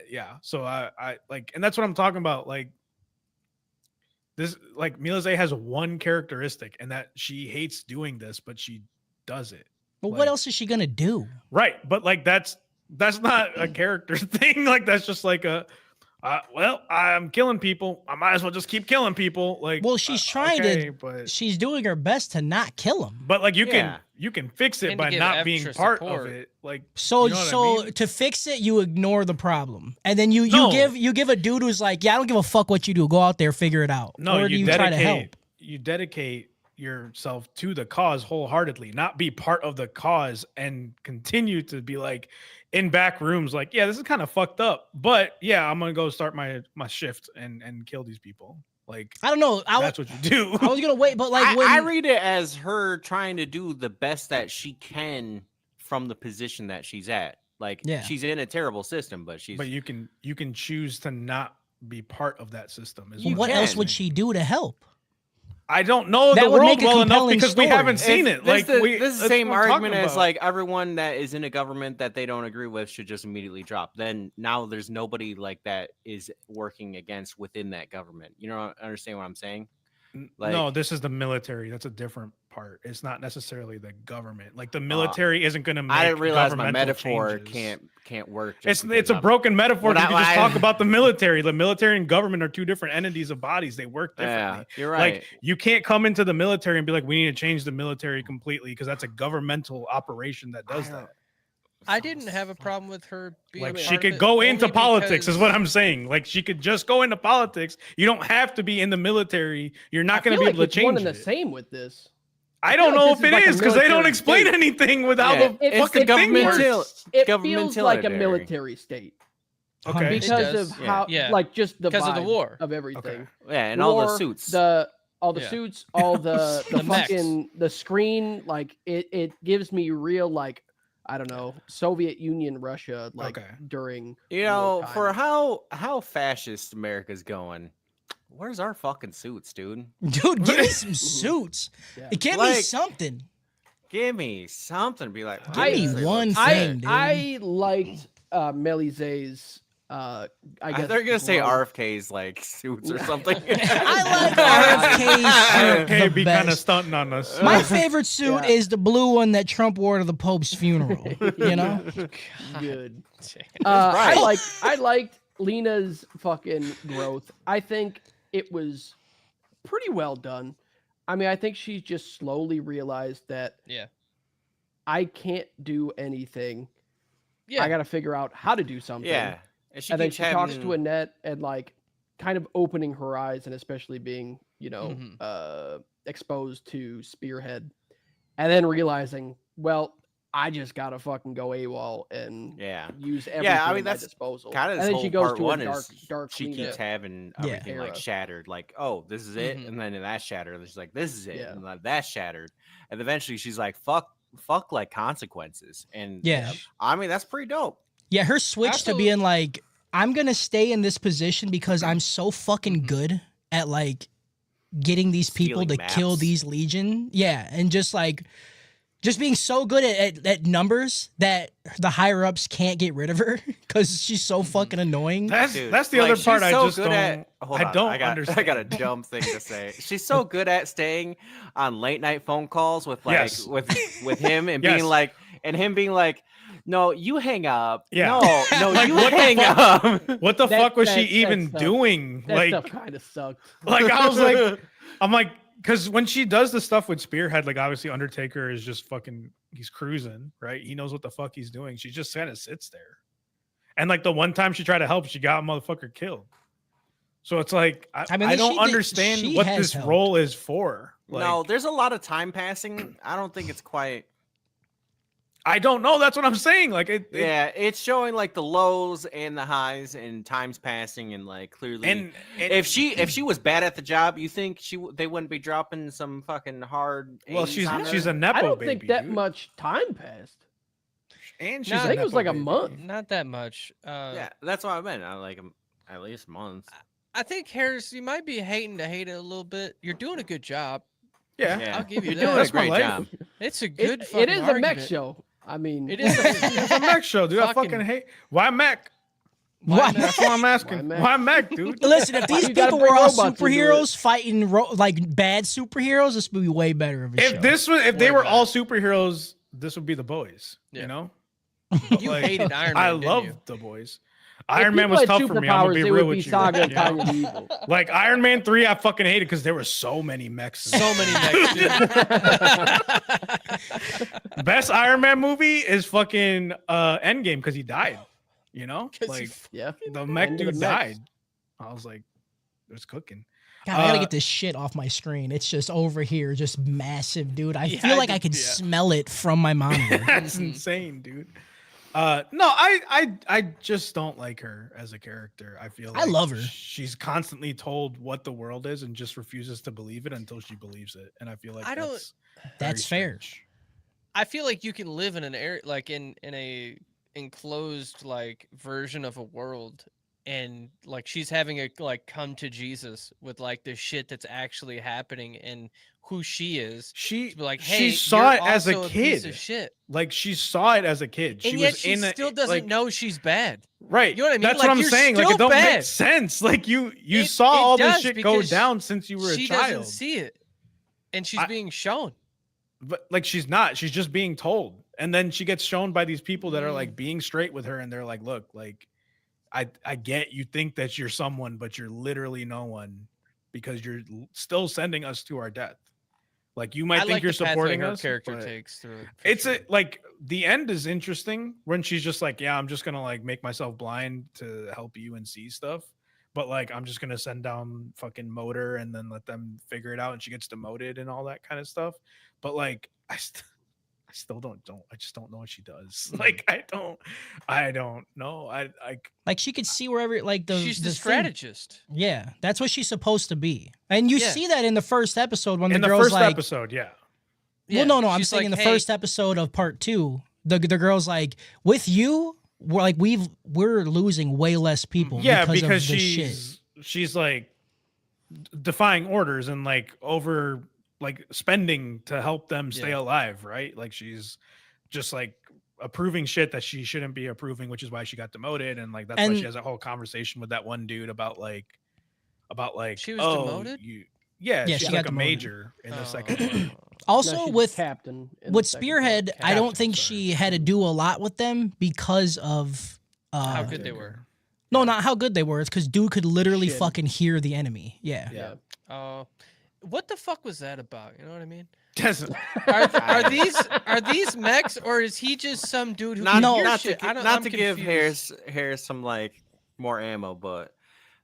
yeah. So I like, and that's what I'm talking about. Like this, like Milise has one characteristic, and that she hates doing this, but she does it. But Like- what else is she gonna do? Right. But like that's not a character thing. Like that's just like a well, I'm killing people. I might as well just keep killing people. Like, Well, she's trying to- okay, but She's doing her best to not kill him. but like Yeah. you can fix it And to by give not being extra part support. of it. Like, So you know what I so mean? to fix it, you ignore the problem, and then you No. give a dude who's like, yeah, I don't give a fuck what you do. Go out there, figure it out. no, or do you you dedicate try to help? you dedicate yourself to the cause wholeheartedly, not be part of the cause and continue to be like in back rooms like, yeah, this is kind of fucked up, but yeah, I'm gonna go start my shift and kill these people. Like, I don't know. that's what you do. I was gonna wait, but like when I read it as her trying to do the best that she can from the position that she's at. Like, Yeah. she's in a terrible system, but she's But you can choose to not be part of that system. Is You what can. else would she do to help? I don't know That the would world make a well enough compelling because we story. haven't seen it. This, Like, this we, is the that's same what I'm argument talking as about. like everyone that is in a government that they don't agree with should just immediately drop. Then now there's nobody like that is working against within that government. You know, understand what I'm saying? Like, no, this is the military. That's a different part. It's not necessarily the government. Like the military isn't going to make I didn't realize my governmental metaphor changes. can't work. It's just because a I'm- broken metaphor. When You I- just when I- talk about the military. The military and government are two different entities of bodies. They work differently. Yeah, you're right. Like you can't come into the military and be like, we need to change the military completely because that's a governmental operation that does that. I didn't have a problem with her being Like part she of could it go only into politics, is what because- I'm saying. Like she could just go into politics. You don't have to be in the military. You're not going to be able to it's one change and the it. same with this. I feel don't like know this if is it like a is because they don't military explain state. anything with how Yeah, the It- fucking it thing feels- works. It Government feels like a military. military state Okay. It because does. of how, Yeah. like, just the Because of the vibe war. of everything. Yeah, and all the War, suits. all the Yeah. suits, all the The mechs. fucking the screen. Like it gives me real, like, I don't know, Soviet Union, Russia, like Okay. during You know, wartime. for how fascist America's going, where's our fucking suits, dude? Dude, give me some suits. Yeah. It can't be Like- something. Give me something. Be like, Give me "Wow, one this thing, looks dude. I liked Melisay's. I guess They're gonna say growth. RFK's like suits or something. I like RFK's suit Okay, the be kind of best. stunting on us. My favorite suit Yeah. is the blue one that Trump wore to the Pope's funeral. You know? Good. right. I liked Lena's fucking growth. I think it was pretty well done. I mean, I think she's just slowly realized that Yeah. I can't do anything. Yeah. I got to figure out how to do something. Yeah, and And then keeps she talks to having- Annette and like kind of opening her eyes and especially being, Mhm. exposed to Spearhead and then realizing, well, I just got to fucking go AWOL and Yeah, use everything Yeah, I mean, at my that's disposal. kind of and this then whole she goes part to one a dark, is dark she Lena. keeps having Yeah. everything like Era. shattered. Like, oh, this is it, Mhm. and then that's shattered. And she's like, this is it, Yeah. and like, that's shattered, and eventually she's like, fuck, like consequences. And Yeah. I mean, that's pretty dope. Yeah, her switch to Also- being like, I'm gonna stay in this position because I'm so fucking Mhm. good at like getting these people Stealing to kill maps. these legion. Yeah, and just being so good at numbers that the higher ups can't get rid of her because she's so fucking annoying. That's Dude, that's the like, other part she's I so just good don't. at- hold I on, don't I got, understand. I got a dumb thing to say. She's so good at staying on late night phone calls with like Yes. with him and Yes. being like, no, you hang up. Yeah. No, Like, you what the hang fuck? up. What the That- fuck was that- she that even stuff- doing? That Like, stuff kind of sucked. like I was like, I'm like, because when she does the stuff with Spearhead, like obviously Undertaker is just fucking, he's cruising, right? He knows what the fuck he's doing. She just kind of sits there, and like the one time she tried to help, she got a motherfucker killed. So it's like I I mean, don't she understand what has this helped. role is for. Like, No, there's a lot of time passing. I don't think it's quite. I don't know. That's what I'm saying. Like Yeah, it's showing like the lows and the highs and times passing and like clearly. and if she was bad at the job, you think they wouldn't be dropping some fucking hard. well, A's she's on her? she's a nepo I don't baby, think that dude. much time passed. And she's No, a I think it was nepo like a baby. month. Not that much. Yeah, that's what I meant. I like at least months. I think Harris, you might be hating to hate it a little bit. You're doing a good job. Yeah. Yeah, I'll give you you're that. doing a That's my great life. job. It's a good. It fucking is a mech argument. show. I mean, It is. It's a mech show, dude. I Fucking- fucking hate. Why mech? Why Why That's what I'm asking. Why mech? Why mech, dude? Listen, if these You gotta people bring were all robots into superheroes fighting like bad superheroes, this would be way better of a show. If they Way were better. all superheroes, this would be the boys. Yeah. You know? You Like, hated Iron Man. I didn't love you? the boys. if Iron Man people was had tough for me. I'm gonna superpowers, be it real would be with you. Saga and you know? Tanya the Evil. Like Iron Man 3, I fucking hated because there were so many mechs. So many mechs. Best Iron Man movie is fucking Endgame because he died. You know? 'Cause he Like Yeah. the mech End of the dude mechs. died. I was like, it's cooking. God, I gotta Uh, get this shit off my screen. It's just over here, just massive, dude. I Yeah, feel I like I did- could yeah. smell it from my monitor. That's Mhm. insane, dude. No, I just don't like her as a character. I feel I like love her. She's constantly told what the world is and just refuses to believe it until she believes it. And I feel like I don't- that's That's very fair. strange. I feel like you can live in an area like in a enclosed like version of a world and like she's having a like come to Jesus with like the shit that's actually happening and who she is. She To be like, she hey, saw you're it as a also piece kid. of shit. Like she saw it as a kid. She And yet was she in still it, doesn't like, know she's bad. right. You know what I mean? That's Like, what I'm you're saying. Like still it don't make bad. sense. Like you It- saw it all this does, shit go because down since you were a she child. doesn't see it, and she's being shown. But like she's not. She's just being told. And then she gets shown by these people that are like being straight with her, and they're like, look, like I get you think that you're someone, but you're literally no one because you're still sending us to our death. Like you might I think like you're the pathway supporting her us. character but takes through it. for it's sure. a like the end is interesting when she's just like, yeah, I'm just gonna like make myself blind to help you and see stuff. But like I'm just gonna send down fucking motor and then let them figure it out, and she gets demoted and all that kind of stuff. But like I still don't I just don't know what she does. Like I don't know. I Like she could see wherever like She's the thing- strategist. Yeah, that's what she's supposed to be. And you Yeah. see that in the first episode when in the the girl's first like, episode, yeah. Yeah, well, no, I'm she's saying like, in the "Hey," first episode of part 2, the girl's like, with you, we're like we're losing way less people. Yeah, because because of the shit. she's like defying orders and like over like spending to help them stay Yeah. alive, right? Like she's just like approving shit that she shouldn't be approving, which is why she got demoted. And like that's why And- she has a whole conversation with that one dude about like She was oh, demoted? yeah, Yeah, she's she like got a demoted. major in the Oh. second one. Also No, she's with captain in with the second Spearhead, part. I don't Captain, think sorry. she had to do a lot with them because of How good they were. no, not how good they were. It's because dude could literally Shit. fucking hear the enemy. Yeah. Yeah. What the fuck was that about? You know what I mean? Doesn't- Are these mechs, or is he just some dude who Not, can No. hear not shit? to, I don't, not I'm to give confused. Harris some like more ammo, but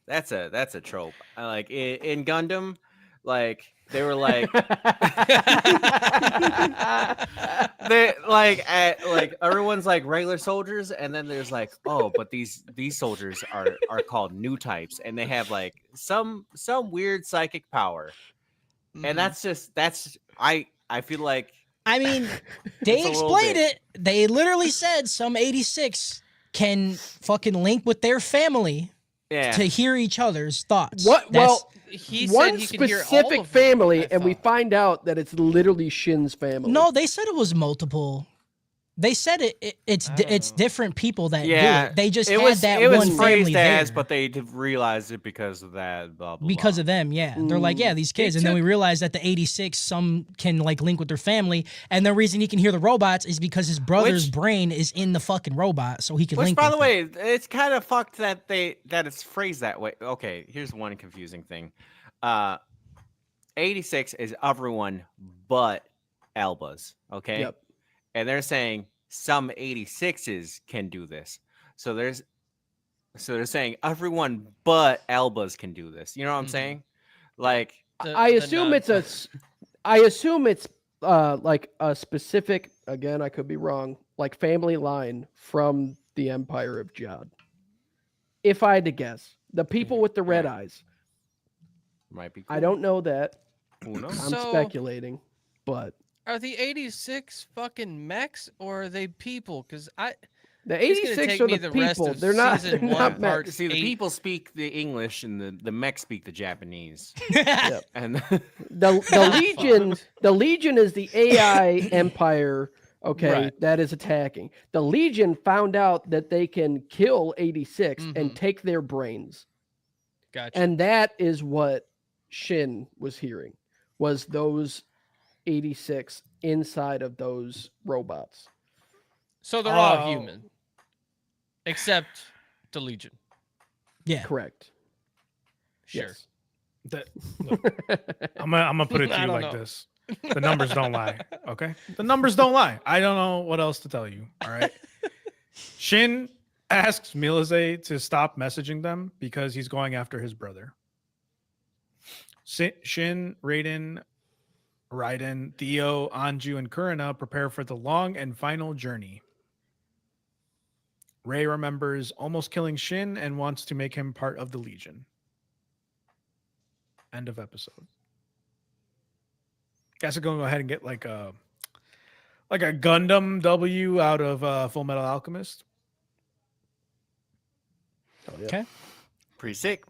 that's a trope. I like in Gundam, like they were like they like everyone's like regular soldiers, and then there's like, oh, but these soldiers are called new types, and they have like some weird psychic power, Mhm. and that's I feel like I mean, It's they a little explained bit. it. They literally said some 86 can fucking link with their family yeah. to hear each other's thoughts. What? That's- Well, He one said he could hear all specific of them, family, I and we thought. find out that it's literally Shin's family. no, they said it was multiple. They said it's I don't it's know. different people that Yeah, do it. They just it had was that it was one phrased family as, there. but they realized it because of that. Blah blah. Because blah. of them, yeah. They're like, yeah, these kids. And then we realized that the 86, some can like link with their family. And the reason he can hear the robots is because his brother's Which- brain is in the fucking robot. So he can Which, link by with the it. way, it's kind of fucked that it's phrased that way. Okay, here's one confusing thing. 86 is everyone but Albas. Okay. Yep. And they're saying some 86s can do this. So they're saying everyone but Albas can do this. You know what I'm Mhm. saying? Like I assume it's I assume it's like a specific. Again, I could be wrong. Like family line from the Empire of Jod. If I had to guess, the people with the red eyes. might be cool. I don't know that. Who knows? I'm So- speculating, but Are the 86 fucking mechs, or are they people? Because the It's gonna 86 take are me the the rest people. of They're not. season They're one not part- mechs. See, the 8. people speak the English and the mech speak the Japanese. Yep. And The Legion. The Legion is the AI empire. Okay, Right. that is attacking. The Legion found out that they can kill 86 and Mhm. take their brains. gotcha. And that is what Shin was hearing, was those 86 inside of those robots. So they're all Oh. human, except the Legion. Yeah. Correct. Sure. Yes. That, look, I'm gonna put it to I you don't like know. this. The numbers don't lie. Okay, the numbers don't lie. I don't know what else to tell you. All right. Shin asks Milize to stop messaging them because he's going after his brother. Shin, Raiden, Theo, Anju, and Kurina prepare for the long and final journey. Rei remembers almost killing Shin and wants to make him part of the Legion. End of episode. Guys are going to go ahead and get like a Gundam W out of Full Metal Alchemist. Oh, yeah. Okay. Pretty sick.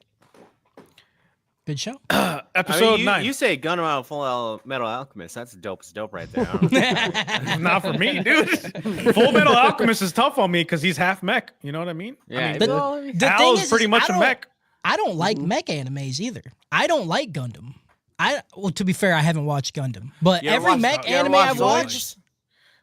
Good show. Episode 9. You say Gunmetal Full Metal Alchemist. That's dope as dope right there. I don't know. Not for me, dude. Full Metal Alchemist is tough on me because he's half mech. You know what I mean? Yeah, I mean, The thing Al's is, pretty much a mech. I don't like mech animes either. I don't like Gundam. Well, to be fair, I haven't watched Gundam, but You ever every watched- mech you ever anime watched I've Zoids? watched,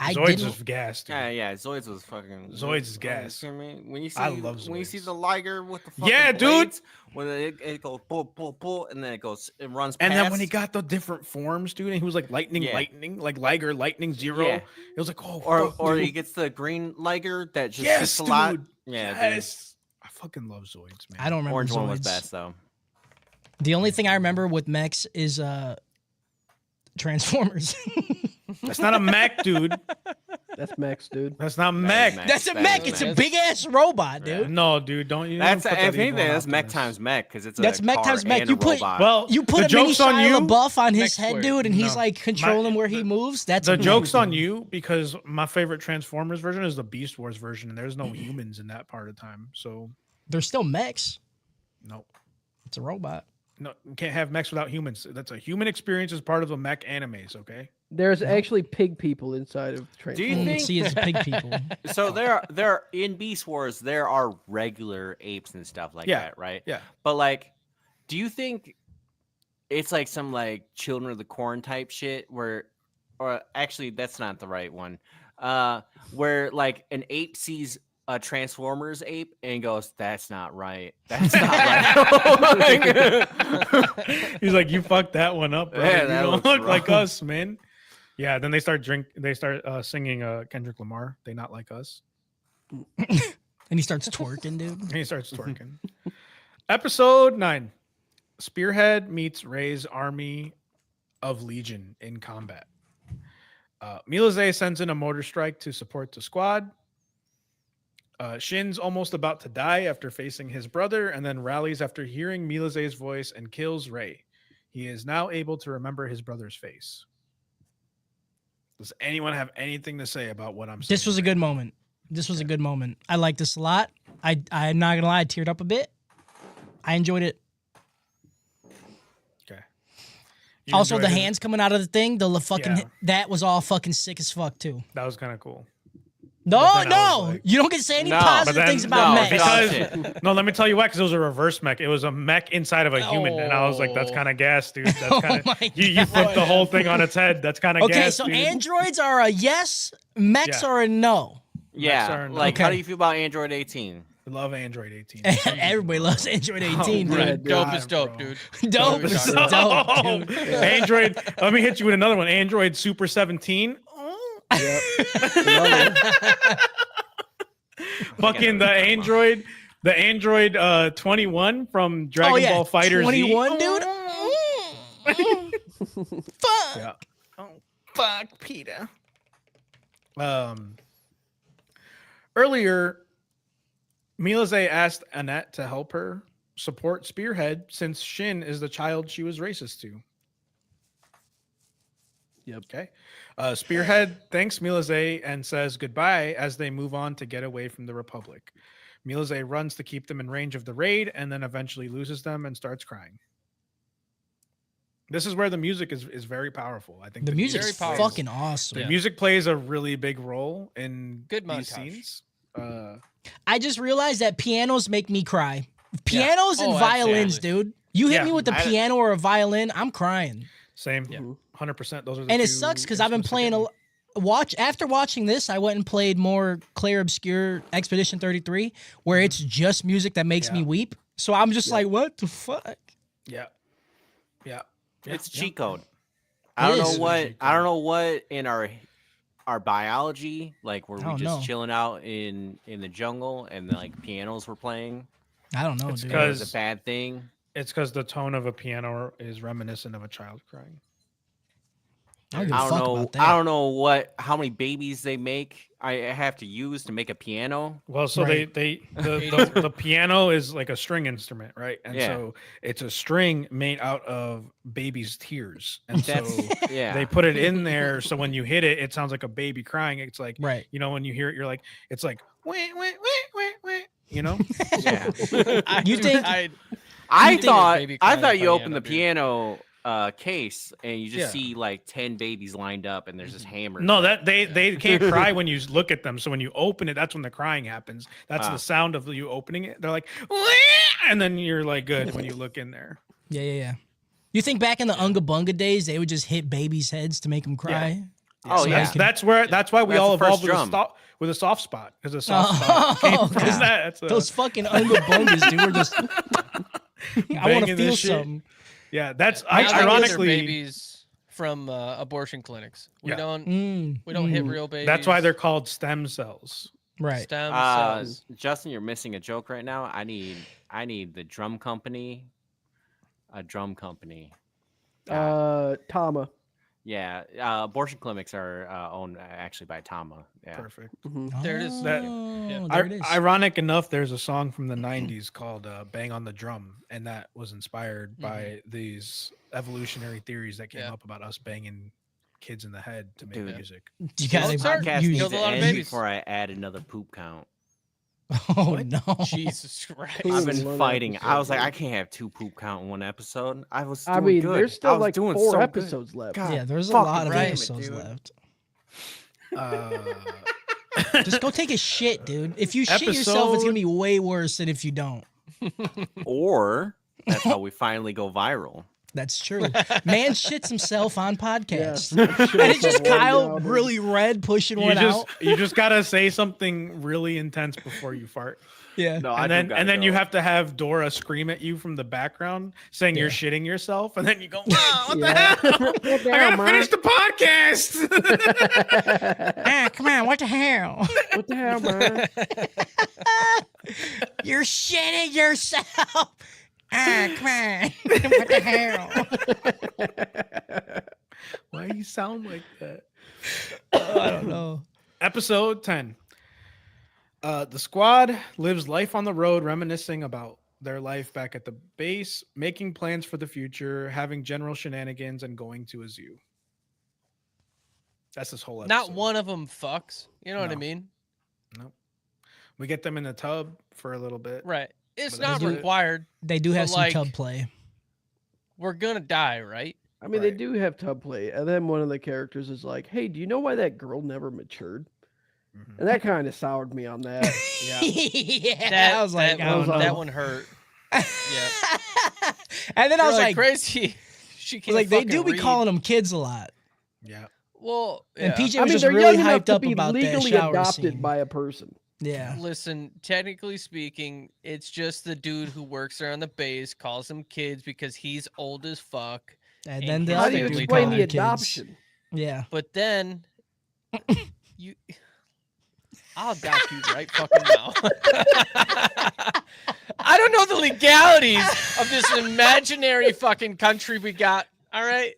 I Zoids didn't. is gas, dude. Yeah, Zoids was fucking. Zoids is gas. You know what I mean? When you see, I love when you see Zoids. the Liger with the fucking Yeah, dude. blades, when it goes pull, pull, pull, and then it runs past. And then when he got the different forms, dude, and he was like lightning, Yeah. like Liger, lightning zero. Yeah. It was like, oh, or fuck, or dude. he gets the green Liger that just Yes, hits a lot. dude. Yeah, Yes. I fucking love Zoids, man. I don't dude. remember Orange one Zoids. was best though. The only thing I remember with mechs is Transformers. That's not a mech, dude. That's Max, dude. That's not That is mech. That's a That mech. is It's a mech. big ass robot, Yeah. dude. No, dude, don't you? That's don't put if that anything, evil that's mech Optimus. times mech because it's That's a mech car times mech. and You a put- robot. Well, You put the a mini joke's on Shia you. LaBeouf on his Mech head, square. dude, and he's No. like controlling where he moves. That's The mech. joke's on you because my favorite Transformers version is the Beast Wars version, and there's no humans in that part of time. So, They're still mechs. no. It's a robot. No, you can't have mechs without humans. That's a human experience as part of the mech animes, okay? There's actually pig people inside of train. Do you Mm, think- See, it's pig people. So there in Beast Wars there are regular apes and stuff like Yeah, that, right? yeah. But like, do you think it's like some like Children of the Corn type shit where, or actually that's not the right one, where like an ape sees a Transformers ape and goes, "That's not right. That's not right." He's like, you fucked that one up, bro. Yeah, You that don't looks look like wrong. us, man. Yeah, then they start singing Kendrick Lamar. They not like us. And he starts twerking, dude. And he starts twerking. Episode 9. Spearhead meets Ray's army of Legion in combat. Milaze sends in a mortar strike to support the squad. Shin's almost about to die after facing his brother and then rallies after hearing Milaze's voice and kills Ray. He is now able to remember his brother's face. Does anyone have anything to say about what I'm saying? This was a good moment. This was a good moment. I like this a lot. I'm not gonna lie, I teared up a bit. I enjoyed it. Okay. You Also, the enjoyed it? hands coming out of the thing, fucking Yeah. that was all fucking sick as fuck too. That was kind of cool. No, But then I no, was like- you don't get to say any No, positive but then- things about no, mechs. because- Because no, let me tell you why. Because it was a reverse mech. It was a mech inside of a human, and I was like, "That's Oh. kind of gas, dude. That's Oh kind of my you flipped the whole thing on its head. That's kind of Okay, gas." so dude. androids are a yes, mechs Yeah. are a no. Yeah, are- like how Okay. do you feel about Android 18? I love Android 18. Everybody loves Android 18, Oh, dude. right. Dope God, is dope, bro. dude. Dope is is dope. dope, dude. Android. Let me hit you with another one. Android Super 17. Fucking the Android 21 from Dragon Ball Fighter 21, Z. dude. Fuck. Yeah. Oh, fuck, Peter. Earlier, Milaze asked Annette to help her support Spearhead since Shin is the child she was racist to. Yep. Okay. Spearhead thanks Milaze and says goodbye as they move on to get away from the Republic. Milaze runs to keep them in range of the raid and then eventually loses them and starts crying. This is where the music is very powerful. I think The music's Very powerful. fucking awesome. the music plays a really big role in Good these montage. scenes. I just realized that pianos make me cry. Pianos and Oh, violins, absolutely. dude. You hit Yeah. me with a I- piano or a violin, I'm crying. Same. Yeah. 100%. Those are the And it two sucks because I've been instruments that playing get me. after watching this, I went and played more Claire Obscure Expedition 33, where it's just music that makes me Yeah. weep. So I'm just like, what the fuck? Yeah. Yeah. It's yeah. cheat code. I don't It know is. what I don't know what in our biology, like were I we don't just know. chilling out in the jungle and like pianos were playing? I don't know, It's dude. It was a 'Cause- bad thing. It's because the tone of a piano is reminiscent of a child crying. I don't give a I don't fuck know. about that. I don't know how many babies they make. I have to use to make a piano. Well, so Right. the piano is like a string instrument, right? And Yeah. so it's a string made out of baby's tears, and so That's yeah. they put it in there so when you hit it, it sounds like a baby crying. It's like Right. when you hear it, you're like, it's like wait, You know, Yeah. You think- I think thought baby I crying thought you opened the dude. piano case and you just Yeah. see like 10 babies lined up and there's just hammers. no, like- that they can't cry when you look at them. So when you open it, that's when the crying happens. That's Ah. the sound of you opening it. They're like, "Wah!" And then you're like good when you look in there. Yeah. You think back in the Unga Bunga days, they would just hit babies' heads to make them cry? Oh, So yeah. that's why we That's all the evolved first with drum. with a soft spot because a soft spot came from yeah. that. That's Those fucking Unga Bungas, dude, were just. I want to Banging feel this shit. something. yeah. That's Now they get their ironically babies from abortion clinics. We Yeah. don't Mm, hit real babies. that's why they're called stem cells. right. stem cells. Justin, you're missing a joke right now. I need the drum company. A drum company. Tama. Yeah, abortion clinics are owned actually by Tama. Yeah. Perfect. There it is. That- Oh, there it is. Ironic enough, there's a song from the '90s called "Bang on the Drum," and that was inspired by these evolutionary theories that came Yeah. up about us banging kids in the head to make Dude. music. You gotta Mozart Podcast use- needs killed to a lot of end babies. before I add another poop count. Oh no! Jesus Christ. Cool. I've been one fighting. I was like, episode. I can't have 2 poop count in one episode. I was doing I mean, good. there's I still was like doing 4 so good. episodes left. God, Yeah, there's a fucking lot of damn it, episodes dude. left. Uh, Just go take a shit, dude. If you shit yourself, it's gonna be way worse than if you don't. Or that's how we finally go viral. That's true. Man shits himself on podcast. Yes. And it's just Kyle really red pushing one out. you just gotta say something really intense before you fart. Yeah. No, I And do then gotta you go. have to have Dora scream at you from the background saying you're shitting yourself, and then you go, "Wow, what the Yeah. hell? What the I hell, gotta man? finish the podcast." Ah, come on, what the hell? What the hell, man? You're shitting yourself. Ah, come on. What the hell? Why do you sound like that? I don't know. Episode 10. The squad lives life on the road, reminiscing about their life back at the base, making plans for the future, having general shenanigans, and going to a zoo. That's this whole episode. Not one of them fucks. You know what I No. mean? Nope. We get them in the tub for a little bit. Right. It's But that's not it. required. They do have But, some like- tub play. We're gonna die, right? I mean, they Right. do have tub play, and then one of the characters is like, "Hey, do you know why that girl never matured?" Mhm. And that kind of soured me on that. Yeah. Yeah, I was like, that, I don't one, know. that one hurt. Yeah. And then I You're was like, crazy. She I was can't like, they fucking do be read. calling them kids a lot. Yeah. Well, And yeah. PJ I was mean, just they're really young enough hyped to up be about that legally shower adopted scene. by a person. Yeah. Listen, technically speaking, it's just the dude who works there on the base calls them kids because he's old as fuck. And And then the his How other do you family dude explain called the them kids. adoption? Yeah. But then you I'll adopt you right fucking now. I don't know the legalities of this imaginary fucking country we got. All right.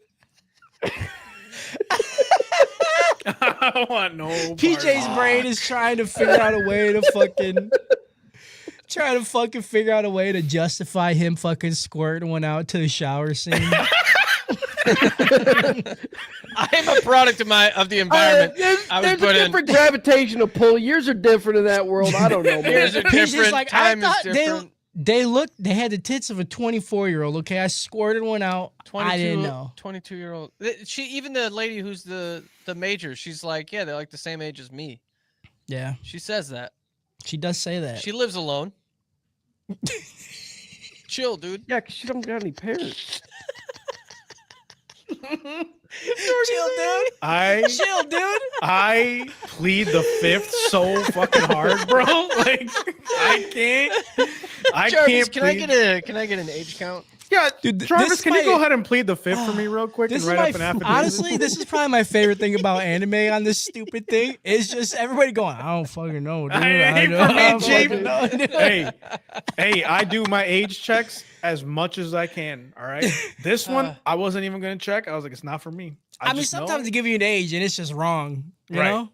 I don't want no. PJ's part. brain is trying to figure out a way to figure out a way to justify him fucking squirting one out to the shower scene. I'm a product of the environment. There's I was a put in. different gravitational pull. Yours are different in that world. I don't know, man. Years are PJ's different. like, I Time is thought different. they had the tits of a 24-year-old. Okay, I squirted one out. I didn't know. 22-year-old. She even the lady who's the major. She's like, yeah, they're like the same age as me. Yeah, She says that. she does say that. She lives alone. Chill, dude. Yeah, because she don't got any parents. Chill, dude. Chill, dude. I plead the fifth so fucking hard, bro. Like I can't. Jarvis, can I plead- get an age count? Yeah, Dude, this Travis, is can you my- go ahead and plead the fifth for me real quick This and is write my up an affidavit? honestly, this is probably my favorite thing about anime on this stupid thing. It's just everybody going, I don't fucking know, dude. I ain't don't for me, Chief. fucking know, dude." hey, I do my age checks as much as I can. All right, this one I wasn't even gonna check. I was like, it's not for me. I mean, just know. sometimes they give you an age and it's just wrong, you Right. know.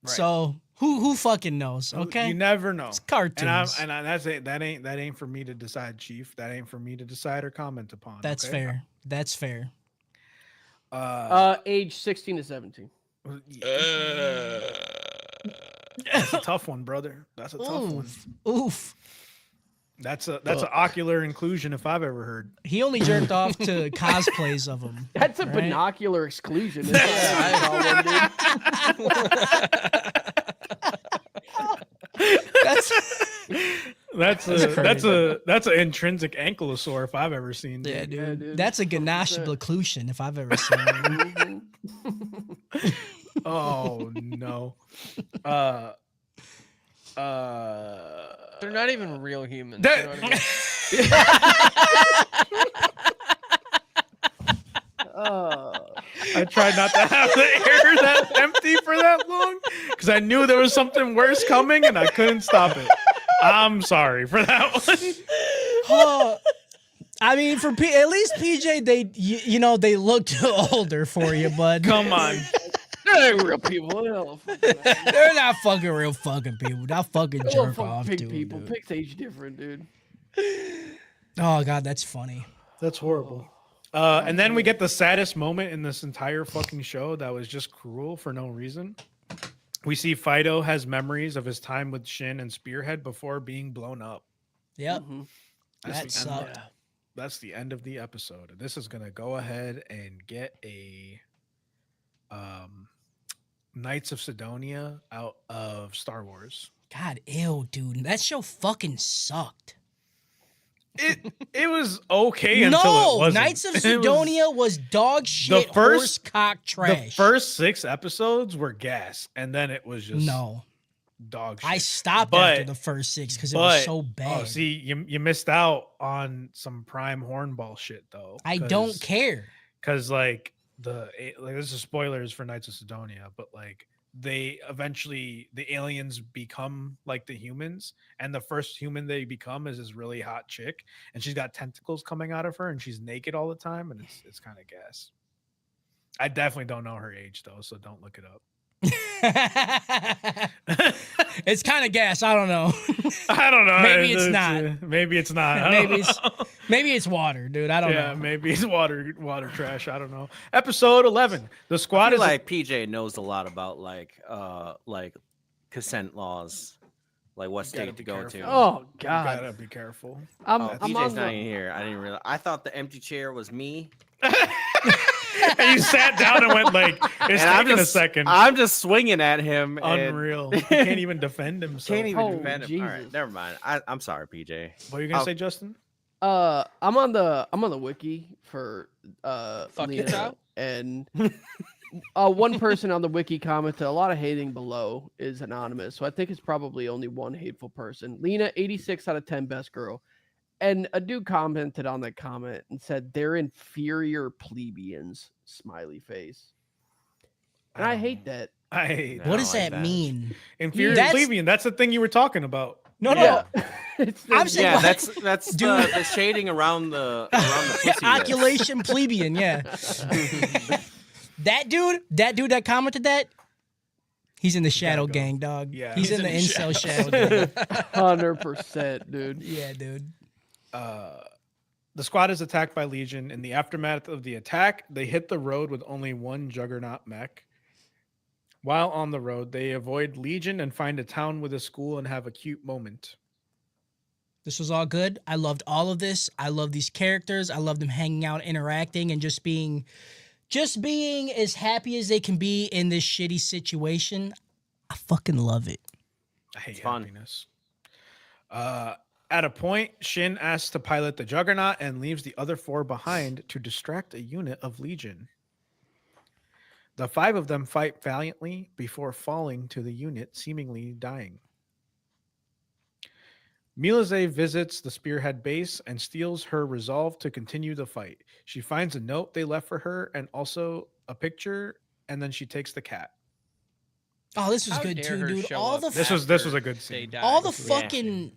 Right. So who fucking knows? Okay, you never know. it's cartoons. That's it. That ain't for me to decide, Chief. That ain't for me to decide or comment upon. That's okay? fair. That's fair. Age 16 to 17. That's a tough one, brother. That's a tough one. Oof. That's an ocular inclusion if I've ever heard. He only jerked off to cosplays of him. That's a right? binocular exclusion. Isn't it? That's That's an intrinsic ankylosaur if I've ever seen. yeah, Dude. dude. Yeah, dude. That's a ganache 100%. occlusion if I've ever seen one. Oh no. They're not even real humans. That- you know what I mean? I tried not to have the air that empty for that long because I knew there was something worse coming and I couldn't stop it. I'm sorry for that one. Oh, I mean, at least PJ, they looked older for you, bud. Come on. They're real people. They're not fucking real fucking people. Not fucking jerk off, pig dude. people. Pigs age different, dude. Oh god, that's funny. That's horrible. And then we get the saddest moment in this entire fucking show that was just cruel for no reason. We see Fido has memories of his time with Shin and Spearhead before being blown up. Yep, Mhm. That's that the end. sucked. That's the end of the episode. This is gonna go ahead and get a Knights of Sidonia out of Star Wars. God, ew, dude. That show fucking sucked. It was okay until it No, wasn't. Knights of It was- Sidonia was dog shit, horse cock trash. The first 6 episodes were gas, and then it was just no, dog shit. I stopped But- after the first 6 because it was so bad. Oh, see, you missed out on some prime hornball shit though. I don't care. Because like this is spoilers for Knights of Sidonia, but like the aliens become like the humans, and the first human they become is this really hot chick, and she's got tentacles coming out of her, and she's naked all the time, and it's kind of gas. I definitely don't know her age though, so don't look it up. It's kind of gas. I don't know. I don't know. Maybe it's not. Maybe it's not. I Maybe don't it's know. maybe it's water, dude. I don't Yeah, know. maybe it's water trash. I don't know. Episode 11. The I squad feel is like PJ knows a lot about like consent laws, like what You gotta state be to go careful. to. Oh You God. gotta be careful. I'm PJ's on not the, even here. I didn't realize. I thought the empty chair was me. And you sat down and went like, it's And I'm taking a just- second. I'm just swinging at him. and Unreal. He can't even defend himself. Can't even Oh, defend him. All right, Jesus. never mind. I'm sorry, PJ. What are you gonna Oh. say, Justin? I'm on the wiki for Fuck Lena, your child? and one person on the wiki commented a lot of hating below is anonymous, so I think it's probably only one hateful person. Lena, 86 out of 10 best girl, and a dude commented on that comment and said they're inferior plebeians, smiley face, and I don't hate know. that. I hate No. that. What I does don't like that that. mean? Inferior That's- plebeian. That's the thing you were talking about. No, no. Yeah. It's I'm just- saying- Yeah, what? that's Dude. the shading around the pussy. lips. Oculation plebeian, yeah. That dude that commented that, he's in the shadow go. gang, dog. Yeah. He's in the incel shadow gang. 100%, dude. Yeah, dude. The squad is attacked by Legion. In the aftermath of the attack, they hit the road with only one Juggernaut mech. While on the road, they avoid Legion and find a town with a school and have a cute moment. This was all good. I loved all of this. I love these characters. I love them hanging out, interacting, and just being as happy as they can be in this shitty situation. I fucking love it. I hate It's fun. happiness. At a point, Shin asks to pilot the Juggernaut and leaves the other 4 behind to distract a unit of Legion. The 5 of them fight valiantly before falling to the unit, seemingly dying. Milize visits the Spearhead base and steals her resolve to continue the fight. She finds a note they left for her and also a picture, and then she takes the cat. Oh, this was How good dare too, her dude. show All up the This was after a good they scene. died. all the Yeah. fucking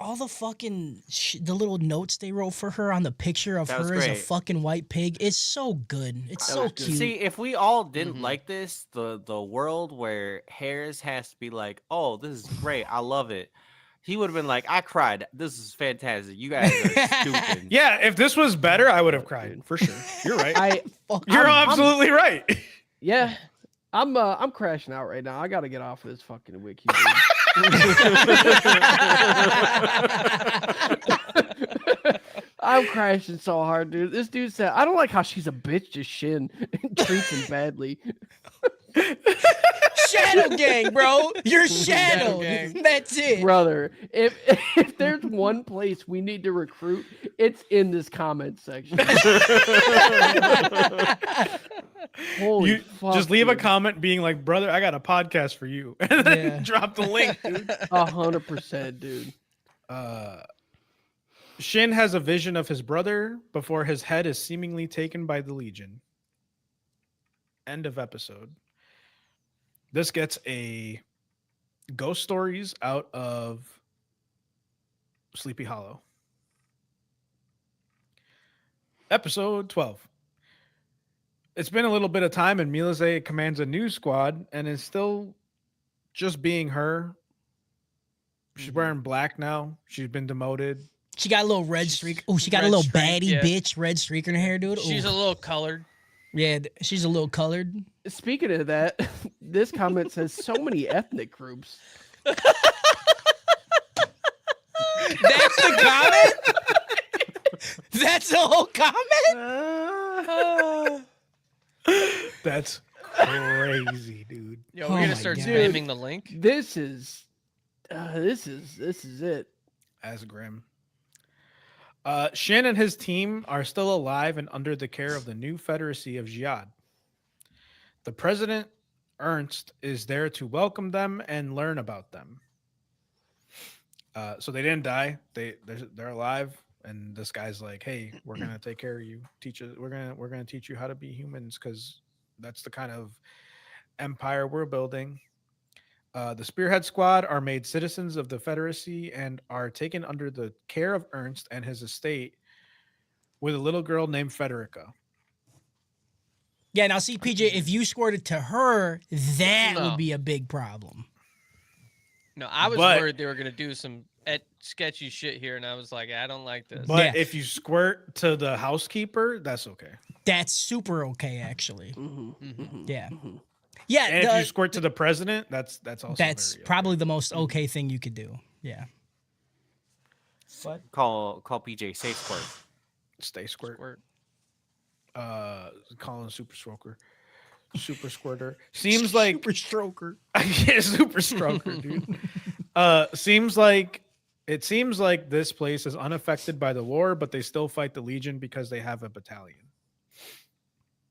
the little notes they wrote for her on the picture of That was her as a great. fucking white pig. It's so good. It's so cute. See, if we all didn't Mhm. like this, the world where Harris has to be like, "Oh, this is great, I love it," he would have been like, "I cried. This is fantastic. You guys are stupid." Yeah, if this was better, I would have cried for sure. You're right. I You're I'm- absolutely right. yeah. I'm crashing out right now. I gotta get off of this fucking wiki. I'm crashing so hard, dude. This dude said, I don't like how she's a bitch to Shin and treats him badly. Shadow gang, bro. You're Shadow. Gang. That's it. Brother, if there's one place we need to recruit, it's in this comment section. Holy fuck, just leave a dude. comment being like, brother, I got a podcast for you. And then Yeah. drop the link, dude. 100%, dude. Shin has a vision of his brother before his head is seemingly taken by the Legion. End of episode. This gets a ghost stories out of Sleepy Hollow. Episode 12. It's been a little bit of time, and Milise commands a new squad and is still just being her. She's wearing black now. She's been demoted. She got a little red streak. Oh, she got a red little streak, baddie yeah. bitch red streak in her hair, dude. She's Ooh. a little colored. Yeah, she's a little colored. Speaking of that, this comment says so many ethnic groups. That's the comment? That's the whole comment? That's crazy, dude. Yo, Oh we're my gonna start God. spamming the link. This is it. As grim. Shin and his team are still alive and under the care of the new Federacy of Jihad. The president, Ernst, is there to welcome them and learn about them. So they didn't die. They're alive, and this guy's like, "Hey, we're gonna take care of you. We're gonna teach you how to be humans, because that's the kind of empire we're building." The Spearhead Squad are made citizens of the Federacy and are taken under the care of Ernst and his estate with a little girl named Federica. Yeah, now see, PJ, if you scored it to her, that No. would be a big problem. No, I was But- worried they were gonna do some sketchy shit here, and I was like, I don't like this. But Yeah. if you squirt to the housekeeper, that's okay. That's super okay, actually. Mhm. Yeah. Yeah, And if you squirt to the president, that's also that's very okay. probably the most okay thing you could do. Yeah. Call PJ safe squirt. Stay squirt. Squirt. Calling super stroker. Super squirter. Seems like Super stroker. yeah, super stroker, dude. Seems like this place is unaffected by the war, but they still fight the Legion because they have a battalion.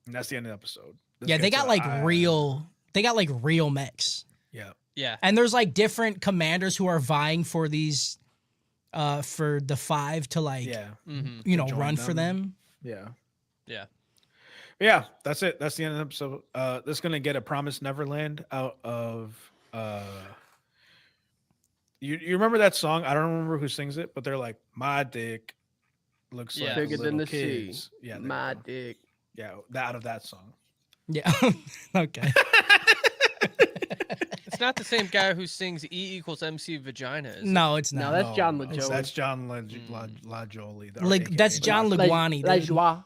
And that's the end of the episode. This Yeah, they gets got a- real mechs. Yeah. Yeah. And there's like different commanders who are vying for these for the 5 to like Yeah. Mm-hmm. you know, join run for them. them. Yeah. Yeah. Yeah, that's it. That's the end of the episode. This is gonna get a Promised Neverland out of you remember that song? I don't remember who sings it, but they're like, "My dick looks Yeah. like Bigger than little the sea. kids." Yeah, there you My go. dick. Yeah, out of that song. Yeah. Okay. It's not the same guy who sings E = MC Vagina. Is it? No, it's No, not. that's John no, LaJoie. That's John Mm. LaJolie. That's John La- Leguani. La dude. Joie.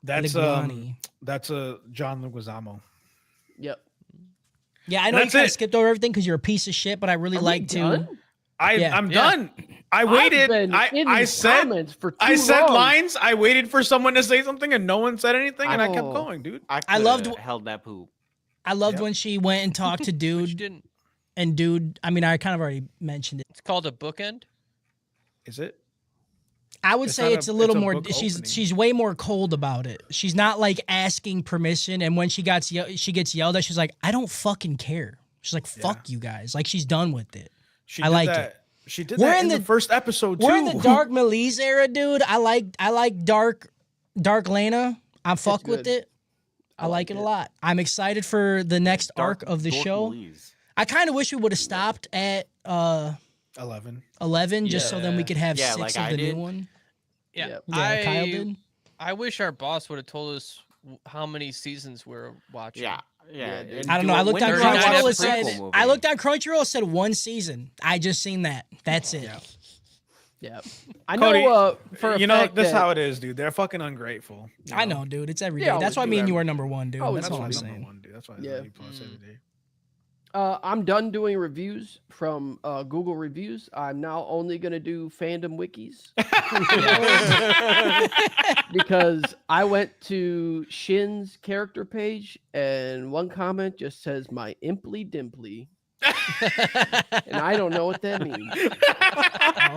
That's Leguani. that's a John Leguizamo. Yep. Yeah, I know you That's kind of it. skipped over everything because you're a piece of shit, but I really Are we like to. done? Yeah. I'm Yeah. done. I waited. I've been in I these said comments for too I said long. lines. I waited for someone to say something, and no one said anything, and I kept Oh. going, dude. I loved coulda held that poop. I loved Yep. when she went and talked to But you dude, didn't. and dude. I mean, I kind of already mentioned it. It's called a bookend. Is it? I would It's say not it's a- a little it's a more. book She's opening. way more cold about it. She's not like asking permission, and when she gets yelled at, she's like, "I don't fucking care." She's like, "Fuck you guys!" Like she's done with it. She I did like that. it. She did We're that in in the the- first episode too. We're in the Dark Melise era, dude. I like Dark Lena. I'm fuck with good. it. I like it a lot. I'm excited for the next arc of the Dork show. Louise. I kind of wish we would have stopped at 11. 11 just so then we could have Yeah, 6 like of I the did. new one. Yeah. Yep. Yeah, Kyle did. I wish our boss would have told us how many seasons we're watching. Yeah. Yeah, dude. and I don't do know. I a looked on winter 39 Crunchyroll. It episode said prequel movie. I looked on Crunchyroll. It said 1 season. I just seen that. That's it. Yep. I Cody, know for a you know, fact this is that- how it is, dude. They're fucking ungrateful. you I know, dude. It's every They day. always That's why do me and that. you are number one, dude. Always That's That's what my I'm number saying. one, dude. That's why Yeah. he posts every day. I'm done doing reviews from Google reviews. I'm now only gonna do fandom wikis because I went to Shin's character page and one comment just says my imply dimply, and I don't know what that means.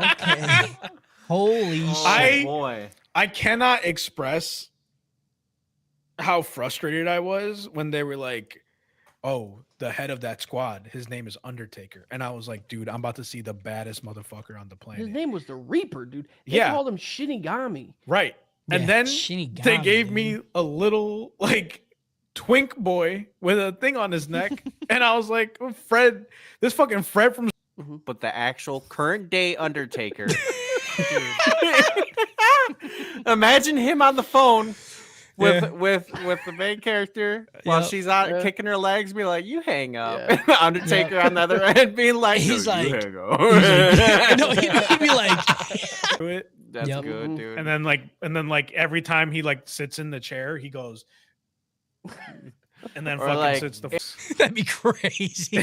Okay. Holy Oh shit. boy. I cannot express how frustrated I was when they were like, "Oh, the head of that squad, his name is Undertaker," and I was like, "Dude, I'm about to see the baddest motherfucker on the His planet." name was the Reaper, dude. They Yeah. called him Shinigami. Right. And Yeah, then Shinigami, they gave dude. me a little like twink boy with a thing on his neck, and I was like, oh, "Fred, this fucking Fred from." But the actual current day Undertaker. Imagine him on the phone with Yeah. with the main character while Yep. she's out Yeah. kicking her legs, be like, "You hang up." Yeah. Undertaker on the other end being like, He's "No, like- you hang up." No, he'd be like, Do it. That's Yep. good, Mhm. dude. And then like every time he like sits in the chair, he goes, and then Or, fucking like, sits the. that'd be crazy.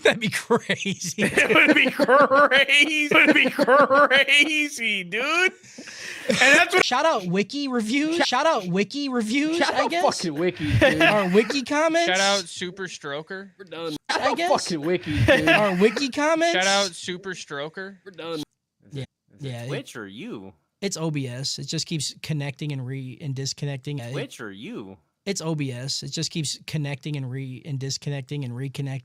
That'd be crazy. It would be crazy. It would be crazy, dude. And that's what. Shout out Wiki reviews. Shout out Wiki reviews, Shout I out guess. fucking wikis, dude. Our Wiki comments. Shout out Super Stroker. We're done. I Shout out guess. fucking wikis, dude. Our Wiki comments. Shout out Super Stroker. We're done. Is Yeah, it Twitch or you? It's OBS. It just keeps connecting and disconnecting. Twitch or you? It's OBS. It just keeps connecting and disconnecting and reconnecting.